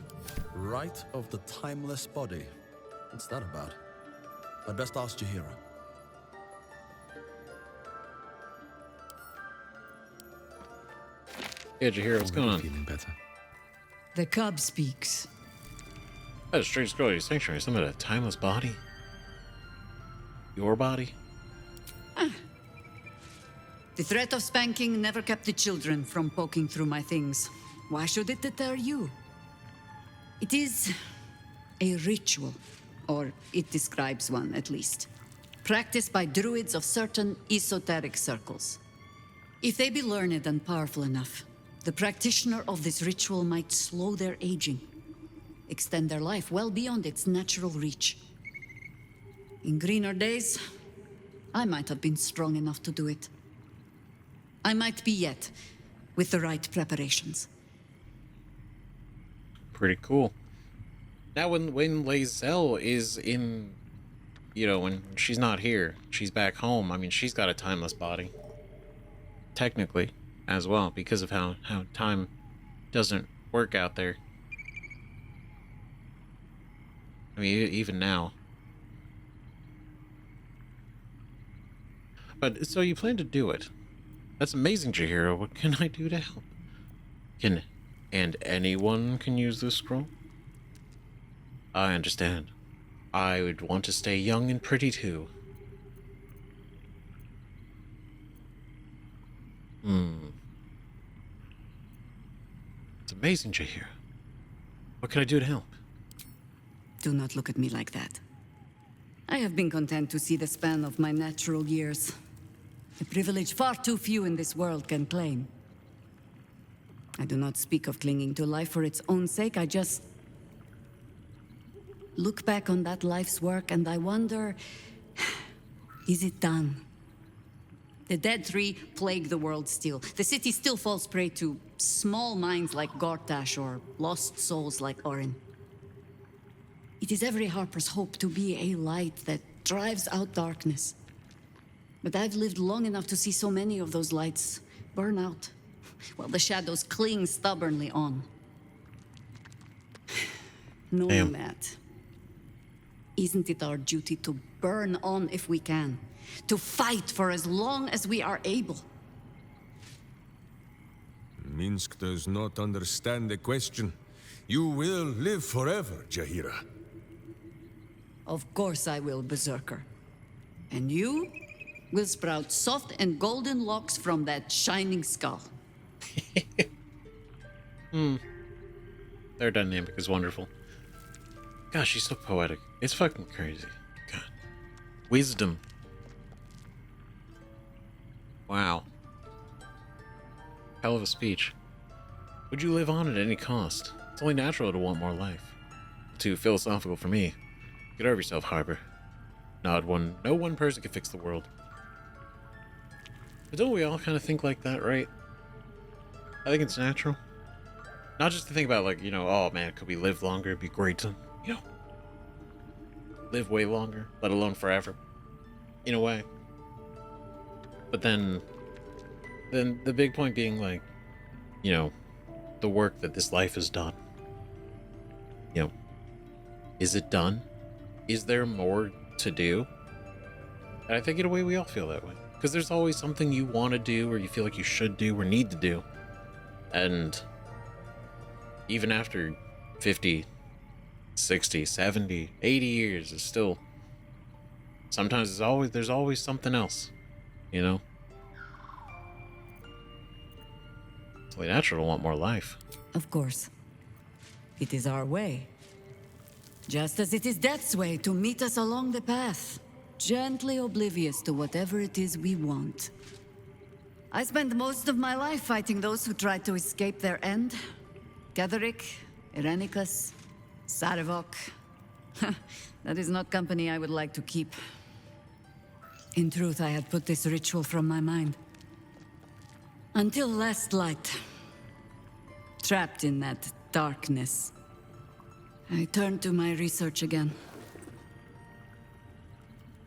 Rite of the Timeless Body. What's that about? I'd best ask Jaheira. Yeah, Jaheira, what's going on? Feeling better. The cub speaks. That a strange scroll, your sanctuary. Some of a timeless body. Your body. The threat of spanking never kept the children from poking through my things. Why should it deter you? It is a ritual, or it describes one at least, practiced by druids of certain esoteric circles. If they be learned and powerful enough, the practitioner of this ritual might slow their aging, extend their life well beyond its natural reach. In greener days, I might have been strong enough to do it. I might be yet, with the right preparations. Pretty cool. Now, when Lae'zel is in, you know, when she's not here, she's back home. I mean, she's got a timeless body. Technically, as well, because of how time doesn't work out there. I mean, even now. But, so you plan to do it. That's amazing, Jaheira. What can I do to help? And anyone can use this scroll? I understand. I would want to stay young and pretty too. It's amazing, Jaheira. What can I do to help? Do not look at me like that. I have been content to see the span of my natural years. A privilege far too few in this world can claim. I do not speak of clinging to life for its own sake, I just look back on that life's work and I wonder, is it done? The dead tree plague the world still. The city still falls prey to small minds like Gortash or lost souls like Orin. It is every Harper's hope to be a light that drives out darkness. But I've lived long enough to see so many of those lights burn out, while the shadows cling stubbornly on. Knowing that, isn't it our duty to burn on if we can? To fight for as long as we are able? Minsk does not understand the question. You will live forever, Jaheira. Of course I will, Berserker. And you will sprout soft and golden locks from that shining skull. Their dynamic is wonderful. Gosh, she's so poetic. It's fucking crazy. God. Wisdom. Wow. Hell of a speech. Would you live on at any cost? It's only natural to want more life. Too philosophical for me. Get over yourself, Harper. No one person can fix the world. But don't we all kind of think like that, right? I think it's natural. Not just to think about, like, you know, oh man, could we live longer? It'd be great to, you know, live way longer, let alone forever. In a way. But then the big point being, like, you know, the work that this life has done. You know, is it done? Is there more to do? And I think in a way we all feel that way. Because there's always something you want to do, or you feel like you should do, or need to do. And even after 50, 60, 70, 80 years, it's still... Sometimes there's always something else, you know? It's only natural to want more life. Of course. It is our way. Just as it is Death's way to meet us along the path, gently oblivious to whatever it is we want. I spent most of my life fighting those who tried to escape their end. Ketheric, Irenicus, Sarevok, That is not company I would like to keep. In truth, I had put this ritual from my mind. Until last light. Trapped in that darkness. I turned to my research again.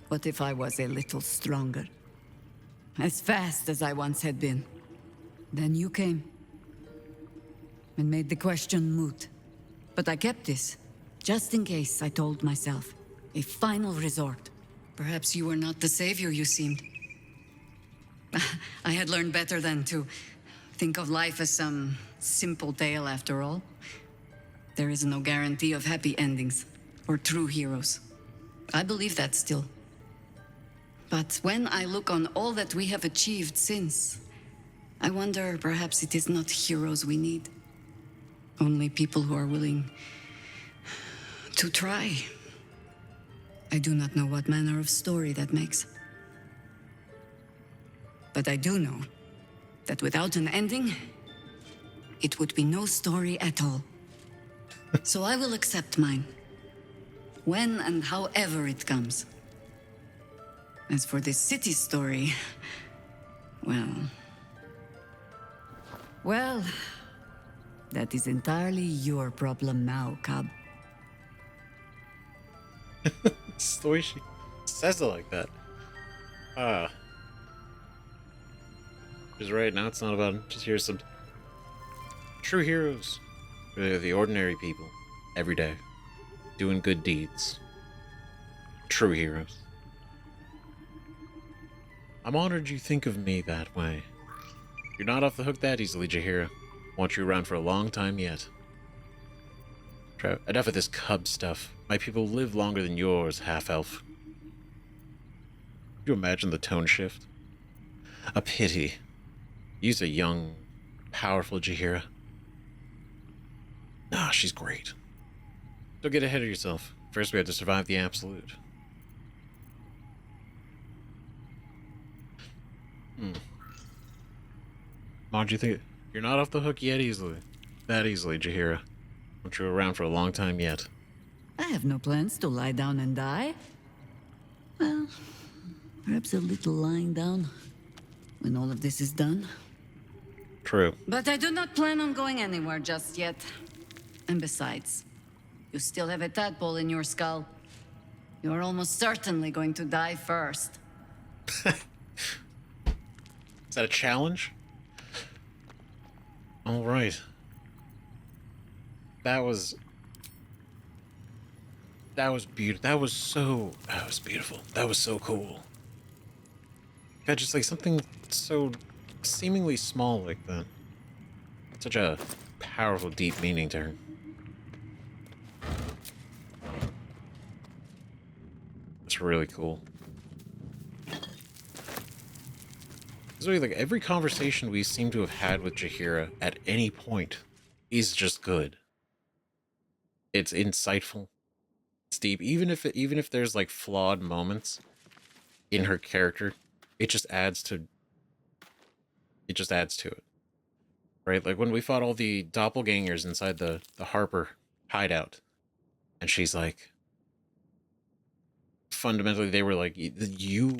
What if I was a little stronger? As fast as I once had been. Then you came. And made the question moot. But I kept this. Just in case, I told myself. A final resort. Perhaps you were not the savior you seemed. I had learned better than to think of life as some simple tale after all. There is no guarantee of happy endings, or true heroes. I believe that still. But when I look on all that we have achieved since, I wonder perhaps it is not heroes we need. Only people who are willing to try. I do not know what manner of story that makes. But I do know that without an ending, it would be no story at all. So I will accept mine. When and however it comes. As for this city story, well, that is entirely your problem now, Cub. It's the way she says it like that. She's right, now it's not about just here's some true heroes. They're the ordinary people, every day, doing good deeds. True heroes. I'm honored you think of me that way. You're not off the hook that easily, Jaheira. Want you around for a long time yet. Enough of this cub stuff. My people live longer than yours, half-elf. Could you imagine the tone shift? A pity. Use a young, powerful Jaheira. Nah, she's great. Don't get ahead of yourself. First we have to survive the Absolute. Mod, you think you're not off the hook yet that easily, Jaheira. Want you around for a long time yet. I have no plans to lie down and die. Well, perhaps a little lying down when all of this is done. True. But I do not plan on going anywhere just yet. And besides, you still have a tadpole in your skull. You are almost certainly going to die first. Is that a challenge? All right. That was beautiful. That was beautiful. That was so cool. God, just like something so seemingly small like that. Such a powerful, deep meaning to her. It's really cool. It's really like every conversation we seem to have had with Jaheira at any point is just good. It's insightful. It's deep. Even if there's like flawed moments in her character, it just adds to it. Right? Like when we fought all the doppelgangers inside the Harper hideout, and she's like, fundamentally they were like, you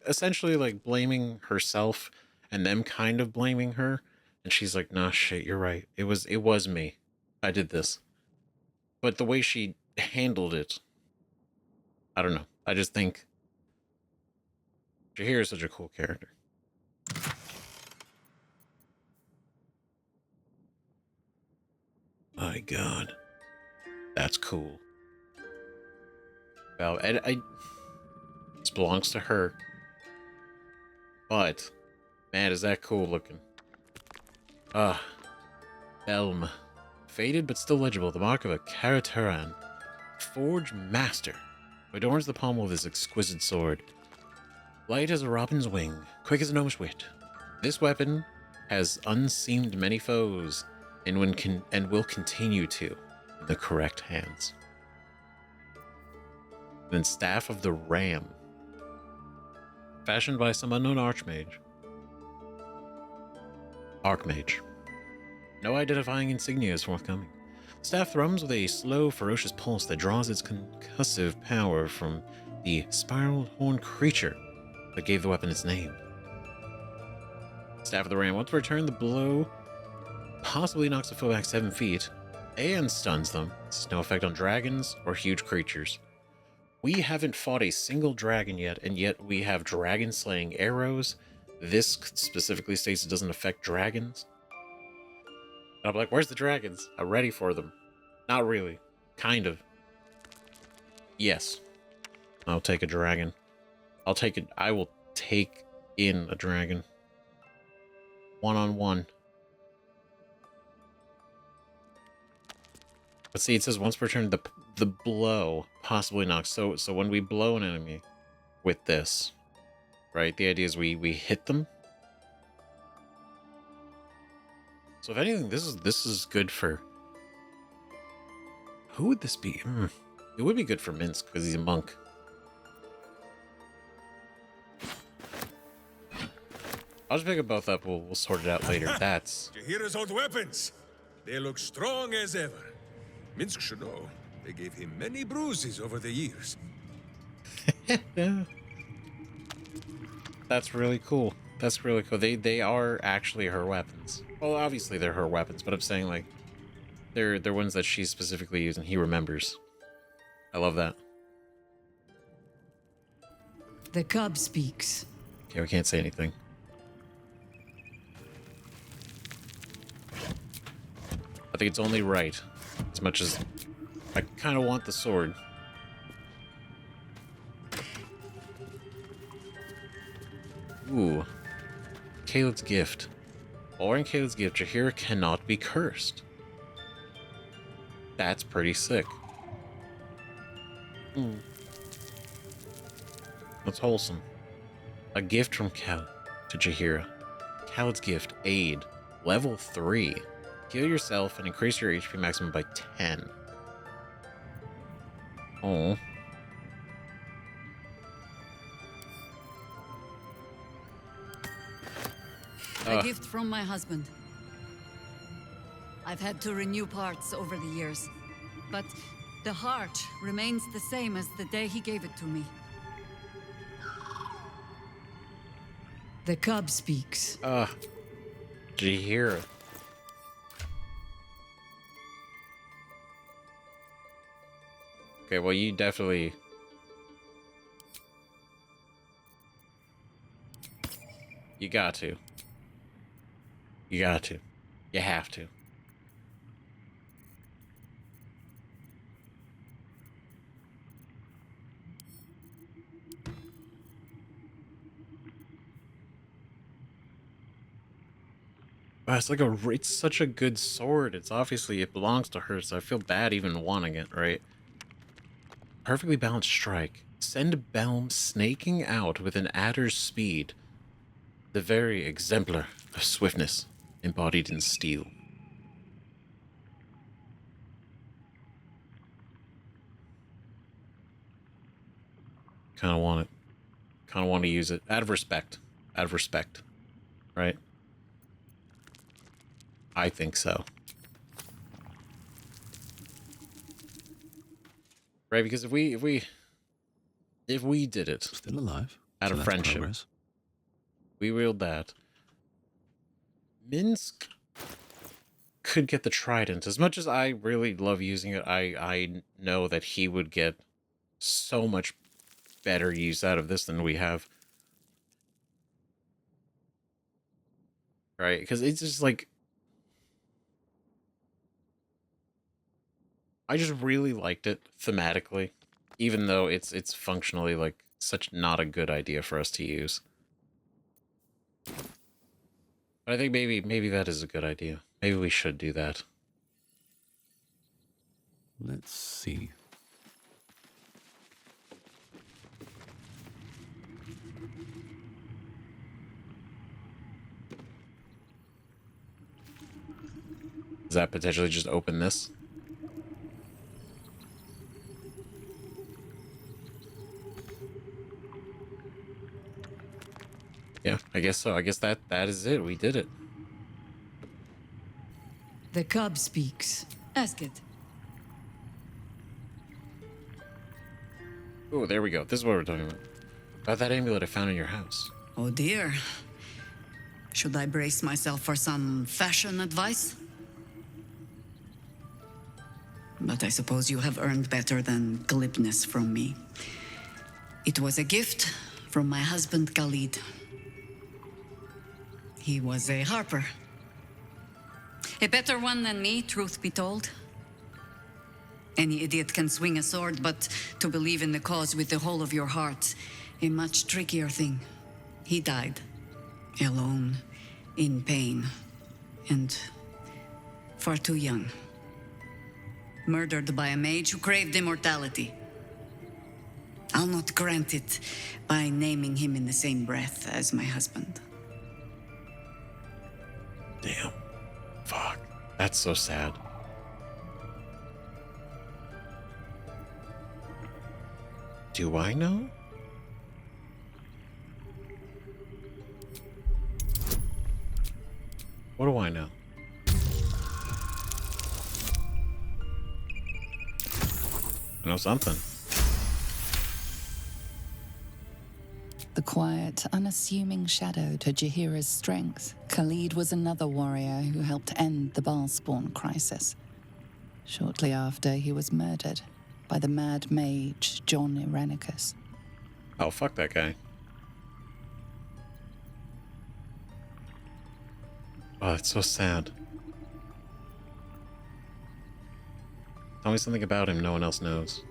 essentially like blaming herself and them kind of blaming her, and she's like, nah, shit, you're right, it was me, I did this. But the way she handled it, I don't know, I just think Jaheira is such a cool character. My God, that's cool. Well, this belongs to her. But, man, is that cool looking. Elm. Faded but still legible. The mark of a Karaturan. Forge master. Who adorns the pommel of his exquisite sword. Light as a robin's wing. Quick as a gnome's wit. This weapon has unseamed many foes. And will continue to in the correct hands. Then Staff of the Ram. Fashioned by some unknown archmage. No identifying insignia is forthcoming. Staff thrums with a slow, ferocious pulse that draws its concussive power from the spiral horn creature that gave the weapon its name. Staff of the Ram. Once returned, the blow possibly knocks the foe back 7 feet and stuns them. This has no effect on dragons or huge creatures. We haven't fought a single dragon yet, and yet we have dragon-slaying arrows. This specifically states it doesn't affect dragons. And I'm like, where's the dragons? I'm ready for them. Not really. Kind of. Yes. I'll take a dragon. I'll take it. I will take in a dragon. 1-on-1. But see, it says once per turn, the blow possibly knocks. So when we blow an enemy with this, right? The idea is we hit them. So if anything, this is good for... Who would this be? It would be good for Minsk because he's a monk. I'll just pick them both up. We'll sort it out later. That's... Jaheira's old weapons. They look strong as ever. Minsk should know. They gave him many bruises over the years. That's really cool. That's really cool. They are actually her weapons. Well, obviously they're her weapons, but I'm saying like they're ones that she specifically used and he remembers. I love that. The cub speaks. Okay, we can't say anything. I think it's only right, as much as I kind of want the sword. Ooh. Caleb's gift. Or in Caleb's gift, Jaheira cannot be cursed. That's pretty sick. That's wholesome. A gift from Cal to Jaheira. Khaled's gift, aid, level 3. Heal yourself and increase your HP maximum by 10. Oh. A gift from my husband. I've had to renew parts over the years, but the heart remains the same as the day he gave it to me. The cub speaks. Jaheira. Okay, well, you definitely... You got to. You got to. You have to. Wow, it's such a good sword. It's obviously, it belongs to her, so I feel bad even wanting it, right? Perfectly balanced strike. Send Belm snaking out with an adder's speed. The very exemplar of swiftness embodied in steel. Kind of want it. Kind of want to use it. Out of respect. Out of respect. Right? I think so. Right, because if we did it still alive out so of that's friendship, progress. we wield that. Minsk could get the trident. As much as I really love using it, I know that he would get so much better use out of this than we have. Right? Because it's just like, I just really liked it thematically, even though it's functionally like such not a good idea for us to use. But I think maybe that is a good idea. Maybe we should do that. Let's see. Does that potentially just open this? Yeah, I guess so. I guess that is it. We did it. The cub speaks. Ask it. Oh, there we go. This is what we're talking about. About that amulet I found in your house. Oh dear. Should I brace myself for some fashion advice? But I suppose you have earned better than glibness from me. It was a gift from my husband Khalid. He was a Harper. A better one than me, truth be told. Any idiot can swing a sword, but to believe in the cause with the whole of your heart, a much trickier thing. He died. Alone. In pain. And far too young. Murdered by a mage who craved immortality. I'll not grant it by naming him in the same breath as my husband. Damn. Fuck. That's so sad. Do I know? What do I know? I know something. The quiet, unassuming shadow to Jaheira's strength, Khalid was another warrior who helped end the Balspawn crisis. Shortly after, he was murdered by the mad mage John Irenicus. Oh, fuck that guy. Oh, that's so sad. Tell me something about him no one else knows.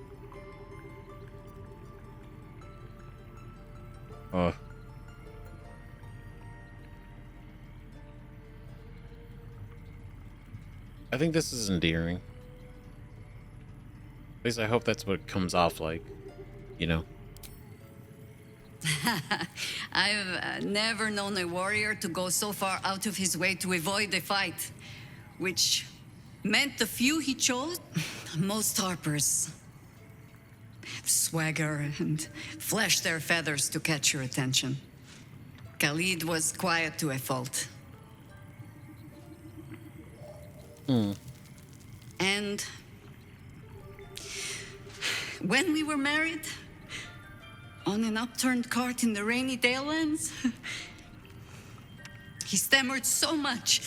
Oh. I think this is endearing. At least I hope that's what it comes off like, you know? I've never known a warrior to go so far out of his way to avoid a fight, which meant the few he chose. Most Harpers swagger and flash their feathers to catch your attention. Khalid was quiet to a fault. And when we were married, on an upturned cart in the rainy Dalelands, he stammered so much.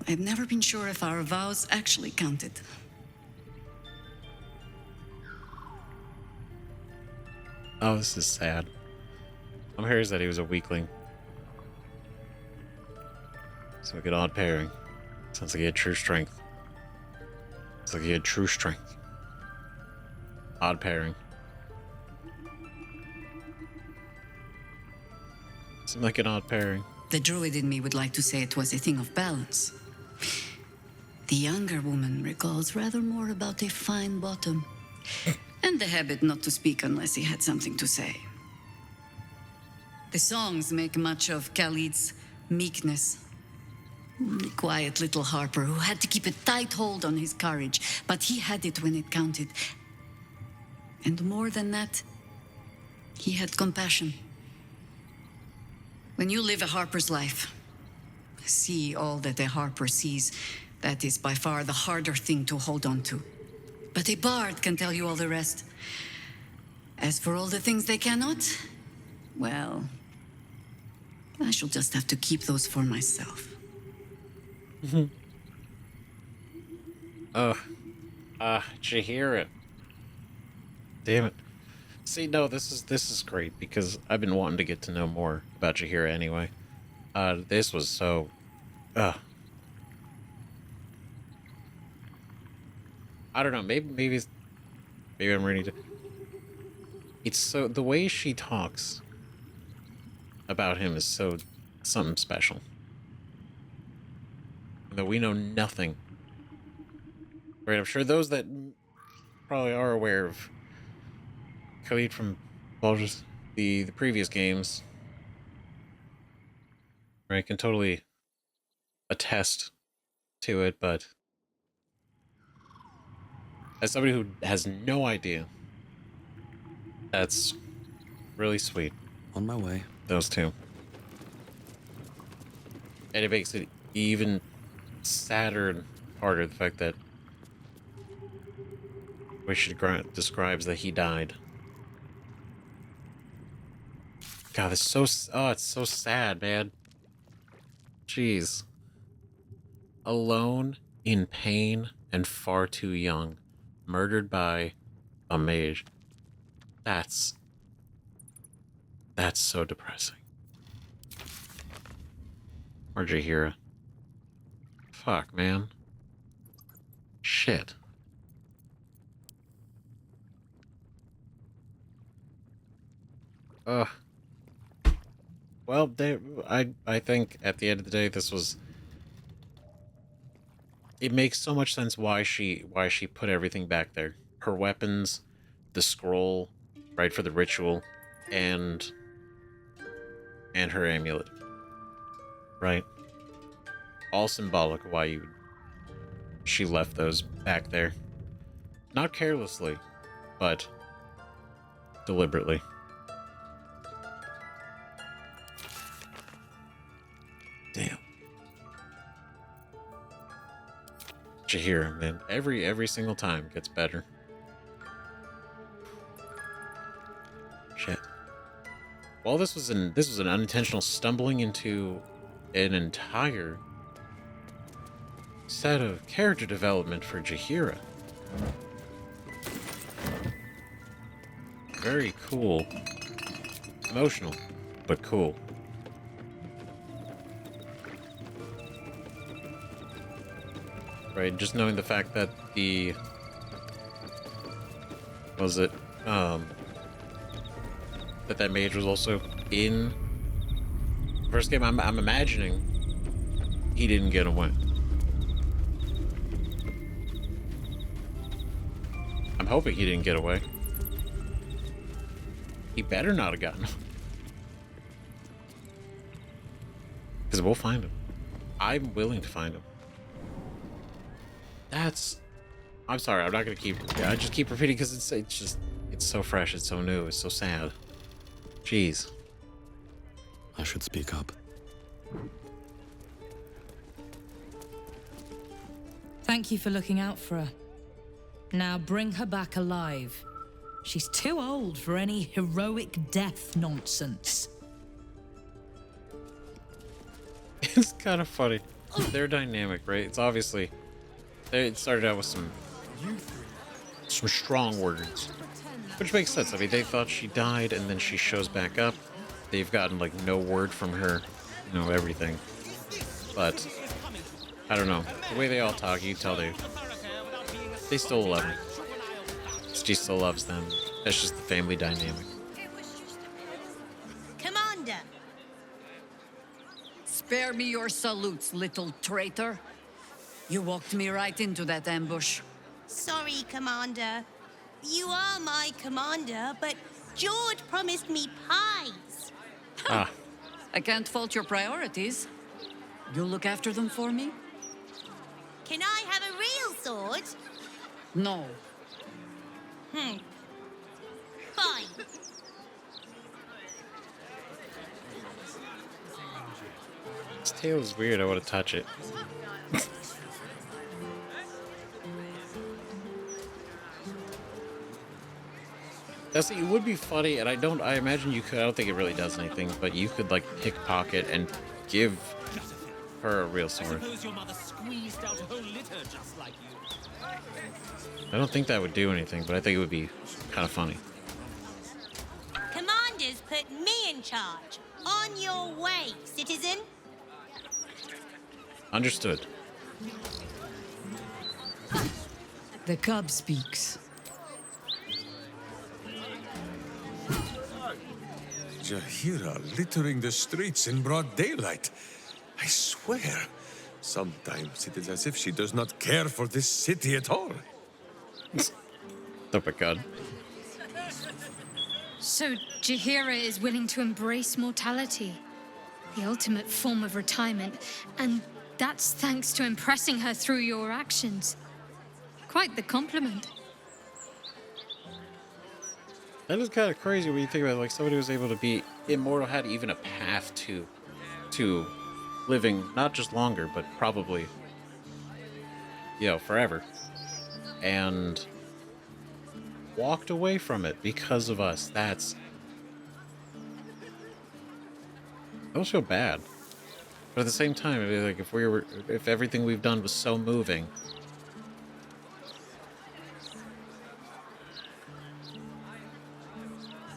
I've never been sure if our vows actually counted. Oh, this is sad. I'm hearing that he was a weakling. So like an odd pairing. Sounds like he had true strength. It's like he had true strength. Odd pairing. Seemed like an odd pairing. The druid in me would like to say it was a thing of balance. The younger woman recalls rather more about a fine bottom. And the habit not to speak unless he had something to say. The songs make much of Khalid's meekness. The quiet little Harper who had to keep a tight hold on his courage, but he had it when it counted. And more than that, he had compassion. When you live a Harper's life, see all that a Harper sees, that is by far the harder thing to hold on to. But a bard can tell you all the rest. As for all the things they cannot, well, I shall just have to keep those for myself. Jaheira. Damn it. See, no, this is great because I've been wanting to get to know more about Jaheira anyway. This was so I don't know, maybe I'm ready to. It's so, the way she talks about him is so something special. Though we know nothing. Right, I'm sure those that probably are aware of Khalid from Baldurs, the previous games, right, can totally attest to it, but as somebody who has no idea, that's really sweet. On my way. Those two. And it makes it even sadder and harder, the fact that way she describes that he died. God, it's so... Oh, it's so sad, man. Jeez. Alone, in pain, and far too young. Murdered by a mage. That's so depressing. Or Jaheira. Fuck, man. Shit. Ugh. Well, I think at the end of the day, this was... It makes so much sense why she put everything back there. Her weapons, the scroll, right, for the ritual, and her amulet. Right? All symbolic of why she left those back there. Not carelessly, but deliberately. Damn. Jaheira, man, every single time gets better. Shit. Well, this was an unintentional stumbling into an entire set of character development for Jaheira. Very cool. Emotional, but cool. Right, just knowing the fact that that mage was also in the first game. I'm imagining he didn't get away. I'm hoping he didn't get away. He better not have gotten away. Because we'll find him. I'm willing to find him. I'm sorry, I'm not gonna I just keep repeating because it's so fresh, it's so new, it's so sad. Jeez. I should speak up. Thank you for looking out for her. Now bring her back alive. She's too old for any heroic death nonsense. It's kind of funny. Their dynamic, right? It's obviously... It started out with some strong words, which makes sense. I mean, they thought she died, and then she shows back up. They've gotten, like, no word from her, everything. But, I don't know. The way they all talk, you can tell they still love her. She still loves them. That's just the family dynamic. Commander! Spare me your salutes, little traitor. You walked me right into that ambush. Sorry, Commander. You are my commander, but George promised me pies. Ah. I can't fault your priorities. You'll look after them for me? Can I have a real sword? No. Fine. This tail is weird. I want to touch it. It would be funny, and I imagine you could. I don't think it really does anything, but you could, like, pickpocket and give her a real sword. I don't think that would do anything, but I think it would be kind of funny. Commanders put me in charge. On your way, citizen. Understood. The cub speaks. Jaheira littering the streets in broad daylight. I swear, sometimes it is as if she does not care for this city at all. Oh my god. So Jaheira is willing to embrace mortality, the ultimate form of retirement, and that's thanks to impressing her through your actions. Quite the compliment. That is kind of crazy when you think about it. Like, somebody who was able to be immortal had even a path to living not just longer, but probably, forever. And walked away from it because of us. That was so bad. But at the same time, it'd be like if everything we've done was so moving.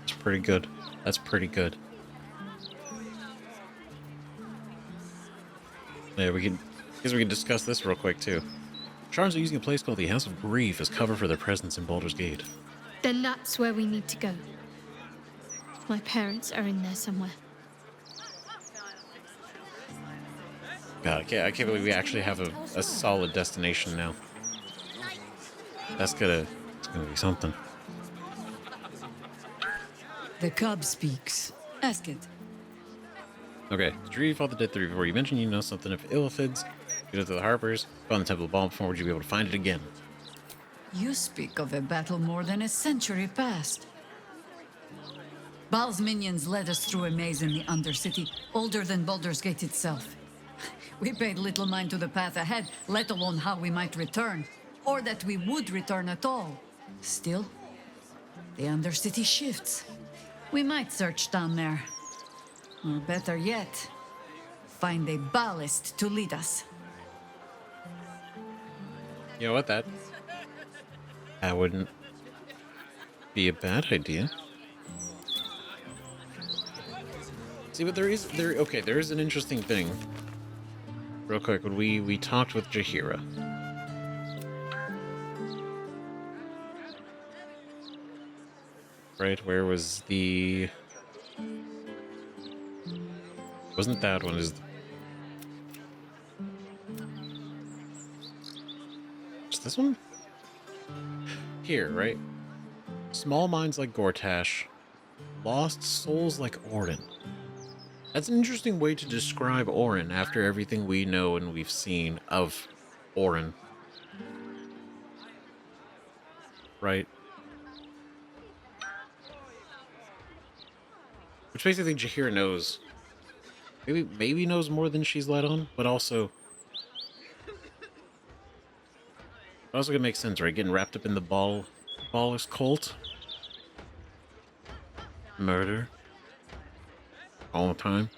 It's pretty good. That's pretty good. Yeah, I guess we can discuss this real quick too. Charms are using a place called the House of Grief as cover for their presence in Baldur's Gate. Then that's where we need to go. My parents are in there somewhere. God, I can't believe we actually have a solid destination now. It's gonna be something. The cub speaks. Ask it. Okay, did you fought the dead 3 before? You mentioned you know something of Illithids. You go to the Harpers, found the Temple of Baldur. Would you be able to find it again? You speak of a battle more than a century past. Baal's minions led us through a maze in the Undercity, older than Baldur's Gate itself. We paid little mind to the path ahead, let alone how we might return, or that we would return at all. Still, the Undercity shifts. We might search down there. Or better yet, find a ballast to lead us. You know what, that wouldn't be a bad idea. See, but there is an interesting thing. Real quick, when we talked with Jaheira. Right, where was the... Wasn't that one, is this one? Here, right? Small minds like Gortash, lost souls like Orin. That's an interesting way to describe Orin after everything we know and we've seen of Orin. Right? Which makes me think Jaheira knows. Maybe knows more than she's let on, but also... It also gonna make sense, right? Getting wrapped up in the Baldurs cult. Murder. All the time.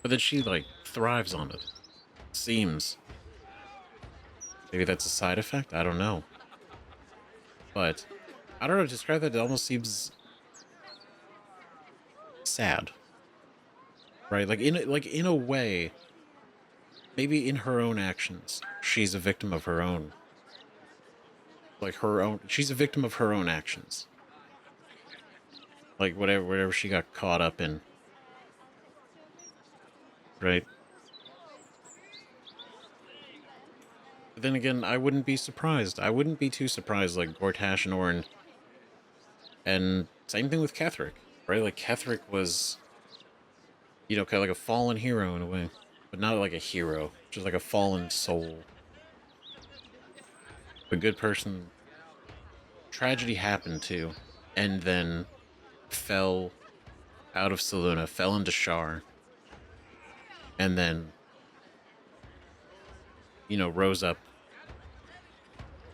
But then she, like, thrives on it. Seems. Maybe that's a side effect? I don't know. But, I don't know, to describe that, it almost seems... sad. Right? Like in a way, maybe in her own actions, she's a victim of her own. She's a victim of her own actions. Like whatever she got caught up in. Right? But then again, I wouldn't be surprised. I wouldn't be too surprised, like Gortash and Orin. And same thing with Ketheric, right? Like Ketheric was... You know, kind of like a fallen hero in a way. But not like a hero. Just like a fallen soul. A good person. Tragedy happened to. And then fell out of Saluna. Fell into Shar. And then, you know, rose up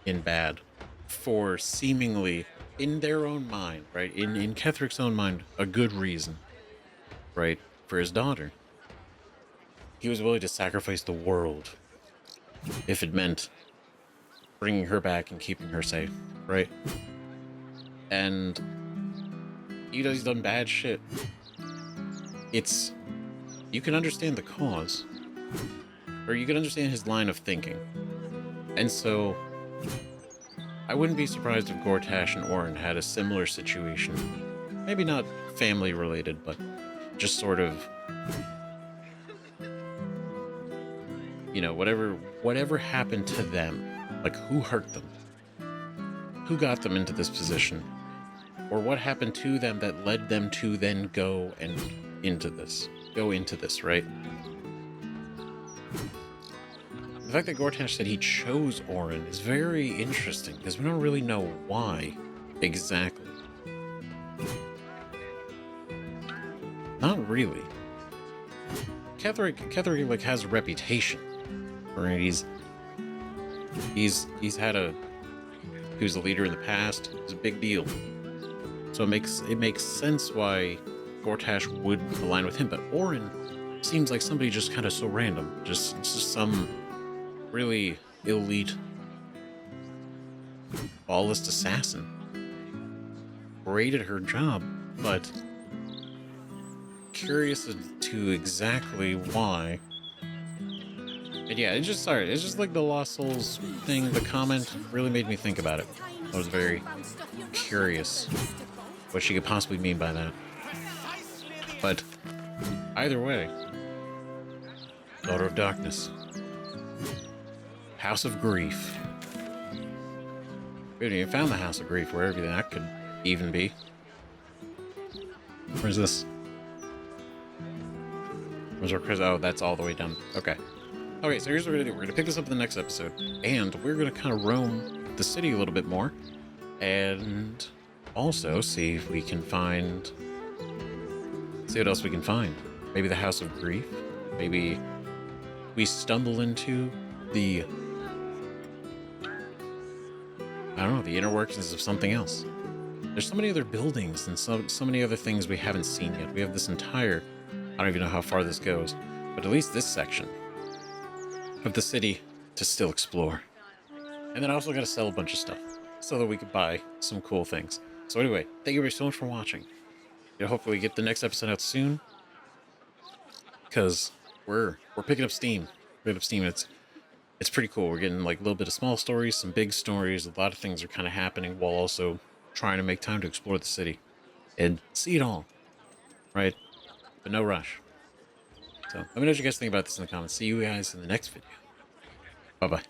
in bad. For seemingly, in their own mind, right? In Ketheric's own mind, a good reason. Right? For his daughter. He was willing to sacrifice the world if it meant bringing her back and keeping her safe, right? And he's done bad shit. You can understand the cause, or you can understand his line of thinking. And so I wouldn't be surprised if Gortash and Orin had a similar situation. Maybe not family related, but just sort of, you know, whatever happened to them, like who hurt them, who got them into this position, or what happened to them that led them to then go into this, right? The fact that Gortash said he chose Orin is very interesting, because we don't really know why exactly. Not really. Ketheric like has a reputation, right? He's had a He was the leader in the past. It was a big deal. So it makes sense why Gortash would align with him, but Orin seems like somebody just kind of so random. Just some really elite ballist assassin. Great at her job, but curious to exactly why. And yeah, it's just like the Lost Souls thing. The comment really made me think about it. I was very curious what she could possibly mean by that. But either way, Daughter of Darkness, House of Grief. We haven't even found the House of Grief, wherever that could even be. Where's this? Where's our Chris? Oh, that's all the way down. Okay. Okay, so here's what we're gonna do. We're gonna pick this up in the next episode, and we're gonna kind of roam the city a little bit more, and also see if we can find. See what else we can find. Maybe the House of Grief. Maybe we stumble into the. I don't know, the inner workings of something else. There's so many other buildings and so many other things we haven't seen yet. We have this entire. I don't even know how far this goes, but at least this section of the city to still explore. And then I also got to sell a bunch of stuff so that we could buy some cool things. So anyway, thank you very so much for watching. Hopefully get the next episode out soon, because we're picking up steam. It's pretty cool. We're getting like a little bit of small stories, some big stories. A lot of things are kind of happening while also trying to make time to explore the city and see it all, right? But no rush. So let me know what you guys think about this in the comments. See you guys in the next video. Bye-bye.